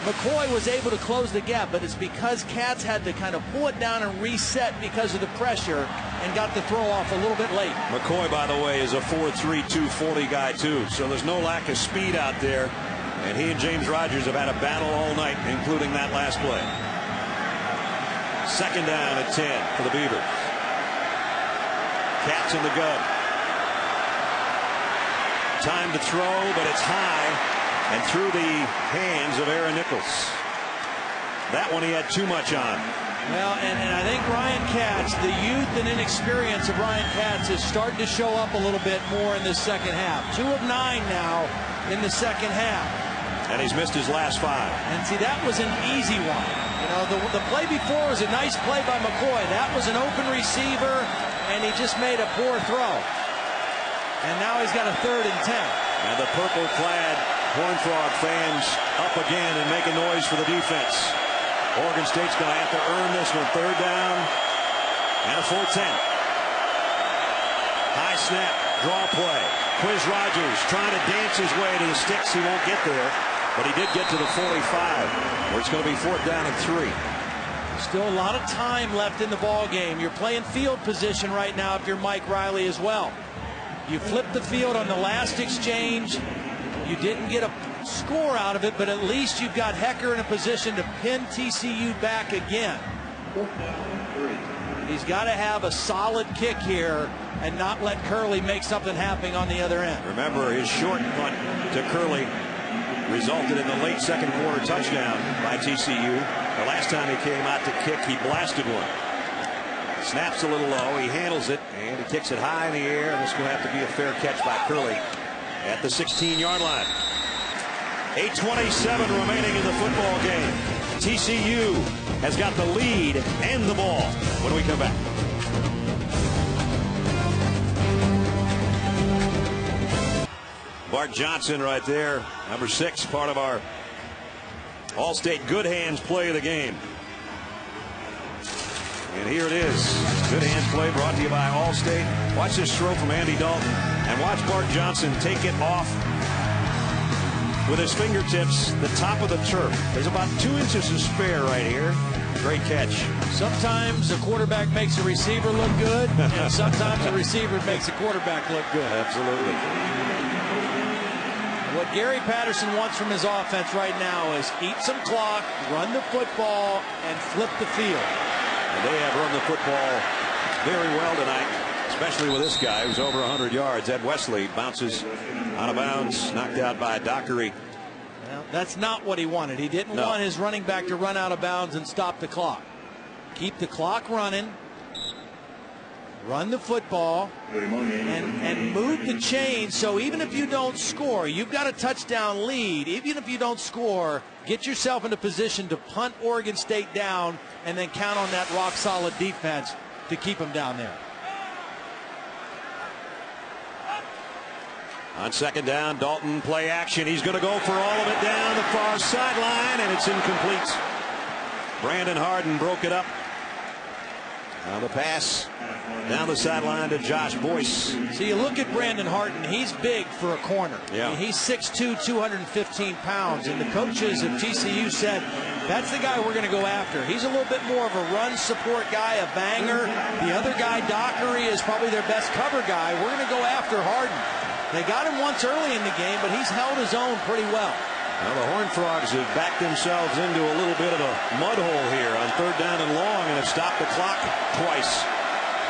McCoy was able to close the gap, but it's because Katz had to kind of pull it down and reset because of the pressure and got the throw off a little bit late. McCoy, by the way, is a 4'3", 240 guy, too, so there's no lack of speed out there. And he and James Rodgers have had a battle all night, including that last play. Second down at 10 for the Beavers. Cats in the gun. Time to throw, but it's high and through the hands of Aaron Nichols. That one he had too much on. Well, and I think Ryan Katz, the youth and inexperience of Ryan Katz is starting to show up a little bit more in this second half. 2 of 9 now in the second half. And he's missed his last 5. And see, that was an easy one. You know, the play before was a nice play by McCoy. That was an open receiver, and he just made a poor throw. And now he's got a 3rd and 10. And the purple-clad Horned Frog fans up again and making noise for the defense. Oregon State's going to have to earn this one. 3rd down and a full 10. High snap, draw play. Quiz Rodgers trying to dance his way to the sticks. He won't get there, but he did get to the 45, where it's going to be 4th down and 3. Still a lot of time left in the ball game. You're playing field position right now if you're Mike Riley as well. You flipped the field on the last exchange. You didn't get a score out of it, but at least you've got Hecker in a position to pin TCU back again. He's got to have a solid kick here and not let Curley make something happen on the other end. Remember, his short punt to Curley resulted in the late second quarter touchdown by TCU. The last time he came out to kick, he blasted one. Snaps a little low, he handles it, and he kicks it high in the air, and this is going to have to be a fair catch by Curley at the 16-yard line. 8:27 remaining in the football game. TCU has got the lead and the ball when we come back. Bart Johnson right there, number 6, part of our All-State Good Hands play of the game. And here it is. Good Hands play brought to you by All-State. Watch this throw from Andy Dalton. And watch Bart Johnson take it off with his fingertips, the top of the turf. There's about 2 inches to spare right here. Great catch. Sometimes a quarterback makes a receiver look good, and sometimes a receiver makes a quarterback look good. Absolutely. What Gary Patterson wants from his offense right now is eat some clock, run the football, and flip the field. And they have run the football very well tonight, especially with this guy who's over 100 yards. Ed Wesley bounces out of bounds, knocked out by Dockery. Well, that's not what he wanted. He didn't want his running back to run out of bounds and stop the clock. Keep the clock running, run the football, and move the chain. So even if you don't score, you've got a touchdown lead. Even if you don't score, get yourself in a position to punt Oregon State down and then count on that rock-solid defense to keep them down there. On second down, Dalton play action. He's going to go for all of it down the far sideline, and it's incomplete. Brandon Harden broke it up. Now the pass down the sideline to Josh Boyce. See, you look at Brandon Harden, he's big for a corner. Yeah. I mean, he's 6'2", 215 pounds, and the coaches of TCU said, that's the guy we're going to go after. He's a little bit more of a run support guy, a banger. The other guy, Dockery, is probably their best cover guy. We're going to go after Harden. They got him once early in the game, but he's held his own pretty well. Well, the Horned Frogs have backed themselves into a little bit of a mud hole here on 3rd down and long, and have stopped the clock twice.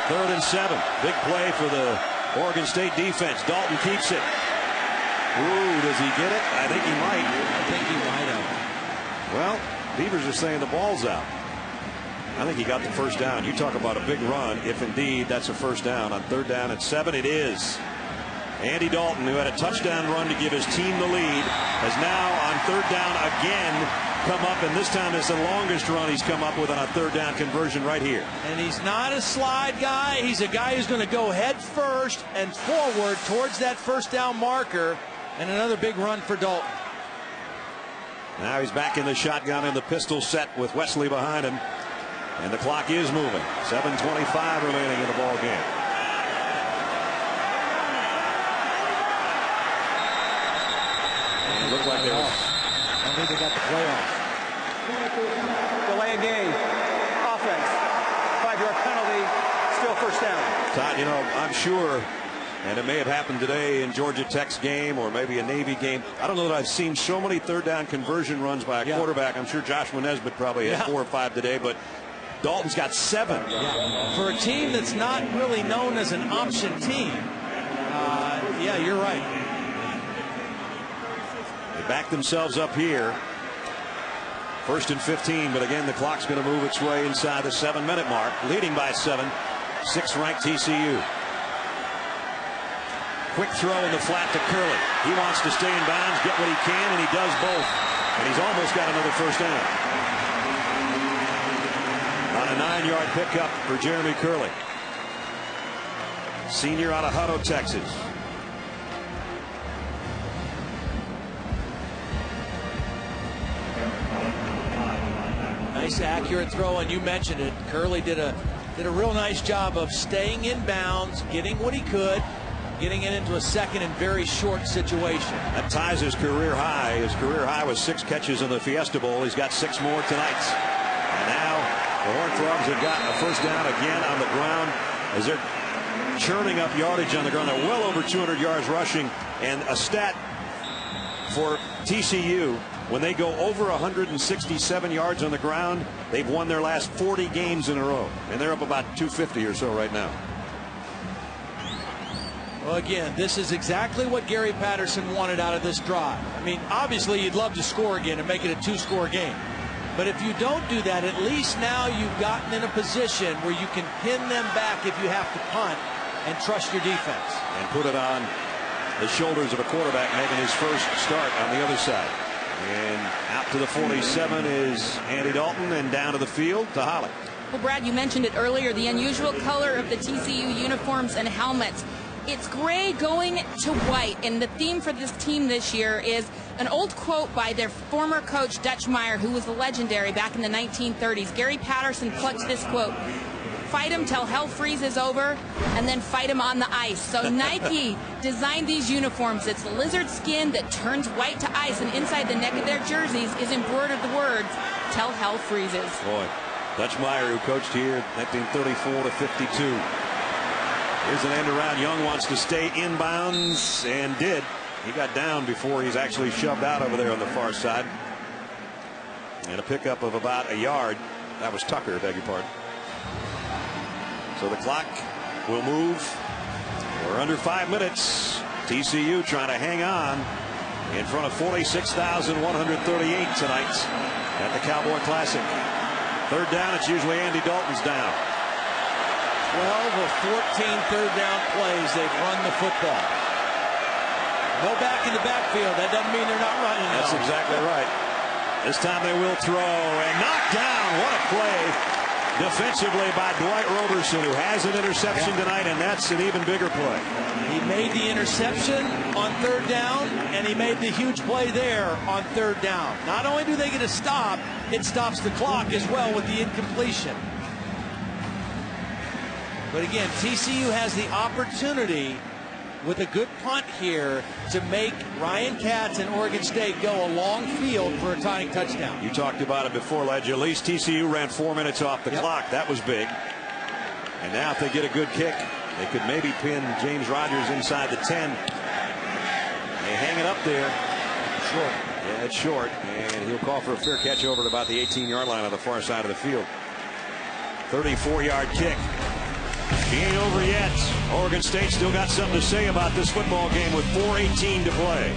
3rd and 7. Big play for the Oregon State defense. Dalton keeps it. Ooh, does he get it? I think he might. I think he might have. Well, Beavers are saying the ball's out. I think he got the first down. You talk about a big run. If indeed that's a first down on 3rd down and 7, it is. Andy Dalton, who had a touchdown run to give his team the lead, has now on 3rd down again come up, and this time it's the longest run he's come up with on a 3rd down conversion right here. And he's not a slide guy. He's a guy who's going to go head first and forward towards that first down marker, and another big run for Dalton. Now he's back in the shotgun in the pistol set with Wesley behind him, and the clock is moving. 7:25 remaining in the ball game. It looked like they were. I think they got the playoff. Delay a game. Offense. 5-yard penalty. Still first down. Todd, you know, I'm sure And it may have happened today in Georgia Tech's game or maybe a Navy game. I don't know that I've seen so many third down conversion runs by a quarterback. I'm sure Joshua Nesbitt probably had 4 or 5 today, but Dalton's got 7. For a team that's not really known as an option team, yeah, you're right. They back themselves up here. 1st and 15, but again, the clock's going to move its way inside the 7-minute mark, leading by 7, 6th-ranked TCU. Quick throw in the flat to Curley. He wants to stay in bounds, get what he can, and he does both. And he's almost got another first down. On a 9-yard pickup for Jeremy Curley. Senior out of Hutto, Texas. Nice accurate throw, and you mentioned it. Curley did a real nice job of staying in bounds, getting what he could, getting it into a second and very short situation. That ties his career high. His career high was 6 catches in the Fiesta Bowl. He's got 6 more tonight. And now the Horned Frogs have gotten a first down again on the ground as they're churning up yardage on the ground. They're well over 200 yards rushing. And a stat for TCU, when they go over 167 yards on the ground, they've won their last 40 games in a row. And they're up about 250 or so right now. Well, again, this is exactly what Gary Patterson wanted out of this drive. I mean, obviously, you'd love to score again and make it a 2-score game. But if you don't do that, at least now you've gotten in a position where you can pin them back if you have to punt and trust your defense. And put it on the shoulders of a quarterback making his first start on the other side. And out to the 47 is Andy Dalton, and down to the field to Holly. Well, Brad, you mentioned it earlier, the unusual color of the TCU uniforms and helmets. It's gray going to white, and the theme for this team this year is an old quote by their former coach, Dutch Meyer, who was legendary back in the 1930s. Gary Patterson plucked this quote: "Fight them till hell freezes over, and then fight them on the ice." So Nike designed these uniforms. It's lizard skin that turns white to ice, and inside the neck of their jerseys is embroidered the words, "Till hell freezes." Boy, Dutch Meyer, who coached here 1934 to 52. Here's an end around. Young wants to stay in bounds, and did. He got down before he's actually shoved out over there on the far side. And a pickup of about a yard. That was Tucker, beg your pardon. So the clock will move. We're under 5 minutes. TCU trying to hang on in front of 46,138 tonight at the Cowboy Classic. 3rd down, it's usually Andy Dalton's down. 12 of 14 third down plays, they've run the football. No back in the backfield. That doesn't mean they're not running. That's exactly right. This time they will throw and knock down. What a play defensively by Dwight Roberson, who has an interception tonight, and that's an even bigger play. He made the interception on 3rd down, and he made the huge play there on 3rd down. Not only do they get a stop, it stops the clock as well with the incompletion. But again, TCU has the opportunity with a good punt here to make Ryan Katz and Oregon State go a long field for a tying touchdown. You talked about it before, Ledge. At least TCU ran 4 minutes off the clock. That was big. And now if they get a good kick, they could maybe pin James Rodgers inside the 10. They hang it up there. Short. Yeah, it's short. And he'll call for a fair catch over at about the 18-yard line on the far side of the field. 34-yard kick. He ain't over yet. Oregon State still got something to say about this football game with 4:18 to play.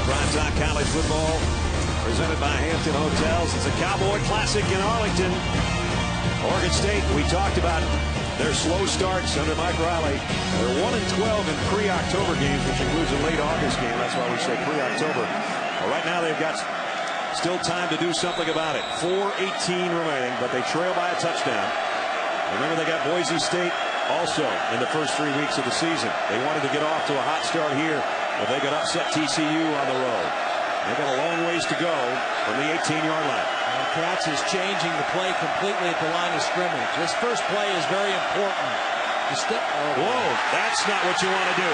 Primetime college football presented by Hampton Hotels. It's a Cowboy Classic in Arlington. Oregon State, we talked about their slow starts under Mike Riley. They're 1-12 in pre-October games, which includes a late August game. That's why we say pre-October. Well, right now they've got still time to do something about it. 4:18 remaining, but they trail by a touchdown. Remember, they got Boise State also in the first 3 weeks of the season. They wanted to get off to a hot start here, but they could upset TCU on the road. They've got a long ways to go from the 18-yard line. Katz is changing the play completely at the line of scrimmage. This first play is very important. Whoa, that's not what you want to do.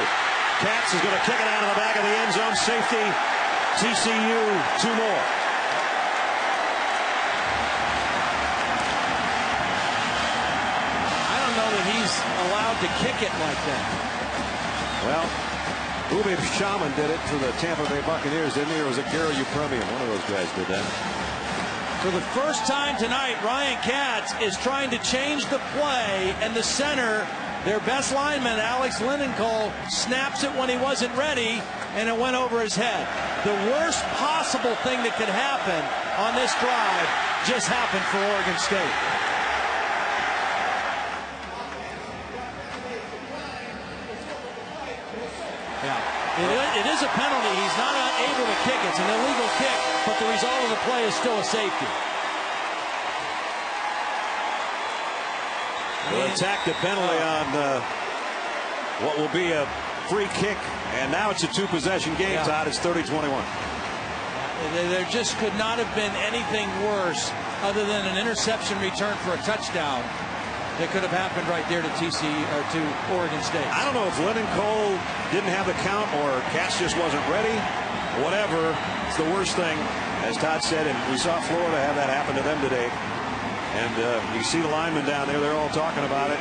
Katz is going to kick it out of the back of the end zone. Safety. TCU 2 more. I don't know that he's allowed to kick it like that. Well, Uwe Shaman did it for the Tampa Bay Buccaneers, didn't he? Or was it Gary Upremian? One of those guys did that. For the first time tonight, Ryan Katz is trying to change the play, and the center, their best lineman, Alex Lindenkolb, snaps it when he wasn't ready, and it went over his head. The worst possible thing that could happen on this drive just happened for Oregon State. Yeah, it is a penalty. He's not able to kick. It's an illegal kick, but the result of the play is still a safety. They'll attack the penalty on what will be a free kick, and now it's a 2-possession game, Yeah. Todd. It's 30-21. There just could not have been anything worse other than an interception return for a touchdown that could have happened right there to TCU or to Oregon State. I don't know if Lindenkolb didn't have the count or Katz just wasn't ready. Whatever, it's the worst thing, as Todd said, and we saw Florida have that happen to them today. And you see the linemen down there, they're all talking about it.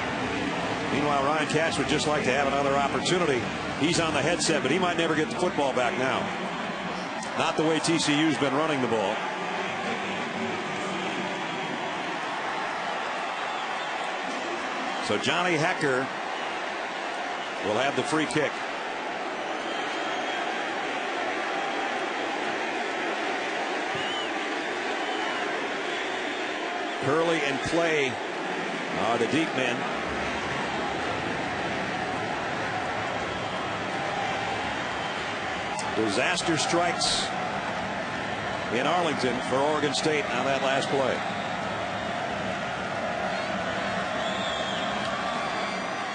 Meanwhile, Ryan Katz would just like to have another opportunity. He's on the headset, but he might never get the football back now. Not the way TCU's been running the ball. So Johnny Hecker will have the free kick. Curley and Clay are the deep men. Disaster strikes in Arlington for Oregon State on that last play.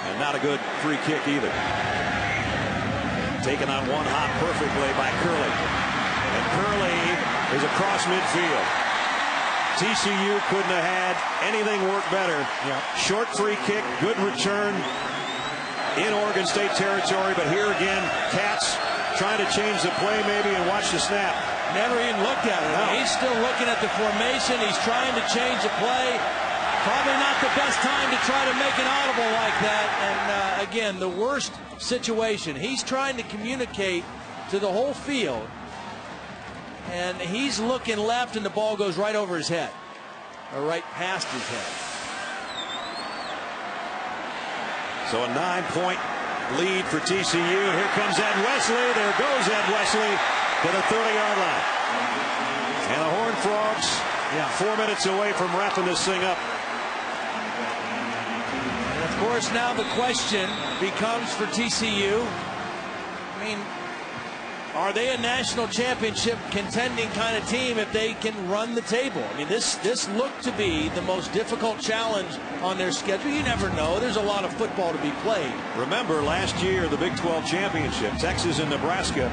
And not a good free kick either. Taken on one hop perfectly by Curley. And Curley is across midfield. TCU couldn't have had anything work better. Yeah. Short free kick, good return in Oregon State territory. But here again, Katz trying to change the play maybe and watch the snap. Never even looked at it. No. He's still looking at the formation. He's trying to change the play. Probably not the best time to try to make an audible like that. And again, the worst situation. He's trying to communicate to the whole field. And he's looking left, and the ball goes right over his head, or right past his head. So a 9-point lead for TCU. Here comes Ed Wesley. There goes Ed Wesley to the 30-yard line. And the Horned Frogs, 4 minutes away from wrapping this thing up. And of course, now the question becomes for TCU. I mean, are they a national championship contending kind of team if they can run the table? I mean, this looked to be the most difficult challenge on their schedule. You never know. There's a lot of football to be played. Remember last year, the Big 12 championship, Texas and Nebraska.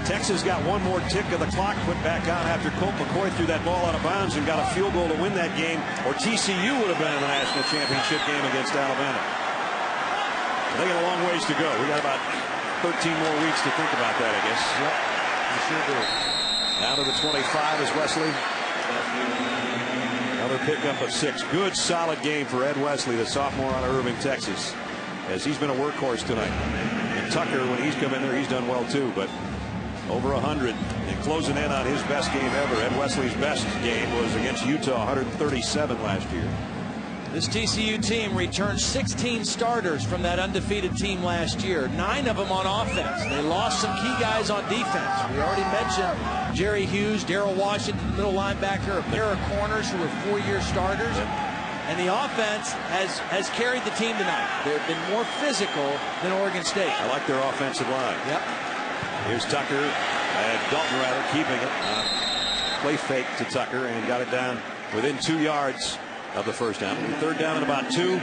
Texas got one more tick of the clock put back on after Colt McCoy threw that ball out of bounds and got a field goal to win that game, or TCU would have been in the national championship game against Alabama. They got a long ways to go. We got about 13 more weeks to think about that, I guess. Yep, we sure do. Down to the 25 is Wesley. Another pickup of 6. Good, solid game for Ed Wesley, the sophomore out of Irving, Texas, as he's been a workhorse tonight. And Tucker, when he's come in there, he's done well too, but over 100 and closing in on his best game ever. Ed Wesley's best game was against Utah, 137 last year. This TCU team returned 16 starters from that undefeated team last year. 9 of them on offense. They lost some key guys on defense. We already mentioned Jerry Hughes, Darrell Washington, middle linebacker, a pair of corners who were 4-year starters. And the offense has carried the team tonight. They've been more physical than Oregon State. I like their offensive line. Yep. Here's Tucker, Dalton rather, keeping it. Play fake to Tucker and got it down within 2 yards of the first down. 3rd down and about 2.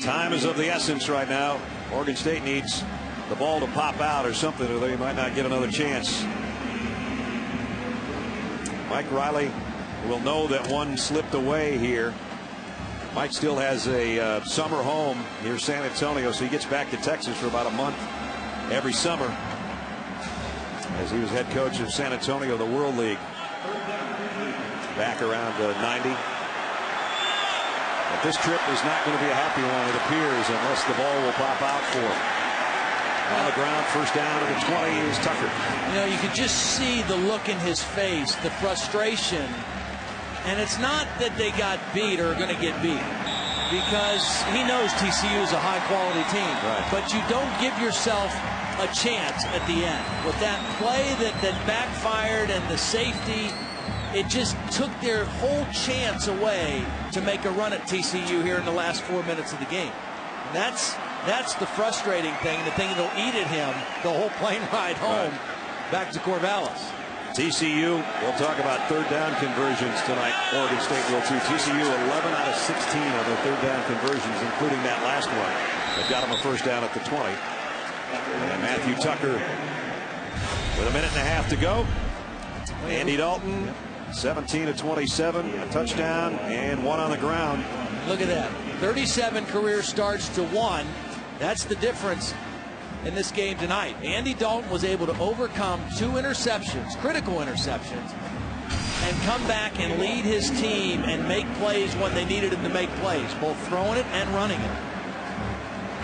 Time is of the essence right now. Oregon State needs the ball to pop out or something, or they might not get another chance. Mike Riley will know that one slipped away here. Mike still has a summer home near San Antonio, so he gets back to Texas for about a month every summer as he was head coach of San Antonio, the World League, back around 90. But this trip is not going to be a happy one, it appears, unless the ball will pop out for him. On the ground, first down at the 20 is Tucker. You know, you could just see the look in his face, the frustration. And it's not that they got beat or are going to get beat, because he knows TCU is a high-quality team. Right. But you don't give yourself a chance at the end. With that play that backfired and the safety, it just took their whole chance away to make a run at TCU here in the last 4 minutes of the game. And that's the frustrating thing, the thing that'll eat at him the whole plane ride home back to Corvallis. TCU, we'll talk about third down conversions tonight. Oregon State will too. TCU 11 out of 16 on their third down conversions, including that last one that got them a first down at the 20. And Matthew Tucker with a minute and a half to go. Andy Dalton, 17 of 27, a touchdown and one on the ground. Look at that. 37 career starts to 1. That's the difference in this game tonight. Andy Dalton was able to overcome 2 interceptions, critical interceptions, and come back and lead his team and make plays when they needed him to make plays, both throwing it and running it.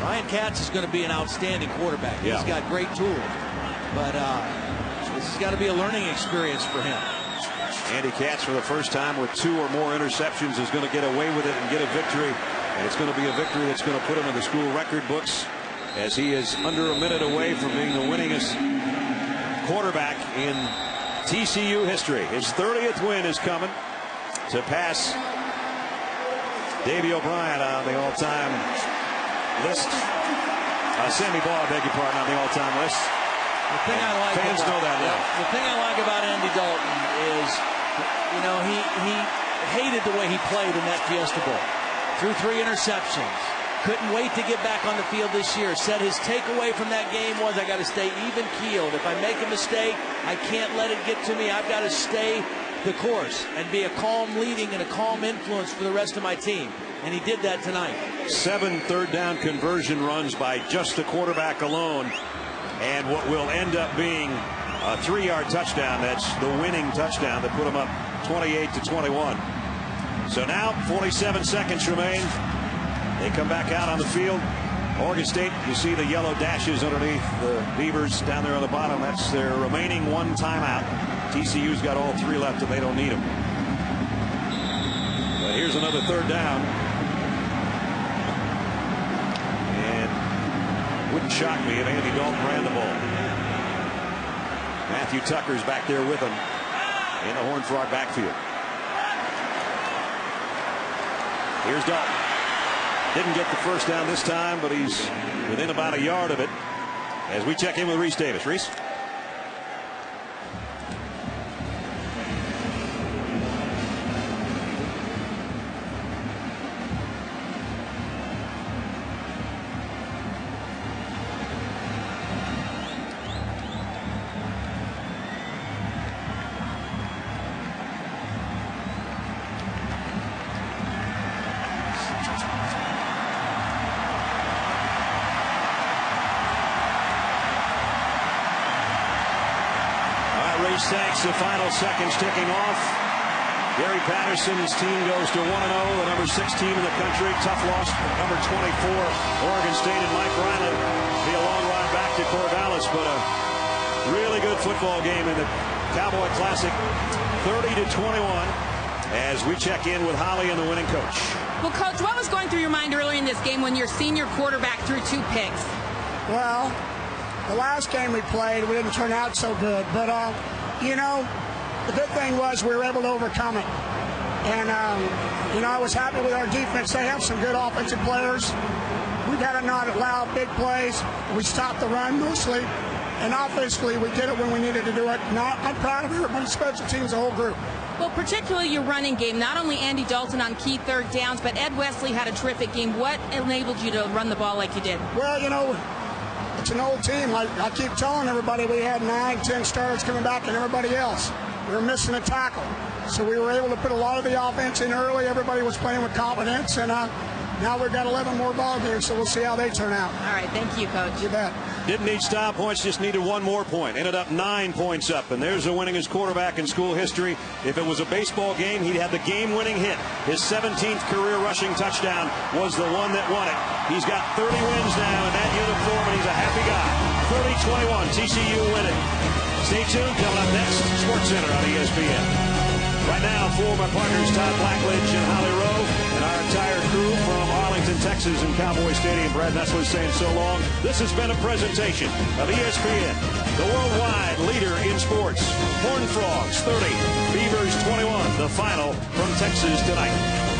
Ryan Katz is going to be an outstanding quarterback. Yeah. He's got great tools, but this has got to be a learning experience for him. Andy Katz, for the first time with 2 or more interceptions, is going to get away with it and get a victory. And it's going to be a victory that's going to put him in the school record books, as he is under a minute away from being the winningest quarterback in TCU history. His 30th win is coming to pass Davey O'Brien on the all-time list. Sammy Baugh, beg your pardon, on the all-time list. The thing I like fans know that now. The thing I like about Andy Dalton is, you know, he hated the way he played in that Fiesta Bowl. Threw 3 interceptions. Couldn't wait to get back on the field this year. Said his takeaway from that game was, I got to stay even-keeled. If I make a mistake, I can't let it get to me. I've got to stay the course and be a calm leading and a calm influence for the rest of my team. And he did that tonight. 7 third down conversion runs by just the quarterback alone. And what will end up being a 3-yard touchdown. That's the winning touchdown that put him up 28-21. So now 47 seconds remain. They come back out on the field. Oregon State, you see the yellow dashes underneath the Beavers down there on the bottom. That's their remaining 1 timeout. TCU's got all 3 left and they don't need them. But here's another third down. And wouldn't shock me if Andy Dalton ran the ball. Matthew Tucker's back there with him in the Horned Frog backfield. Here's Dalton. Didn't get the first down this time, but he's within about a yard of it as we check in with Reese Davis. Reese? Thanks. The final seconds ticking off. Gary Patterson's team goes to 1-0, the number 6 team in the country. Tough loss for number 24, Oregon State, and Mike Riley. Be a long ride back to Corvallis, but a really good football game in the Cowboy Classic, 30-21. As we check in with Holly and the winning coach. Well, Coach, what was going through your mind earlier in this game when your senior quarterback threw 2 picks? Well, the last game we played, we didn't turn out so good, but you know, the good thing was we were able to overcome it. And, you know, I was happy with our defense. They have some good offensive players. We got to not allow big plays. We stopped the run mostly. And offensively, we did it when we needed to do it. Now, I'm proud of everybody, special teams, the whole group. Well, particularly your running game. Not only Andy Dalton on key third downs, but Ed Wesley had a terrific game. What enabled you to run the ball like you did? Well, you know, it's an old team. I keep telling everybody we had 9, 10 starters coming back and everybody else. We were missing a tackle. So we were able to put a lot of the offense in early. Everybody was playing with confidence. And Now we've got 11 more ball games, so we'll see how they turn out. All right, thank you, Coach. You bet. Didn't need style points, just needed one more point. Ended up 9 points up, and there's the winningest quarterback in school history. If it was a baseball game, he'd have the game-winning hit. His 17th career rushing touchdown was the one that won it. He's got 30 wins now in that uniform, and he's a happy guy. 30-21, TCU winning. Stay tuned. Coming up next, Sports Center on ESPN. Right now, for my partners, Todd Blackledge and Holly Rowe, and our entire crew from Arlington, Texas, and Cowboy Stadium. Brad Nessler saying so long. This has been a presentation of ESPN, the worldwide leader in sports. Horned Frogs 30, Beavers 21. The final from Texas tonight.